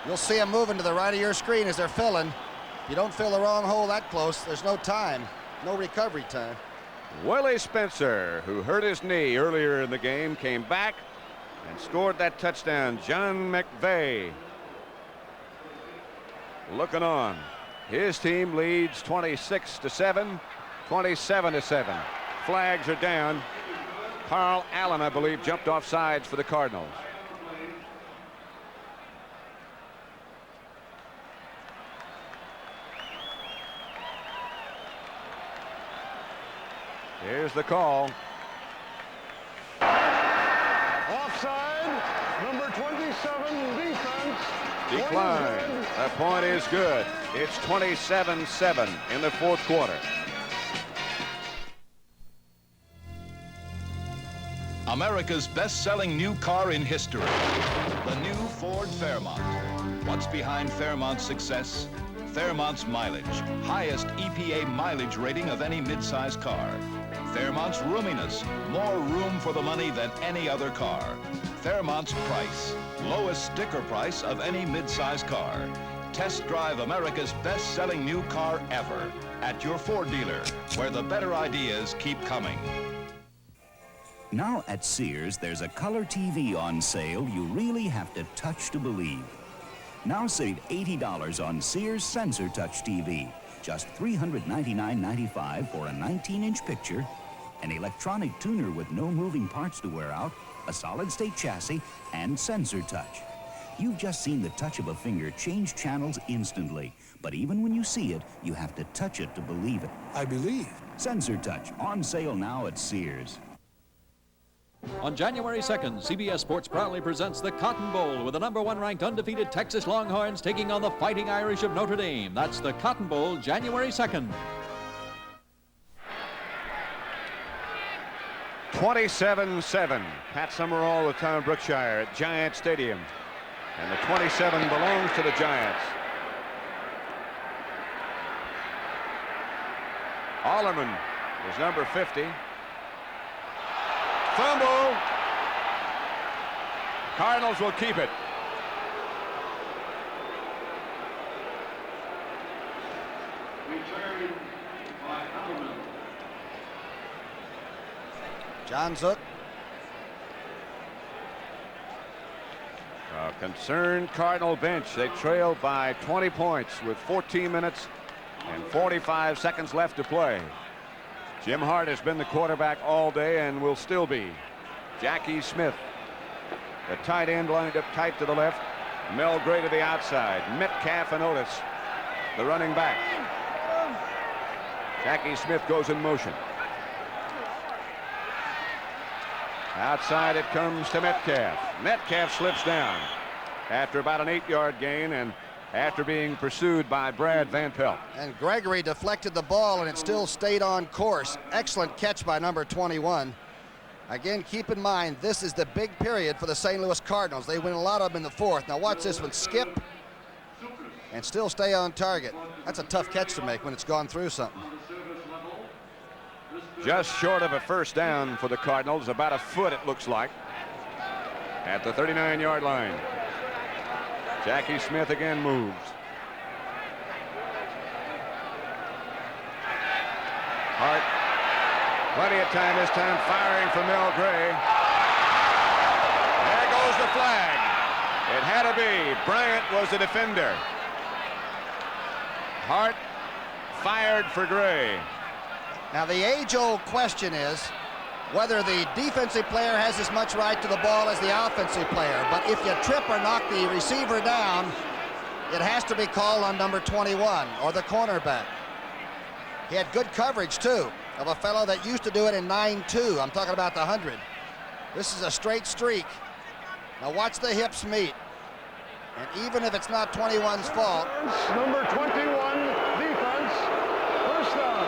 You'll see them moving to the right of your screen as they're filling. If you don't fill the wrong hole that close, there's no time, no recovery time. Willie Spencer, who hurt his knee earlier in the game, came back and scored that touchdown. John McVeigh looking on. His team leads 26-7, 27-7. Flags are down. Carl Allen, I believe, jumped off sides for the Cardinals. Here's the call. Offside, number 27, defense. Decline. That point is good. It's 27-7 in the 4th quarter. America's best-selling new car in history, the new Ford Fairmont. What's behind Fairmont's success? Fairmont's mileage, highest EPA mileage rating of any midsize car. Fairmont's roominess, more room for the money than any other car. Fairmont's price, lowest sticker price of any midsize car. Test drive America's best-selling new car ever at your Ford dealer, where the better ideas keep coming. Now at Sears, there's a color TV on sale you really have to touch to believe. Now save $80 on Sears Sensor Touch TV. Just $399.95 for a 19-inch picture, an electronic tuner with no moving parts to wear out, a solid-state chassis, and Sensor Touch. You've just seen the touch of a finger change channels instantly. But even when you see it, you have to touch it to believe it. I believe. Sensor Touch, on sale now at Sears. On January 2nd, CBS Sports proudly presents the Cotton Bowl with the #1 ranked undefeated Texas Longhorns taking on the Fighting Irish of Notre Dame. That's the Cotton Bowl, January 2nd. 27-7. Pat Summerall with Tom Brookshire at Giant Stadium. And the 27 belongs to the Giants. Allerman is number 50. Fumble. Cardinals will keep it. Return by Allerman. John Zook. A concerned Cardinal bench. They trail by 20 points with 14 minutes and 45 seconds left to play. Jim Hart has been the quarterback all day and will still be. Jackie Smith, the tight end, lined up tight to the left. Mel Gray to the outside. Metcalf and Otis, the running back. Jackie Smith goes in motion. Outside it comes to Metcalf. Metcalf slips down after about an 8-yard gain and after being pursued by Brad Van Pelt. And Gregory deflected the ball and it still stayed on course. Excellent catch by number 21. Again, keep in mind, this is the big period for the St. Louis Cardinals. They win a lot of them in the 4th. Now watch this one, skip and still stay on target. That's a tough catch to make when it's gone through something. Just short of a first down for the Cardinals, about a foot it looks like, at the 39-yard line. Jackie Smith again moves. Hart, plenty of time this time, firing for Mel Gray. There goes the flag. It had to be. Bryant was the defender. Hart fired for Gray. Now the age-old question is whether the defensive player has as much right to the ball as the offensive player. But if you trip or knock the receiver down, it has to be called on number 21 or the cornerback. He had good coverage too. of a fellow that used to do it in 9-2. I'm talking about the 100. This is a straight streak. Now watch the hips meet. And even if it's not 21's fault. Number 21, defense, first down.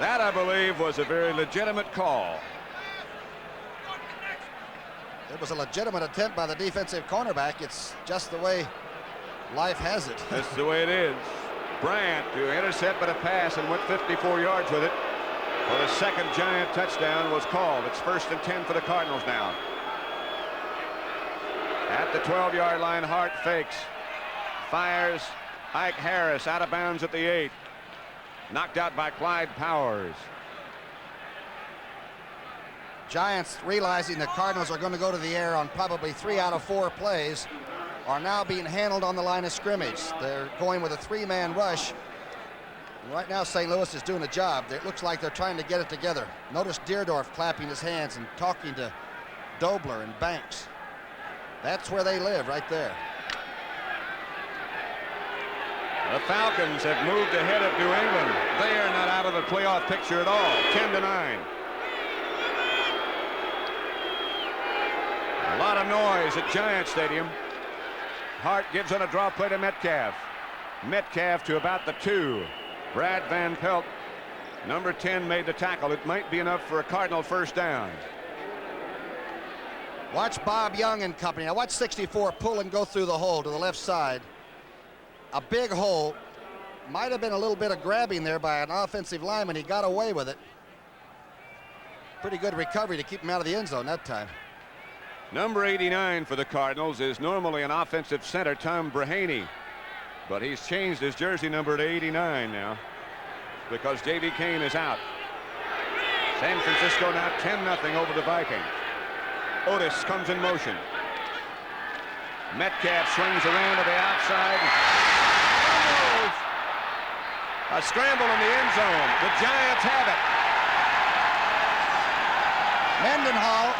That, I believe, was a very legitimate call. It was a legitimate attempt by the defensive cornerback. It's just the way life has it. That's the way it is. Bryant to intercept but a pass and went 54 yards with it. For the second Giant touchdown was called. It's 1st and 10 for the Cardinals now. At the 12-yard line, Hart fakes. Fires. Ike Harris out of bounds at the 8. Knocked out by Clyde Powers. Giants, realizing the Cardinals are going to go to the air on probably 3 out of 4 plays, are now being handled on the line of scrimmage. They're going with a 3-man rush. And right now, St. Louis is doing a job. It looks like they're trying to get it together. Notice Deerdorf clapping his hands and talking to Dobler and Banks. That's where they live, right there. The Falcons have moved ahead of New England. They are not out of the playoff picture at all. 10-9. A lot of noise at Giant Stadium. Hart gives on a draw play to Metcalf. Metcalf to about the 2. Brad Van Pelt, number 10, made the tackle. It might be enough for a Cardinal first down. Watch Bob Young and company. Now watch 64 pull and go through the hole to the left side. A big hole. Might have been a little bit of grabbing there by an offensive lineman. He got away with it. Pretty good recovery to keep him out of the end zone that time. Number 89 for the Cardinals is normally an offensive center, Tom Brahaney. But he's changed his jersey number to 89 now because J.V. Kane is out. San Francisco now 10-0 over the Vikings. Otis comes in motion. Metcalf swings around to the outside. A scramble in the end zone. The Giants have it. Mendenhall,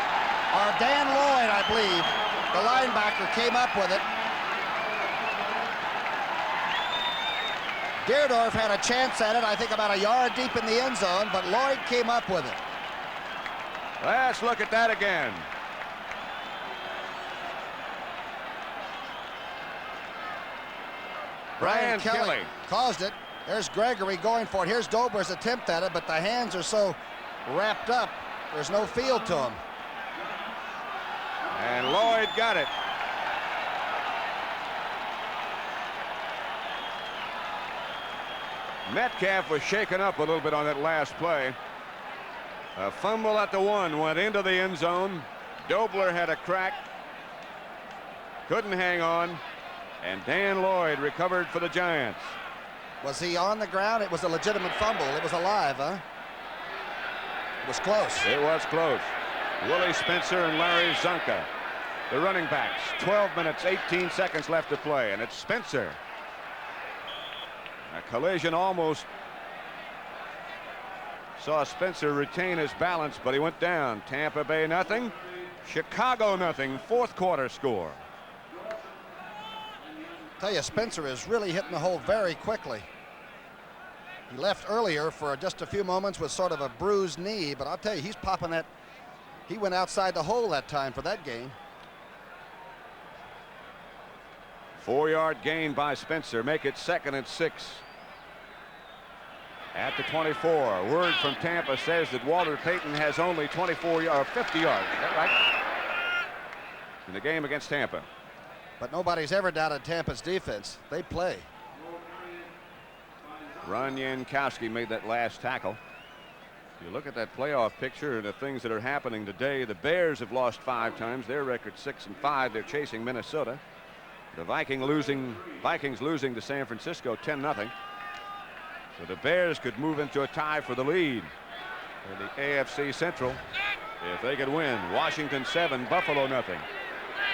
or Dan Lloyd, I believe, the linebacker, came up with it. Deerdorf had a chance at it, I think about a yard deep in the end zone, but Lloyd came up with it. Let's look at that again. Brian Kelly caused it. There's Gregory going for it. Here's Dobler's attempt at it, but the hands are so wrapped up, there's no feel to them. And Lloyd got it. Metcalf was shaken up a little bit on that last play. A fumble at the 1 went into the end zone. Dobler had a crack. Couldn't hang on. And Dan Lloyd recovered for the Giants. Was he on the ground? It was a legitimate fumble. It was alive, huh? It was close. It was close. Willie Spencer and Larry Zonka, the running backs. 12 minutes, 18 seconds left to play, and it's Spencer. A collision almost saw Spencer retain his balance, but he went down. Tampa Bay nothing, Chicago nothing. 4th quarter score. Tell you, Spencer is really hitting the hole very quickly. He left earlier for just a few moments with sort of a bruised knee, but I'll tell you, he's popping that. He went outside the hole that time for that game. 4-yard gain by Spencer. Make it 2nd and 6. At the 24. Word from Tampa says that Walter Payton has only 50 yards. Is that right? In the game against Tampa. But nobody's ever doubted Tampa's defense. They play. Ron Jankowski made that last tackle. You look at that playoff picture and the things that are happening today. The Bears have lost 5 times. Their record 6-5. They're chasing Minnesota. The Vikings losing to San Francisco 10-0. So the Bears could move into a tie for the lead in the AFC Central if they could win. Washington 7, Buffalo nothing.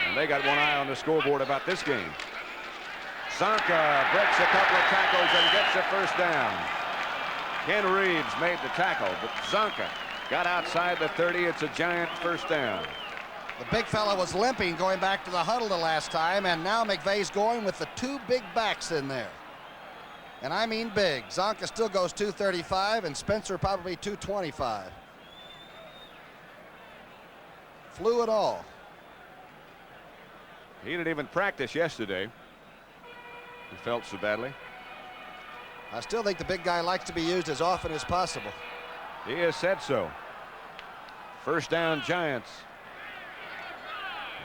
And they got one eye on the scoreboard about this game. Zonka breaks a couple of tackles and gets a first down. Ken Reeves made the tackle, but Zonka got outside the 30. It's a Giant first down. The big fella was limping going back to the huddle the last time, and now McVay's going with the 2 big backs in there. And I mean big. Zonka still goes 235, and Spencer probably 225. Flew it all. He didn't even practice yesterday. He felt so badly. I still think the big guy likes to be used as often as possible. He has said so. First down, Giants.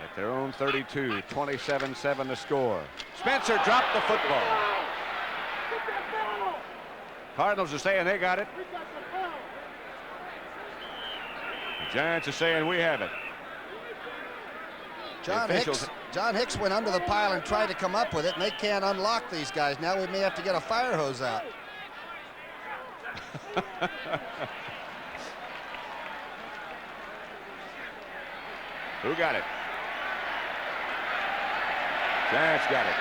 At their own 32, 27-7 the score. Spencer dropped the football. Cardinals are saying they got it. The Giants are saying we have it. John Hicks went under the pile and tried to come up with it, and they can't unlock these guys. Now we may have to get a fire hose out. Who got it? Giants got it.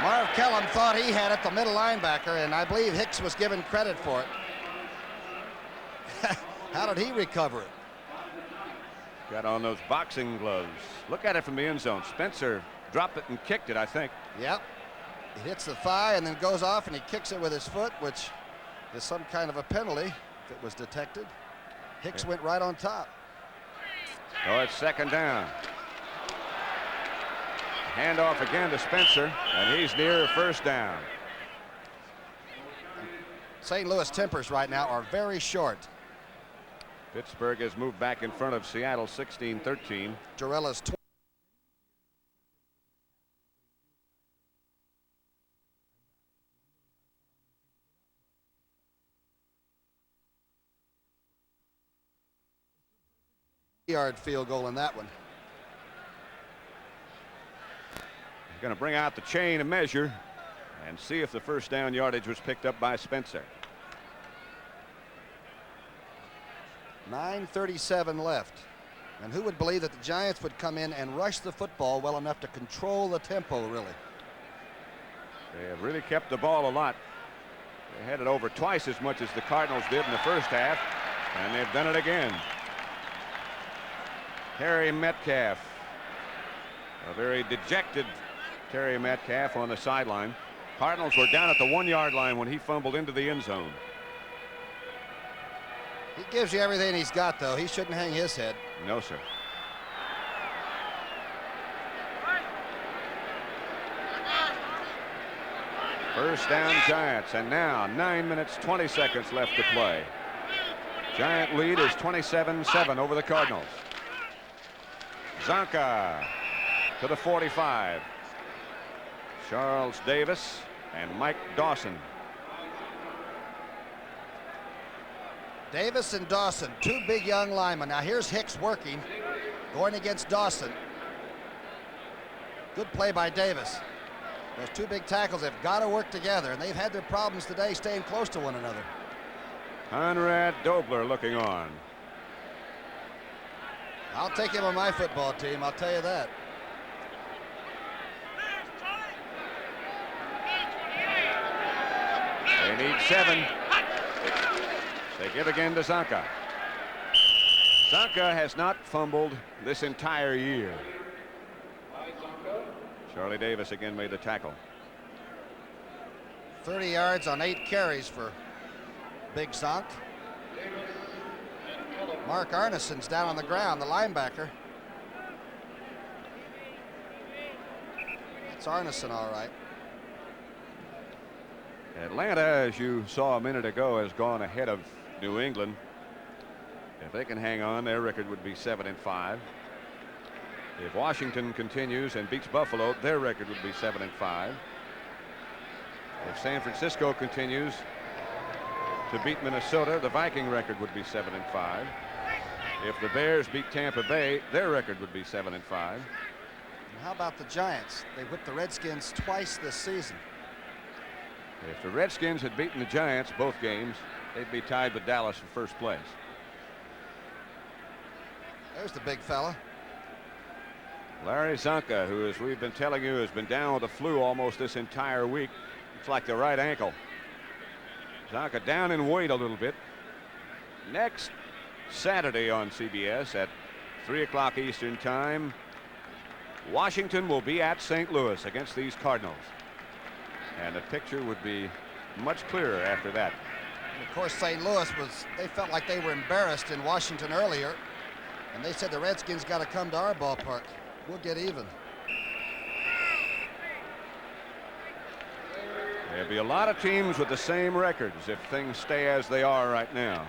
Marv Kellum thought he had it, the middle linebacker, and I believe Hicks was given credit for it. How did he recover it? Got on those boxing gloves. Look at it from the end zone. Spencer dropped it and kicked it, I think. Yep. He hits the thigh and then goes off and he kicks it with his foot, which is some kind of a penalty if it was detected. Hicks went right on top. Oh, it's second down. Handoff again to Spencer, and he's near a first down. St. Louis tempers right now are very short. Pittsburgh has moved back in front of Seattle 16-13. Jarella's 20. Yard field goal in that one. He's going to bring out the chain and measure and see if the first down yardage was picked up by Spencer. 9:37 left. And who would believe that the Giants would come in and rush the football well enough to control the tempo, really? They have really kept the ball a lot. They had it over twice as much as the Cardinals did in the first half, and they've done it again. Terry Metcalf, a very dejected Terry Metcalf on the sideline. Cardinals were down at the 1-yard line when he fumbled into the end zone. He gives you everything he's got, though. He shouldn't hang his head. No, sir. First down, Giants, and now 9 minutes 20 seconds left to play. Giant lead is 27-7 over the Cardinals. Zonka to the 45. Charles Davis and Mike Dawson. Davis and Dawson, two big young linemen. Now here's Hicks working, going against Dawson. Good play by Davis. Those two big tackles have got to work together, and they've had their problems today staying close to one another. Conrad Dobler looking on. I'll take him on my football team, I'll tell you that. They need 7. They give again to Zonka. Zonka has not fumbled this entire year. Charlie Davis again made the tackle. 30 yards on 8 carries for Big Zonk. Mark Arneson's down on the ground, the linebacker. It's Arneson, all right. Atlanta, as you saw a minute ago, has gone ahead of New England. If they can hang on, their record would be 7-5. If Washington continues and beats Buffalo, their record would be 7-5. If San Francisco continues to beat Minnesota, the Viking record would be 7-5. If the Bears beat Tampa Bay, their record would be 7-5. And how about the Giants? They whipped the Redskins twice this season. If the Redskins had beaten the Giants both games, they'd be tied with Dallas for first place. There's the big fella. Larry Zonka, who, as we've been telling you, has been down with the flu almost this entire week. It's like the right ankle. Zonka down in weight a little bit. Next Saturday on CBS at 3 o'clock Eastern time, Washington will be at St. Louis against these Cardinals. And the picture would be much clearer after that. And of course, St. Louis they felt like they were embarrassed in Washington earlier. And they said the Redskins got to come to our ballpark. We'll get even. There'll be a lot of teams with the same records if things stay as they are right now.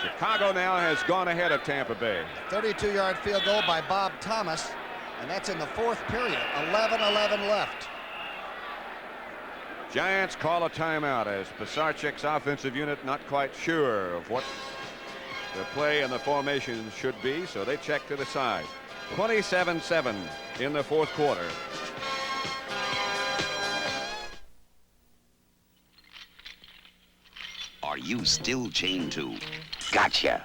Chicago now has gone ahead of Tampa Bay. 32-yard field goal by Bob Thomas, and that's in the fourth period. 11-11 left. Giants call a timeout as Pisarcik's offensive unit not quite sure of what the play and the formation should be, so they check to the side. 27-7 in the fourth quarter. Are you still chained to? Gotcha.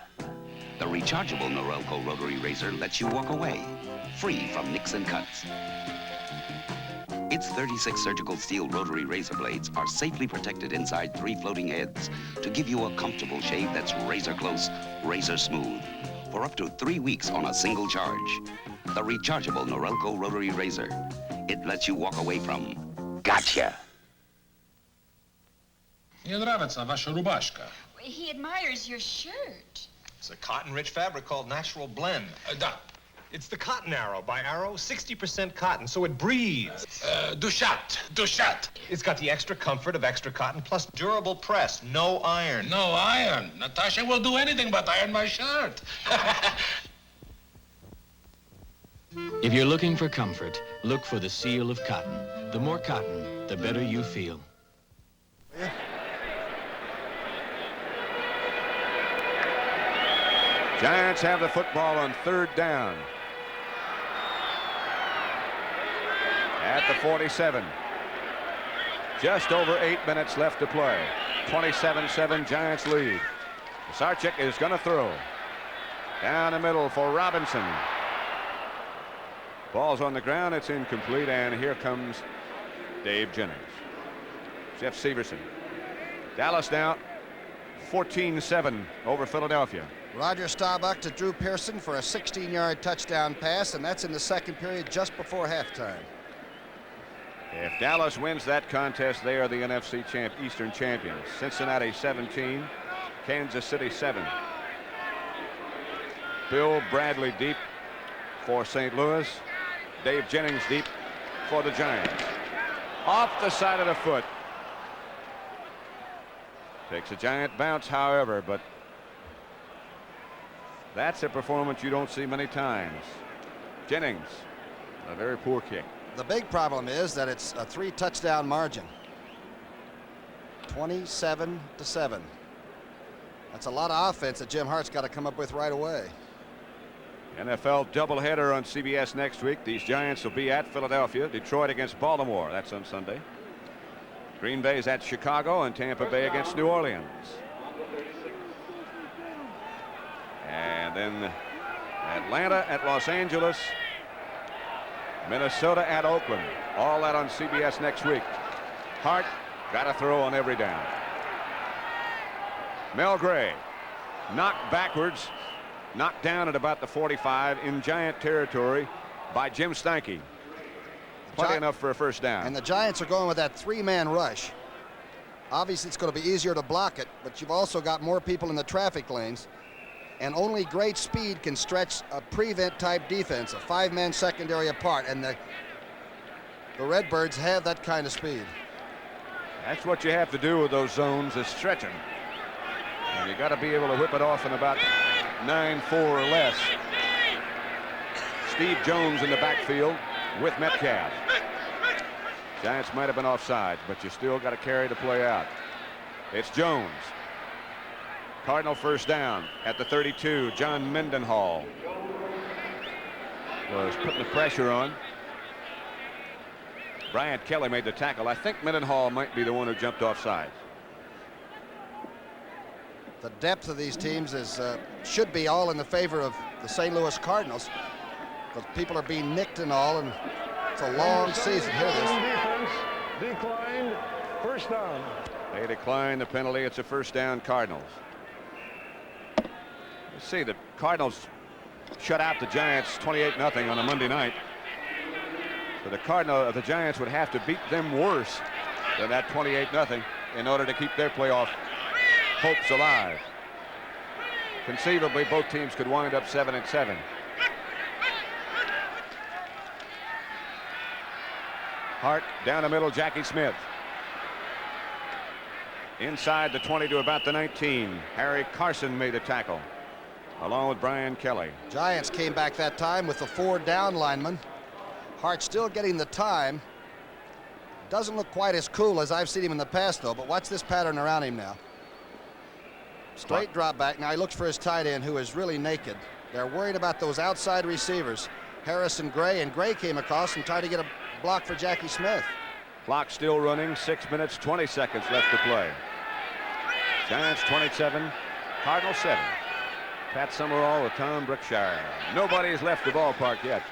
The rechargeable Norelco rotary razor lets you walk away, free from nicks and cuts. Its 36 surgical steel rotary razor blades are safely protected inside 3 floating heads to give you a comfortable shave that's razor close, razor smooth, for up to 3 weeks on a single charge. The rechargeable Norelco rotary razor. It lets you walk away from gotcha. Мне нравится ваша рубашка. He admires your shirt. It's a cotton-rich fabric called Natural Blend. Да. It's the Cotton Arrow by Arrow, 60% cotton, so it breathes. Dushat. It's got the extra comfort of extra cotton, plus durable press, no iron. No iron. Natasha will do anything but iron my shirt. If you're looking for comfort, look for the seal of cotton. The more cotton, the better you feel. Giants have the football on 3rd down. At the 47. Just over 8 minutes left to play. 27-7 Giants lead. Pisarcik is going to throw. Down the middle for Robinson. Ball's on the ground. It's incomplete. And here comes Dave Jennings. Jeff Severson. Dallas now 14-7 over Philadelphia. Roger Staubach to Drew Pearson for a 16-yard touchdown pass, and that's in the second period just before halftime. If Dallas wins that contest, they are the NFC Eastern champions. Cincinnati 17, Kansas City 7. Bill Bradley deep for St. Louis. Dave Jennings deep for the Giants. Off the side of the foot. Takes a giant bounce, however, but that's a performance you don't see many times. Jennings, a very poor kick. The big problem is that it's a 3-touchdown margin. 27-7. That's a lot of offense that Jim Hart's got to come up with right away. NFL doubleheader on CBS next week. These Giants will be at Philadelphia. Detroit against Baltimore. That's on Sunday. Green Bay's at Chicago, and Tampa Bay against New Orleans. And then Atlanta at Los Angeles. Minnesota at Oakland. All that on CBS next week. Hart got to throw on every down. Mel Gray knocked backwards, knocked down at about the 45 in Giant territory by Jim Steinke. Plenty enough for a first down. And the Giants are going with that 3-man rush. Obviously, it's going to be easier to block it, but you've also got more people in the traffic lanes. And only great speed can stretch a prevent-type defense, a 5-man secondary apart. And the Redbirds have that kind of speed. That's what you have to do with those zones, is stretch them. And you got to be able to whip it off in about 9-4 or less. Steve Jones in the backfield with Metcalf. Giants might have been offside, but you still got to carry the play out. It's Jones. Cardinal first down at the 32. John Mendenhall was putting the pressure on. Bryant Kelly made the tackle. I think Mendenhall might be the one who jumped offside. The depth of these teams is should be all in the favor of the St. Louis Cardinals, because people are being nicked and all, and it's a long season. Here it is. Defense declined. First down. They decline the penalty. It's a first down, Cardinals. Let's see, the Cardinals shut out the Giants 28-0 on a Monday night. So the Giants would have to beat them worse than that 28-0 in order to keep their playoff hopes alive. Conceivably, both teams could wind up 7-7. Hart down the middle, Jackie Smith. Inside the 20 to about the 19. Harry Carson made the tackle, along with Brian Kelly. Giants came back that time with the 4 down linemen. Hart still getting the time. Doesn't look quite as cool as I've seen him in the past, though, but watch this pattern around him now. Straight drop back. Now he looks for his tight end, who is really naked. They're worried about those outside receivers, Harris and Gray came across and tried to get a block for Jackie Smith. Clock still running, 6 minutes, 20 seconds left to play. Giants 27, Cardinals 7. Pat Summerall with Tom Brookshire. Nobody's left the ballpark yet.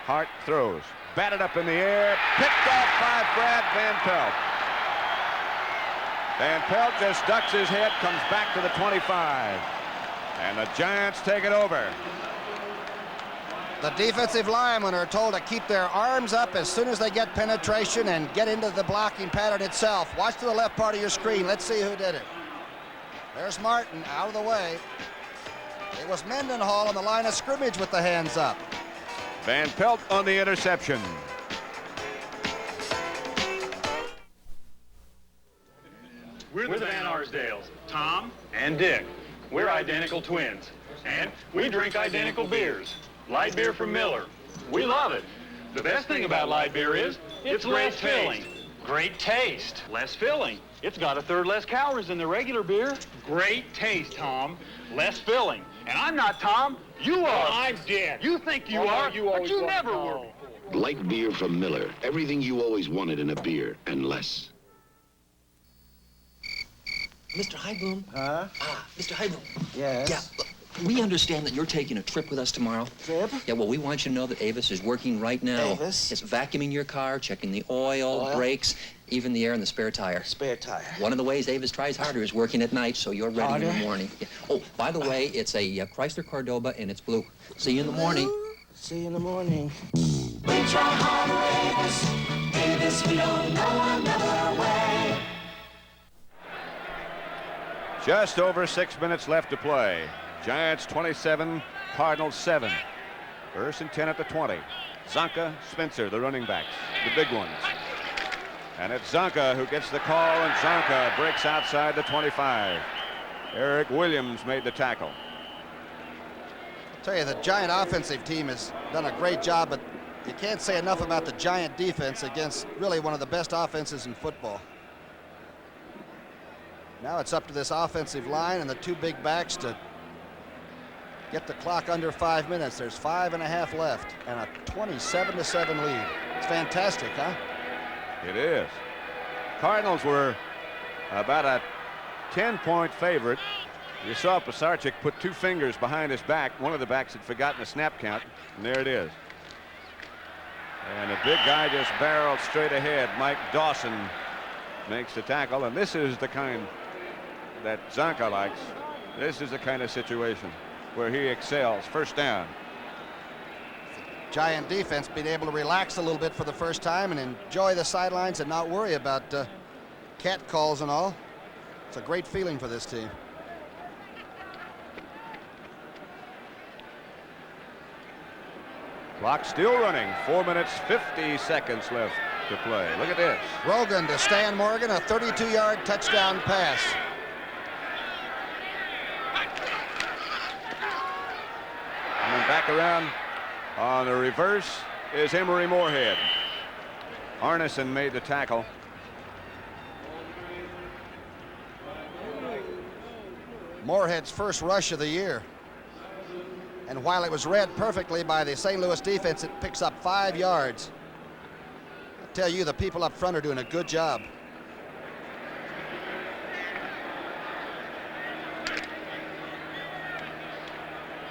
Hart throws, batted up in the air, picked off by Brad Van Pelt. Van Pelt just ducks his head, comes back to the 25, and the Giants take it over. The defensive linemen are told to keep their arms up as soon as they get penetration and get into the blocking pattern itself. Watch to the left part of your screen. Let's see who did it. There's Martin out of the way. It was Mendenhall on the line of scrimmage with the hands up. Van Pelt on the interception. We're the Van Arsdales, Tom and Dick. We're identical twins, and we drink identical beers. Light beer from Miller. We love it. The best thing about light beer is it's less filling. Great taste. Less filling. It's got 1/3 less calories than the regular beer. Great taste, Tom. Less filling. And I'm not Tom. You are. I'm Dick. You think you are, but you never were. Light beer from Miller. Everything you always wanted in a beer, and less. Mr. Highboom. Huh? Mr. Highboom. Yes? Yeah, look, we understand that you're taking a trip with us tomorrow. Trip? Yeah, well, we want you to know that Avis is working right now. Avis? It's vacuuming your car, checking the oil, brakes, even the air in the spare tire. Spare tire. One of the ways Avis tries harder is working at night, so you're ready in the morning. Yeah. Oh, by the way, it's a Chrysler Cordoba, and it's blue. See you in the morning. See you in the morning. We try harder, Avis. Avis, we don't know another way. Just over 6 minutes left to play. Giants 27, Cardinals 7. 1st and 10 at the 20. Zonka, Spencer, the running backs, the big ones. And it's Zonka who gets the call, and Zonka breaks outside the 25. Eric Williams made the tackle. I'll tell you, the Giant offensive team has done a great job, but you can't say enough about the Giant defense against really one of the best offenses in football. Now it's up to this offensive line and the 2 big backs to get the clock under 5 minutes. There's 5.5 left and a 27-7 lead. It's fantastic, huh? It is. Cardinals were about a 10-point favorite. You saw Pisarcik put 2 fingers behind his back. One of the backs had forgotten a snap count, and there it is. And the big guy just barreled straight ahead. Mike Dawson makes the tackle, and this is the kind that Zonka likes. This is the kind of situation where he excels. 1st down. Giant defense being able to relax a little bit for the first time and enjoy the sidelines and not worry about cat calls and all. It's a great feeling for this team. Clock still running. 4 minutes, 50 seconds left to play. Look at this. Rogan to Stan Morgan, a 32-yard touchdown pass. And then back around on the reverse is Emory Moorhead. Arneson made the tackle. Moorhead's first rush of the year. And while it was read perfectly by the St. Louis defense, it picks up 5 yards. I tell you, the people up front are doing a good job.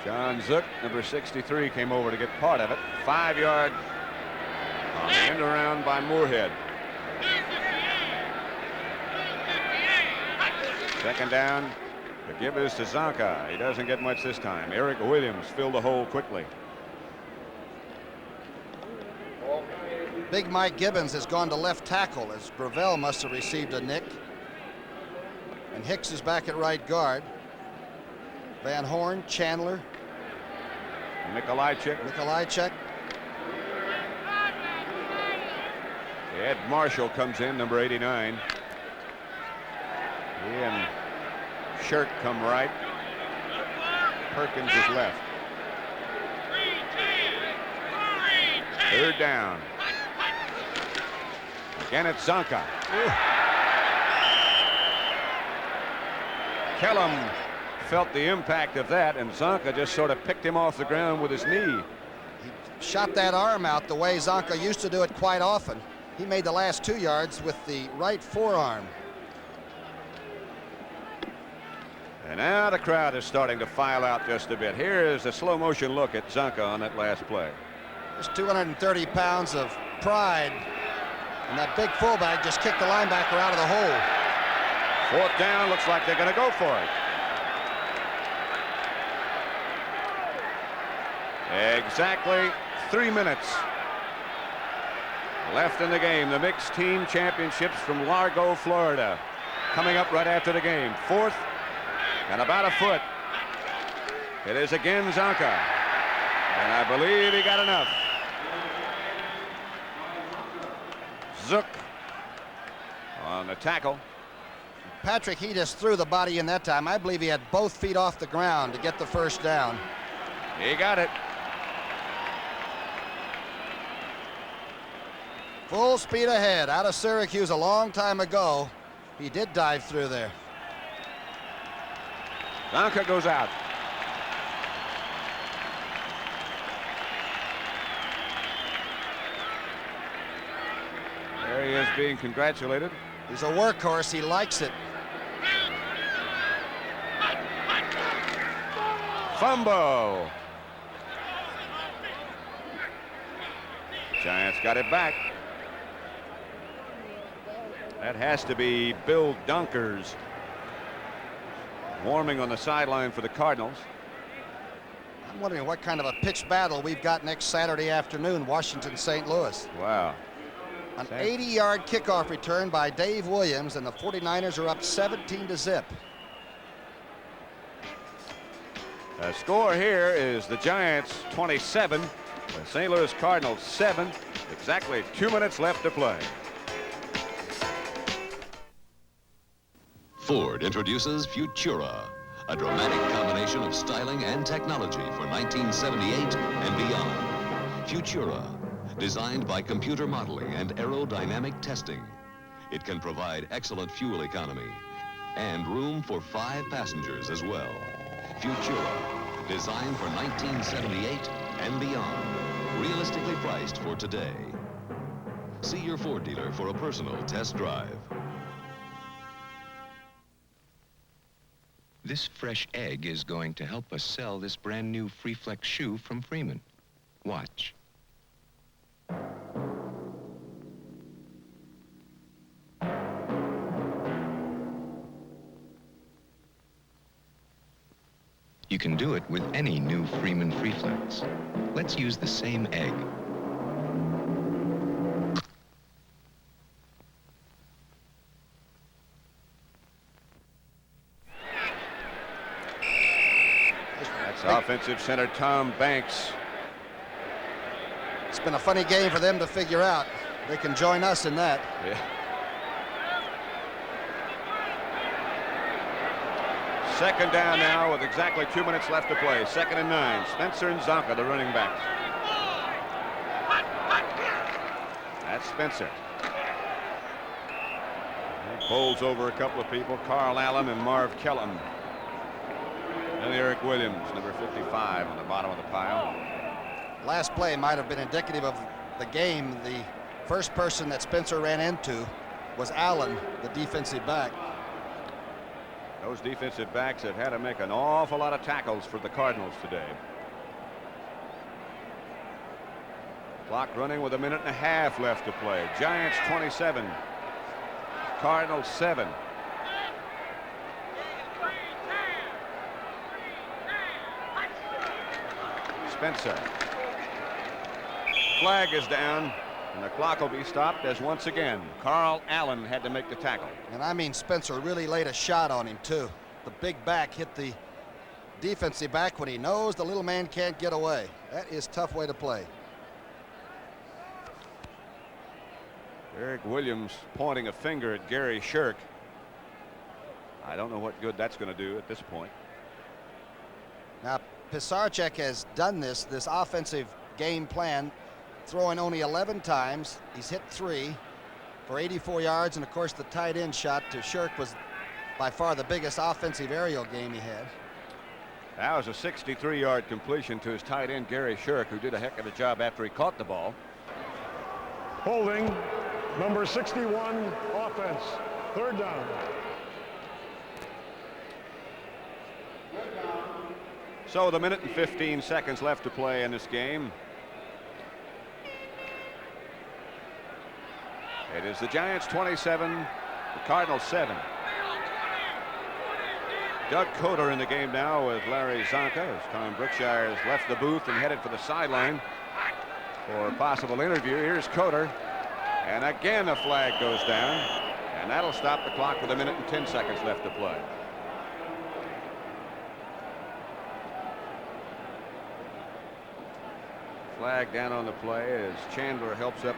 John Zook, number 63, came over to get part of it. 5-yard on the end around by Moorhead. 2nd down. The give is to Zonka. He doesn't get much this time. Eric Williams filled the hole quickly. Big Mike Gibbons has gone to left tackle as Gravel must have received a nick. And Hicks is back at right guard. Van Horn, Chandler, Nikolajczyk. Ed Marshall comes in, number 89. He and Shirt come right. Perkins is left. Third down. Again it's Zonka. Kellum felt the impact of that, and Zonka just sort of picked him off the ground with his knee. He shot that arm out the way Zonka used to do it quite often. He made the last 2 yards with the right forearm. And now the crowd is starting to file out just a bit. Here is a slow motion look at Zonka on that last play. There's 230 pounds of pride, and that big fullback just kicked the linebacker out of the hole. Fourth down, looks like they're going to go for it. Exactly 3 minutes left in the game. The mixed team championships from Largo, Florida, coming up right after the game. Fourth and about a foot. It is again Zonka, and I believe he got enough. Zook on the tackle. Patrick, he just threw the body in that time. I believe he had both feet off the ground to get the first down. He got it. Full speed ahead out of Syracuse a long time ago. He did dive through there. Zonka goes out. There he is being congratulated. He's a workhorse. He likes it. Fumble. Giants got it back. That has to be Bill Dunkers warming on the sideline for the Cardinals. I'm wondering what kind of a pitched battle we've got next Saturday afternoon, Washington, St. Louis. Wow. An 80-yard kickoff return by Dave Williams, and the 49ers are up 17-0. The score here is the Giants 27, the St. Louis Cardinals 7. Exactly 2 minutes left to play. Ford introduces Futura, a dramatic combination of styling and technology for 1978 and beyond. Futura, designed by computer modeling and aerodynamic testing. It can provide excellent fuel economy and room for 5 passengers as well. Futura, designed for 1978 and beyond. Realistically priced for today. See your Ford dealer for a personal test drive. This fresh egg is going to help us sell this brand new Freeflex shoe from Freeman. Watch. You can do it with any new Freeman Freeflex. Let's use the same egg. Offensive center Tom Banks. It's been a funny game for them to figure out. They can join us in that. Yeah. Second down now with exactly 2 minutes left to play. 2nd and 9. Spencer and Zonka, the running backs. That's Spencer. He bowls over a couple of people, Carl Allen and Marv Kellum. And Eric Williams, number 55, on the bottom of the pile. Last play might have been indicative of the game. The first person that Spencer ran into was Allen, the defensive back. Those defensive backs have had to make an awful lot of tackles for the Cardinals today. Clock running with 1.5 minutes left to play. Giants 27, Cardinals 7. Spencer. Flag is down. And the clock will be stopped as once again Carl Allen had to make the tackle. And I mean, Spencer really laid a shot on him too. The big back hit the defensive back when he knows the little man can't get away. That is a tough way to play. Eric Williams pointing a finger at Gary Shirk. I don't know what good that's going to do at this point. Now, Pisarcek has done this offensive game plan, throwing only 11 times. He's hit 3 for 84 yards, and of course the tight end shot to Shirk was by far the biggest offensive aerial game he had. That was a 63-yard completion to his tight end Gary Shirk, who did a heck of a job after he caught the ball. Holding, number 61, offense. 3rd down. So the minute and 15 seconds left to play in this game. It is the Giants 27, the Cardinals 7. Doug Coder in the game now with Larry Zonka as Tom Brookshire has left the booth and headed for the sideline for a possible interview. Here's Coder, and again a flag goes down, and that'll stop the clock with a minute and 10 seconds left to play. Flag down on the play as Chandler helps up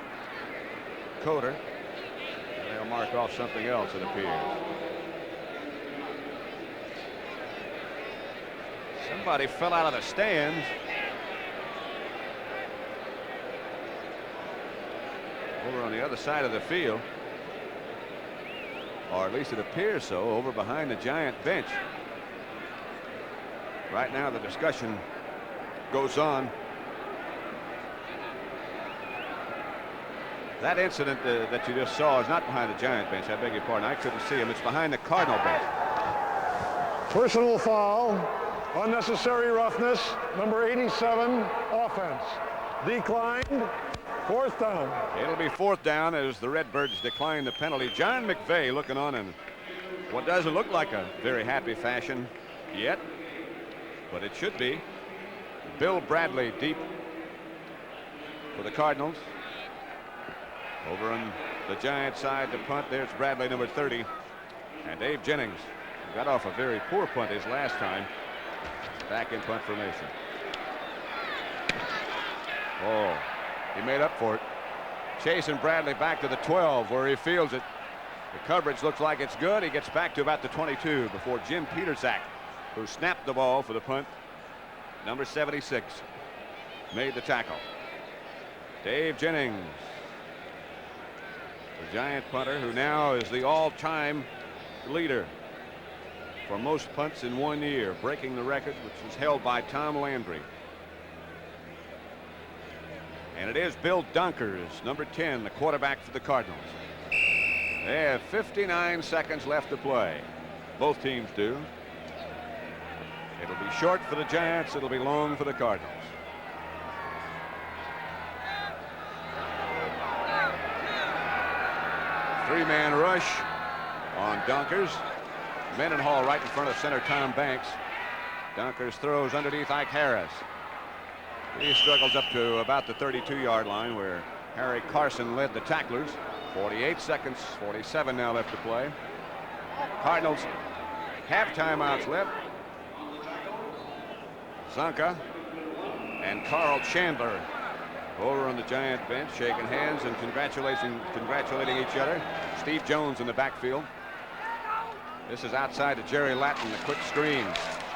Coder. And they'll mark off something else, it appears. Somebody fell out of the stands. Over on the other side of the field. Or at least it appears so, over behind the Giant bench. Right now the discussion goes on. That incident that you just saw is not behind the Giant bench. I beg your pardon. I couldn't see him. It's behind the Cardinal bench. Personal foul, unnecessary roughness, number 87, offense. Declined, 4th down. It'll be 4th down as the Redbirds decline the penalty. John McVay looking on in what doesn't look like a very happy fashion yet, but it should be. Bill Bradley deep for the Cardinals. Over on the Giant side to punt, there's Bradley, number 30. And Dave Jennings got off a very poor punt his last time. Back in punt formation. Oh, he made up for it. Chasing Bradley back to the 12 where he fields it. The coverage looks like it's good. He gets back to about the 22 before Jim Petersack, who snapped the ball for the punt. Number 76 made the tackle. Dave Jennings, the Giant punter, who now is the all-time leader for most punts in 1 year, breaking the record which was held by Tom Landry. And it is Bill Dunkers, number 10, the quarterback for the Cardinals. They have 59 seconds left to play. Both teams do. It'll be short for the Giants. It'll be long for the Cardinals. Three-man rush on Dunkers. Mendenhall right in front of center Tom Banks. Dunkers throws underneath Ike Harris. He struggles up to about the 32-yard line where Harry Carson led the tacklers. 48 seconds, 47 now left to play. Cardinals have timeouts left. Zonka and Carl Chandler over on the Giant bench, shaking hands and congratulating each other. Steve Jones in the backfield. This is outside to Jerry Latin, the quick screen.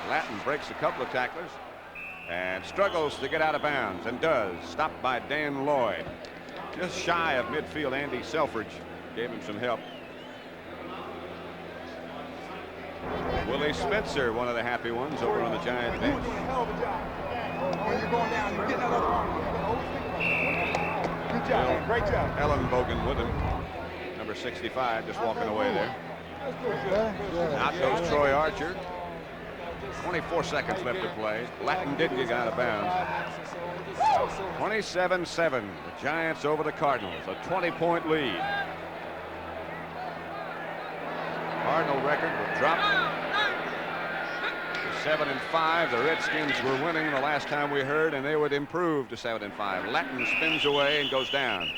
Latin breaks a couple of tacklers and struggles to get out of bounds, and does. Stopped by Dan Lloyd. Just shy of midfield. Andy Selfridge gave him some help. Willie Spencer, one of the happy ones over on the Giant bench. Good job. Great job. Ellen Bogan with him. Number 65 just walking away there. Out goes Troy Archer. 24 seconds left to play. Latin didn't get out of bounds. 27-7. The Giants over the Cardinals. A 20-point lead. Cardinal record will drop to 7-5. The Redskins were winning the last time we heard, and they would improve to 7-5. Latin spins away and goes down.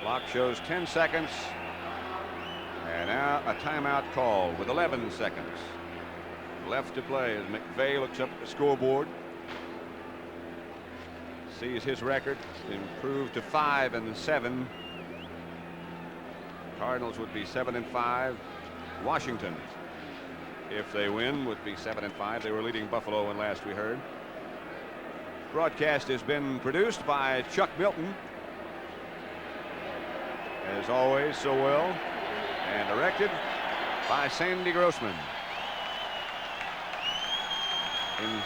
Clock shows 10 seconds. And now a timeout call with 11 seconds left to play as McVay looks up at the scoreboard. Sees his record improved to 5-7. Cardinals would be 7-5. Washington, if they win, would be 7-5. They were leading Buffalo when last we heard. Broadcast has been produced by Chuck Milton, as always, so well, and directed by Sandy Grossman in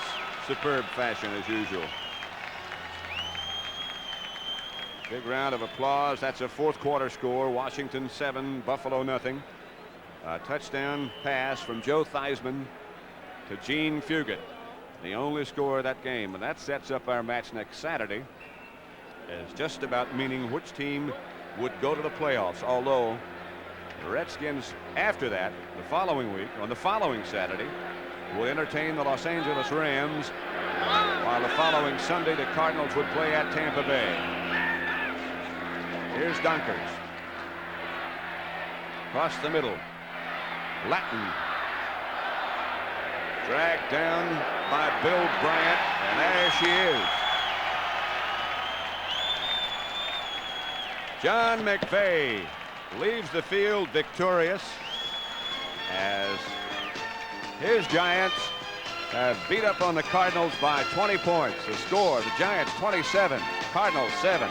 superb fashion as usual. Big round of applause. That's a fourth quarter score. Washington 7, Buffalo nothing. A touchdown pass from Joe Theismann to Gene Fugit, the only score of that game, and that sets up our match next Saturday as just about meaning which team would go to the playoffs, although the Redskins after that the following week on the following Saturday will entertain the Los Angeles Rams, while the following Sunday the Cardinals would play at Tampa Bay. Here's Donkers across the middle. Latin dragged down by Bill Bryant, and there she is. John McVay leaves the field victorious as his Giants have beat up on the Cardinals by 20 points. The score, the Giants 27, Cardinals 7.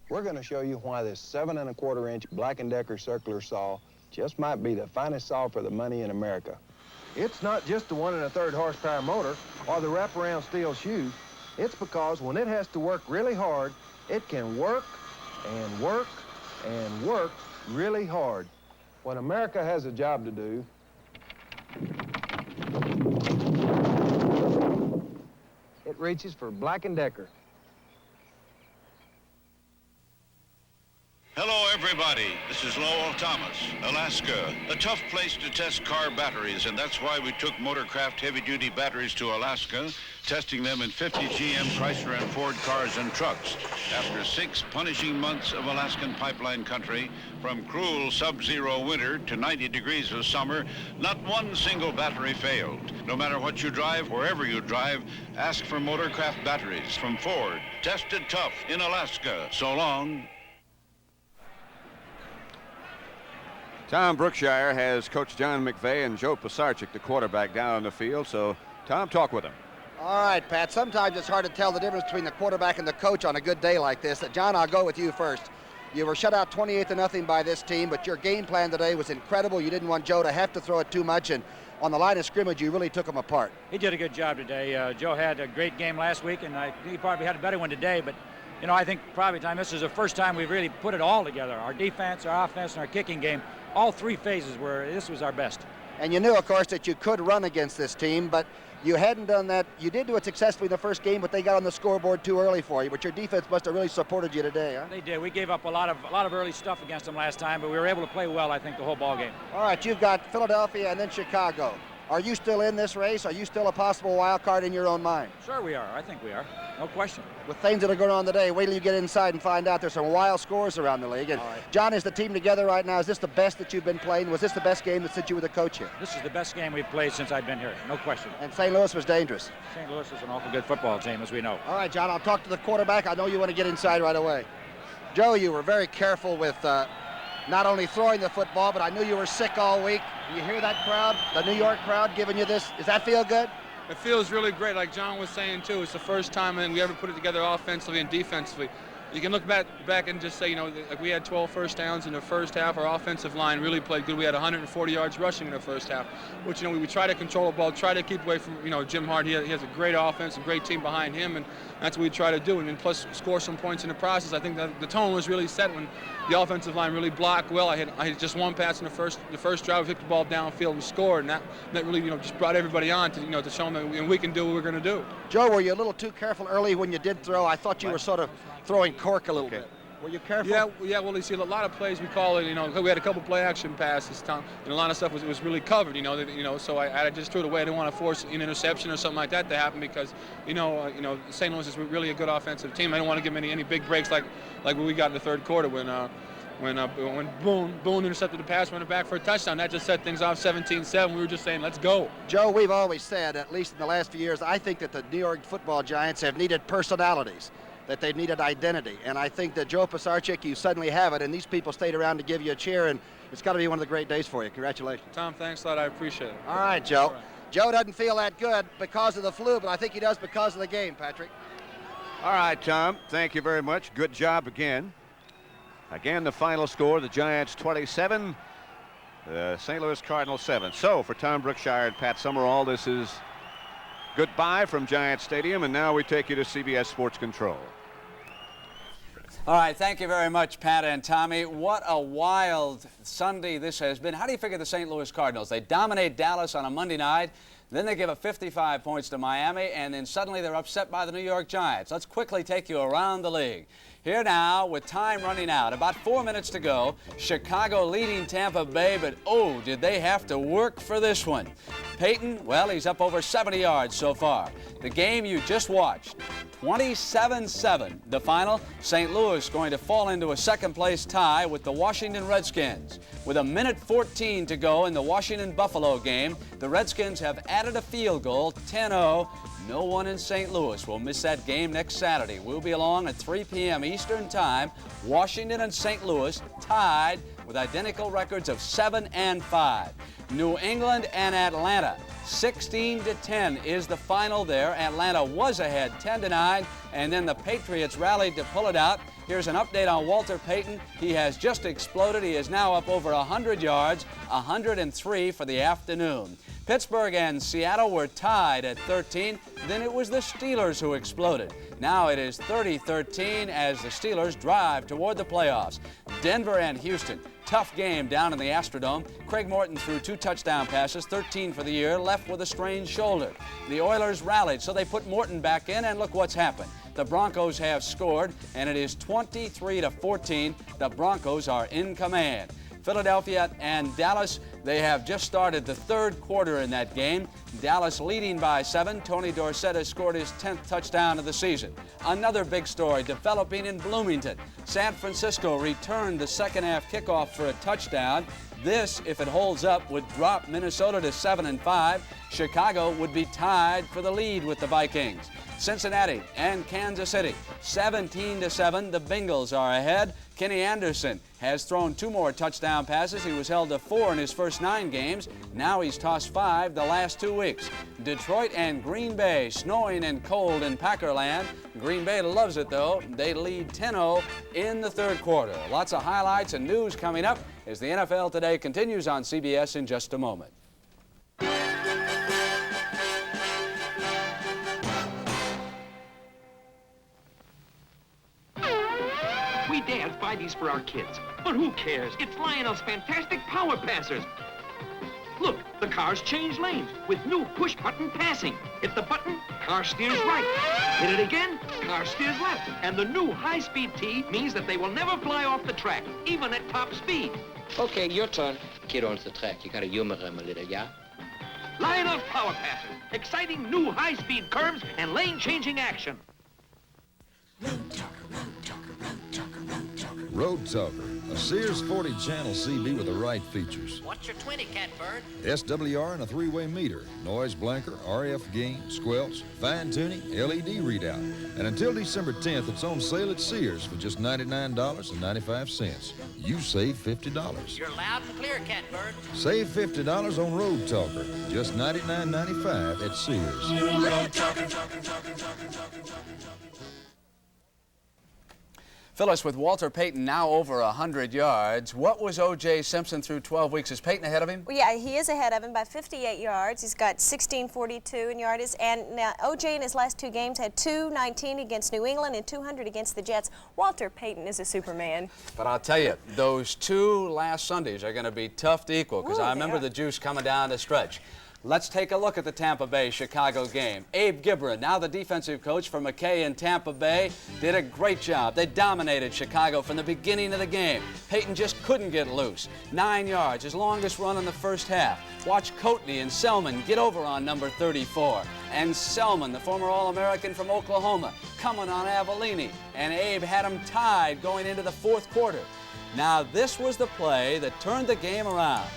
We're going to show you why this 7 1/4 inch Black & Decker circular saw just might be the finest saw for the money in America. It's not just the 1 1/3 horsepower motor or the wraparound steel shoes. It's because when it has to work really hard, it can work and work and work really hard. When America has a job to do, it reaches for Black & Decker. Hello, everybody. This is Lowell Thomas. Alaska, a tough place to test car batteries, and that's why we took Motorcraft heavy-duty batteries to Alaska, testing them in 50 GM, Chrysler, and Ford cars and trucks. After 6 punishing months of Alaskan pipeline country, from cruel sub-zero winter to 90 degrees of summer, not one single battery failed. No matter what you drive, wherever you drive, ask for Motorcraft batteries from Ford. Tested tough in Alaska. So long. Tom Brookshire has Coach John McVay and Joe Pisarcik, the quarterback, down on the field. So, Tom, talk with him. All right, Pat. Sometimes it's hard to tell the difference between the quarterback and the coach on a good day like this. John, I'll go with you first. You were shut out 28-0 by this team, but your game plan today was incredible. You didn't want Joe to have to throw it too much, and on the line of scrimmage, you really took him apart. He did a good job today. Joe had a great game last week, and I think he probably had a better one today, but you know, I think probably, Tom, this is the first time we've really put it all together. Our defense, our offense, and our kicking game. All 3 phases this was our best. And you knew, of course, that you could run against this team, but you hadn't done that. You did do it successfully in the first game, but they got on the scoreboard too early for you. But your defense must have really supported you today, huh? They did. We gave up a lot of early stuff against them last time, but we were able to play well, I think, the whole ball game. All right, you've got Philadelphia and then Chicago. Are you still in this race? Are you still a possible wild card in your own mind? Sure we are. I think we are. No question. With things that are going on today, wait till you get inside and find out. There's some wild scores around the league. And John, is the team together right now? Is this the best that you've been playing? Was this the best game since you were the coach here? This is the best game we've played since I've been here. No question. And St. Louis was dangerous. St. Louis is an awful good football team, as we know. All right, John, I'll talk to the quarterback. I know you want to get inside right away. Joe, you were very careful with not only throwing the football, but I knew you were sick all week. You hear that crowd, the New York crowd giving you this? Does that feel good? It feels really great. Like John was saying, too, it's the first time we ever put it together offensively and defensively. You can look back and just say, you know, like we had 12 first downs in the first half. Our offensive line really played good. We had 140 yards rushing in the first half, which, you know, we try to control the ball, try to keep away from, you know, Jim Hart. He has a great offense, a great team behind him, and that's what we try to do. And then plus score some points in the process. I think that the tone was really set when the offensive line really blocked well. I had just one pass in the first drive. We took the ball downfield and scored, and that really, you know, just brought everybody on to, you know, to show them that we can do what we're going to do. Joe, were you a little too careful early when you did throw? I thought you were sort of throwing cork a little bit. Were you careful? Yeah. Well, you see, a lot of plays we call it. You know, we had a couple play action passes, Tom, and a lot of stuff was really covered. So I just threw it away. I didn't want to force an interception or something like that to happen because St. Louis is really a good offensive team. I didn't want to give them any big breaks like what we got in the third quarter when Boone intercepted the pass, went back for a touchdown. That just set things off 17-7. We were just saying, let's go. Joe, we've always said, at least in the last few years, I think that the New York Football Giants have needed personalities, that they've needed identity. And I think that Joe Pisarcik, you suddenly have it, and these people stayed around to give you a cheer, and it's got to be one of the great days for you. Congratulations. Tom, thanks a lot. I appreciate it. All right, Joe. All right. Joe doesn't feel that good because of the flu, but I think he does because of the game, Patrick. All right, Tom. Thank you very much. Good job again. Again, the final score, the Giants 27, the St. Louis Cardinals 7. So for Tom Brookshire and Pat Summerall, this is goodbye from Giant Stadium, and now we take you to CBS Sports Control. All right, thank you very much, Pat and Tommy. What a wild Sunday this has been. How do you figure the St. Louis Cardinals? They dominate Dallas on a Monday night, then they give up 55 points to Miami, and then suddenly they're upset by the New York Giants. Let's quickly take you around the league. Here now, with time running out, about 4 minutes to go, Chicago leading Tampa Bay, but oh, did they have to work for this one. Peyton, well, he's up over 70 yards so far. The game you just watched, 27-7. The final, St. Louis going to fall into a second-place tie with the Washington Redskins. With a minute 14 to go in the Washington-Buffalo game, the Redskins have added a field goal, 10-0. No one in St. Louis will miss that game next Saturday. We'll be along at 3 p.m. Eastern Time. Washington and St. Louis tied with identical records of 7 and 5. New England and Atlanta, 16-10 is the final there. Atlanta was ahead 10-9, and then the Patriots rallied to pull it out. Here's an update on Walter Payton. He has just exploded. He is now up over 100 yards, 103 for the afternoon. Pittsburgh and Seattle were tied at 13. Then it was the Steelers who exploded. Now it is 30-13 as the Steelers drive toward the playoffs. Denver and Houston, tough game down in the Astrodome. Craig Morton threw 2 touchdown passes, 13 for the year, left with a strained shoulder. The Oilers rallied, so they put Morton back in, and look what's happened. The Broncos have scored, and it is 23-14. The Broncos are in command. Philadelphia and Dallas, they have just started the third quarter in that game. Dallas leading by 7. Tony Dorsett has scored his 10th touchdown of the season. Another big story developing in Bloomington. San Francisco returned the second half kickoff for a touchdown. This, if it holds up, would drop Minnesota to 7-5. Chicago would be tied for the lead with the Vikings. Cincinnati and Kansas City, 17-7. The Bengals are ahead. Kenny Anderson has thrown 2 more touchdown passes. He was held to 4 in his first 9 games. Now he's tossed 5 the last 2 weeks. Detroit and Green Bay, snowing and cold in Packerland. Green Bay loves it, though. They lead 10-0 in the third quarter. Lots of highlights and news coming up as the NFL Today continues on CBS in just a moment. We dads buy these for our kids, but who cares? It's Lionel's fantastic power passers. Look, the cars change lanes with new push-button passing. Hit the button, car steers right. Hit it again, car steers left. And the new high-speed T means that they will never fly off the track, even at top speed. Okay, your turn. Kid owns the track. You gotta humor him a little, yeah? Lionel's power passers. Exciting new high-speed curves and lane-changing action. Road Talker, a Sears 40-channel CB with the right features. What's your 20, Catbird? SWR and a 3-way meter, noise blanker, RF gain, squelch, fine-tuning, LED readout. And until December 10th, it's on sale at Sears for just $99.95. You save $50. You're loud and clear, Catbird. Save $50 on Road Talker, just $99.95 at Sears. Road Talker. Phyllis, with Walter Payton now over 100 yards, what was O.J. Simpson through 12 weeks? Is Payton ahead of him? Well, yeah, he is ahead of him by 58 yards. He's got 1642 in yardage. And now O.J. in his last 2 games had 219 against New England and 200 against the Jets. Walter Payton is a Superman. But I'll tell you, those 2 last Sundays are going to be tough to equal because I remember the juice coming down the stretch. Let's take a look at the Tampa Bay-Chicago game. Abe Gibran, now the defensive coach for McKay in Tampa Bay, did a great job. They dominated Chicago from the beginning of the game. Peyton just couldn't get loose. 9 yards, his longest run in the first half. Watch Coatney and Selman get over on number 34. And Selman, the former All-American from Oklahoma, coming on Avellini. And Abe had him tied going into the fourth quarter. Now, this was the play that turned the game around.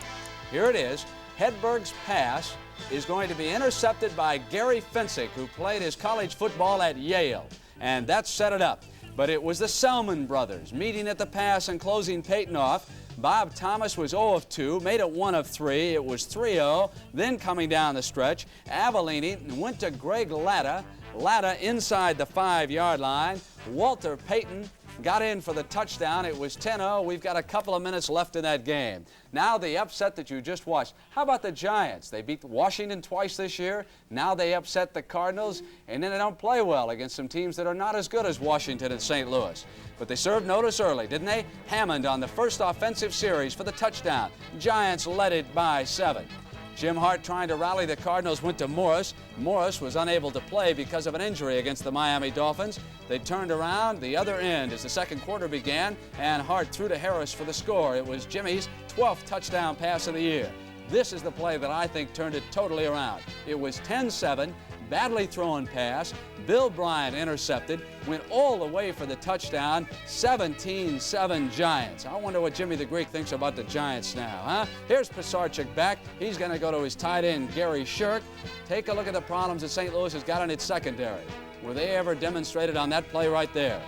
Here it is. Hedberg's pass is going to be intercepted by Gary Finsick, who played his college football at Yale. And that set it up. But it was the Selman brothers meeting at the pass and closing Peyton off. Bob Thomas was 0 of 2, made it 1 of 3. It was 3-0. Then coming down the stretch, Avellini went to Greg Latta. Latta inside the 5-yard line. Walter Payton got in for the touchdown. It was 10-0. We've got a couple of minutes left in that game. Now the upset that you just watched. How about the Giants? They beat Washington twice this year. Now they upset the Cardinals, and then they don't play well against some teams that are not as good as Washington and St. Louis. But they served notice early, didn't they? Hammond on the first offensive series for the touchdown. Giants led it by 7. Jim Hart trying to rally the Cardinals went to Morris. Morris was unable to play because of an injury against the Miami Dolphins. They turned around the other end as the second quarter began, and Hart threw to Harris for the score. It was Jimmy's 12th touchdown pass of the year. This is the play that I think turned it totally around. It was 10-7, badly thrown pass. Bill Bryant intercepted, went all the way for the touchdown, 17-7 Giants. I wonder what Jimmy the Greek thinks about the Giants now, huh? Here's Pisarcik back. He's going to go to his tight end, Gary Shirk. Take a look at the problems that St. Louis has got in its secondary. Were they ever demonstrated on that play right there?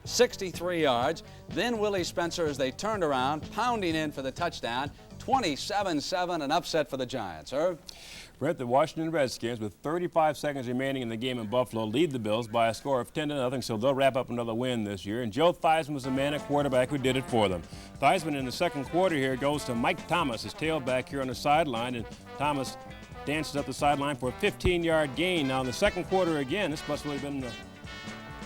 63 yards. Then Willie Spencer as they turned around, pounding in for the touchdown. 27-7, an upset for the Giants. Herb? Brett, the Washington Redskins, with 35 seconds remaining in the game in Buffalo, lead the Bills by a score of 10-0, so they'll wrap up another win this year. And Joe Theismann was the man at quarterback who did it for them. Theismann in the second quarter here goes to Mike Thomas, his tailback here on the sideline, and Thomas dances up the sideline for a 15-yard gain. Now in the second quarter again, this must have been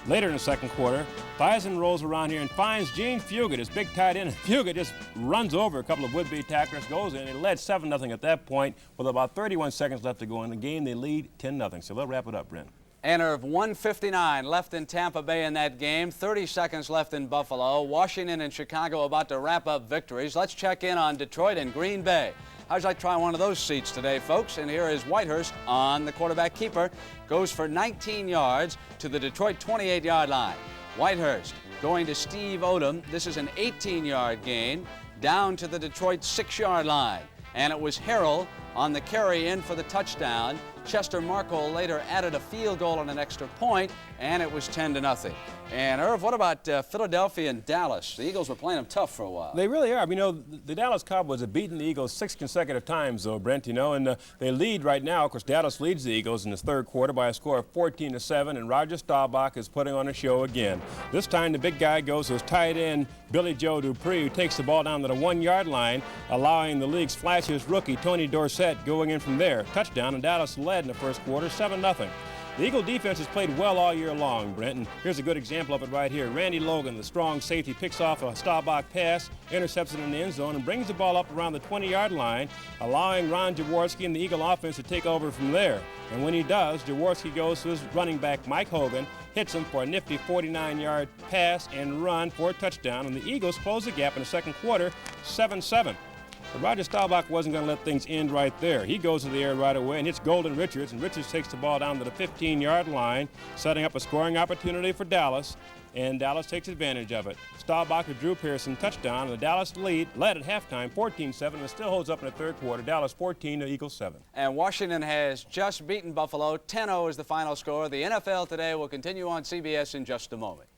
later in the second quarter, Theismann rolls around here and finds Gene Fugit, his big tight end. Fugit just runs over a couple of would-be tacklers, goes in. It led 7-0 at that point. With about 31 seconds left to go in the game, they lead 10-0. So they'll wrap it up, Brent. And of 1:59 left in Tampa Bay in that game, 30 seconds left in Buffalo. Washington and Chicago about to wrap up victories. Let's check in on Detroit and Green Bay. How'd you like to try one of those seats today, folks? And here is Whitehurst on the quarterback keeper. Goes for 19 yards to the Detroit 28-yard line. Whitehurst going to Steve Odom. This is an 18-yard gain down to the Detroit 6-yard line. And it was Harrell on the carry in for the touchdown. Chester Markle later added a field goal and an extra point, and it was 10-0. And Irv, what about Philadelphia and Dallas? The Eagles were playing them tough for a while. They really are. You know, the Dallas Cowboys have beaten the Eagles 6 consecutive times, though, Brent, you know, and they lead right now. Of course, Dallas leads the Eagles in the third quarter by a score of 14-7, and Roger Staubach is putting on a show again. This time, the big guy goes to his tight end, Billy Joe Dupree, who takes the ball down to the 1-yard line, allowing the league's flashiest rookie, Tony Dorsett, going in from there. Touchdown, and Dallas led in the first quarter, 7-0. The Eagle defense has played well all year long, Brent, and here's a good example of it right here. Randy Logan, the strong safety, picks off a Staubach pass, intercepts it in the end zone, and brings the ball up around the 20-yard line, allowing Ron Jaworski and the Eagle offense to take over from there. And when he does, Jaworski goes to his running back, Mike Hogan, hits him for a nifty 49-yard pass and run for a touchdown, and the Eagles close the gap in the second quarter, 7-7. But Roger Staubach wasn't going to let things end right there. He goes to the air right away and hits Golden Richards, and Richards takes the ball down to the 15-yard line, setting up a scoring opportunity for Dallas, and Dallas takes advantage of it. Staubach to Drew Pearson, touchdown, and the Dallas led at halftime 14-7, and it still holds up in the third quarter. Dallas 14 to Eagles 7. And Washington has just beaten Buffalo. 10-0 is the final score. The NFL Today will continue on CBS in just a moment.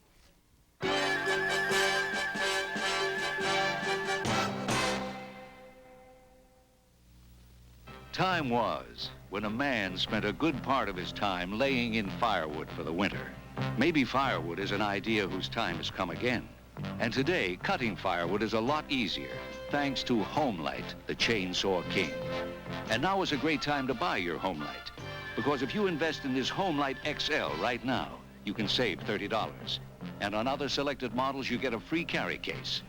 Time was when a man spent a good part of his time laying in firewood for the winter. Maybe firewood is an idea whose time has come again. And today, cutting firewood is a lot easier, thanks to Homelight, the chainsaw king. And now is a great time to buy your Homelight, because if you invest in this Homelight XL right now, you can save $30. And on other selected models, you get a free carry case.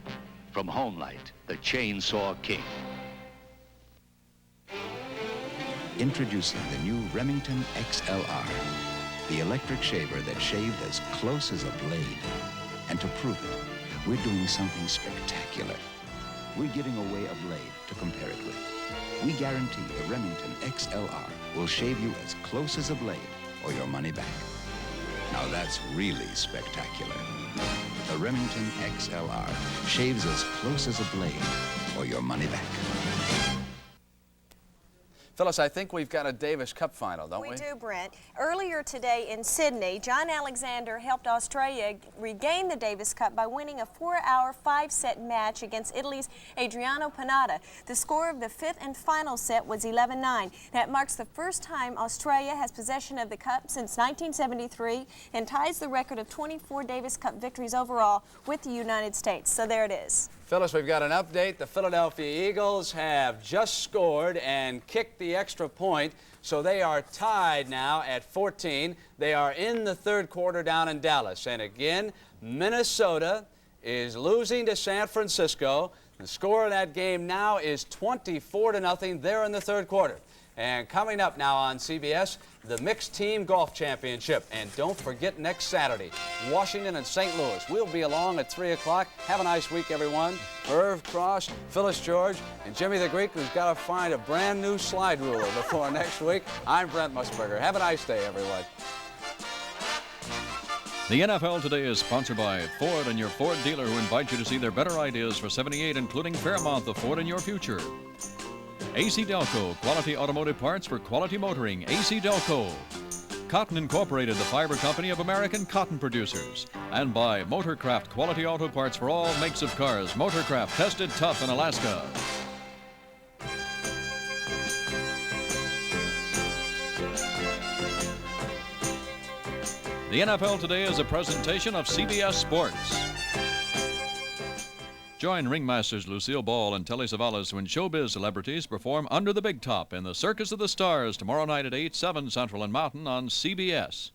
From Homelight, the chainsaw king. Introducing the new Remington XLR, the electric shaver that shaved as close as a blade. And to prove it, we're doing something spectacular. We're giving away a blade to compare it with. We guarantee the Remington XLR will shave you as close as a blade or your money back. Now that's really spectacular. The Remington XLR shaves as close as a blade or your money back. Phyllis, I think we've got a Davis Cup final, don't we? We do, Brent. Earlier today in Sydney, John Alexander helped Australia regain the Davis Cup by winning a 4-hour, 5-set match against Italy's Adriano Panatta. The score of the fifth and final set was 11-9. That marks the first time Australia has possession of the cup since 1973 and ties the record of 24 Davis Cup victories overall with the United States. So there it is. Phyllis, we've got an update. The Philadelphia Eagles have just scored and kicked the extra point, so they are tied now at 14. They are in the third quarter down in Dallas. And again, Minnesota is losing to San Francisco. The score of that game now is 24-0. They're in the third quarter. And coming up now on CBS, the Mixed Team Golf Championship. And don't forget next Saturday, Washington and St. Louis. We'll be along at 3 o'clock. Have a nice week, everyone. Irv Cross, Phyllis George, and Jimmy the Greek, who's got to find a brand new slide ruler before next week. I'm Brent Musburger. Have a nice day, everyone. The NFL Today is sponsored by Ford and your Ford dealer, who invite you to see their better ideas for 78, including Fairmont, the Ford in your future. AC Delco, quality automotive parts for quality motoring. AC Delco. Cotton Incorporated, the fiber company of American cotton producers. And by Motorcraft, quality auto parts for all makes of cars. Motorcraft, tested tough in Alaska. The NFL Today is a presentation of CBS Sports. Join ringmasters Lucille Ball and Telly Savalas when showbiz celebrities perform Under the Big Top in the Circus of the Stars tomorrow night at 8, 7 Central and Mountain on CBS.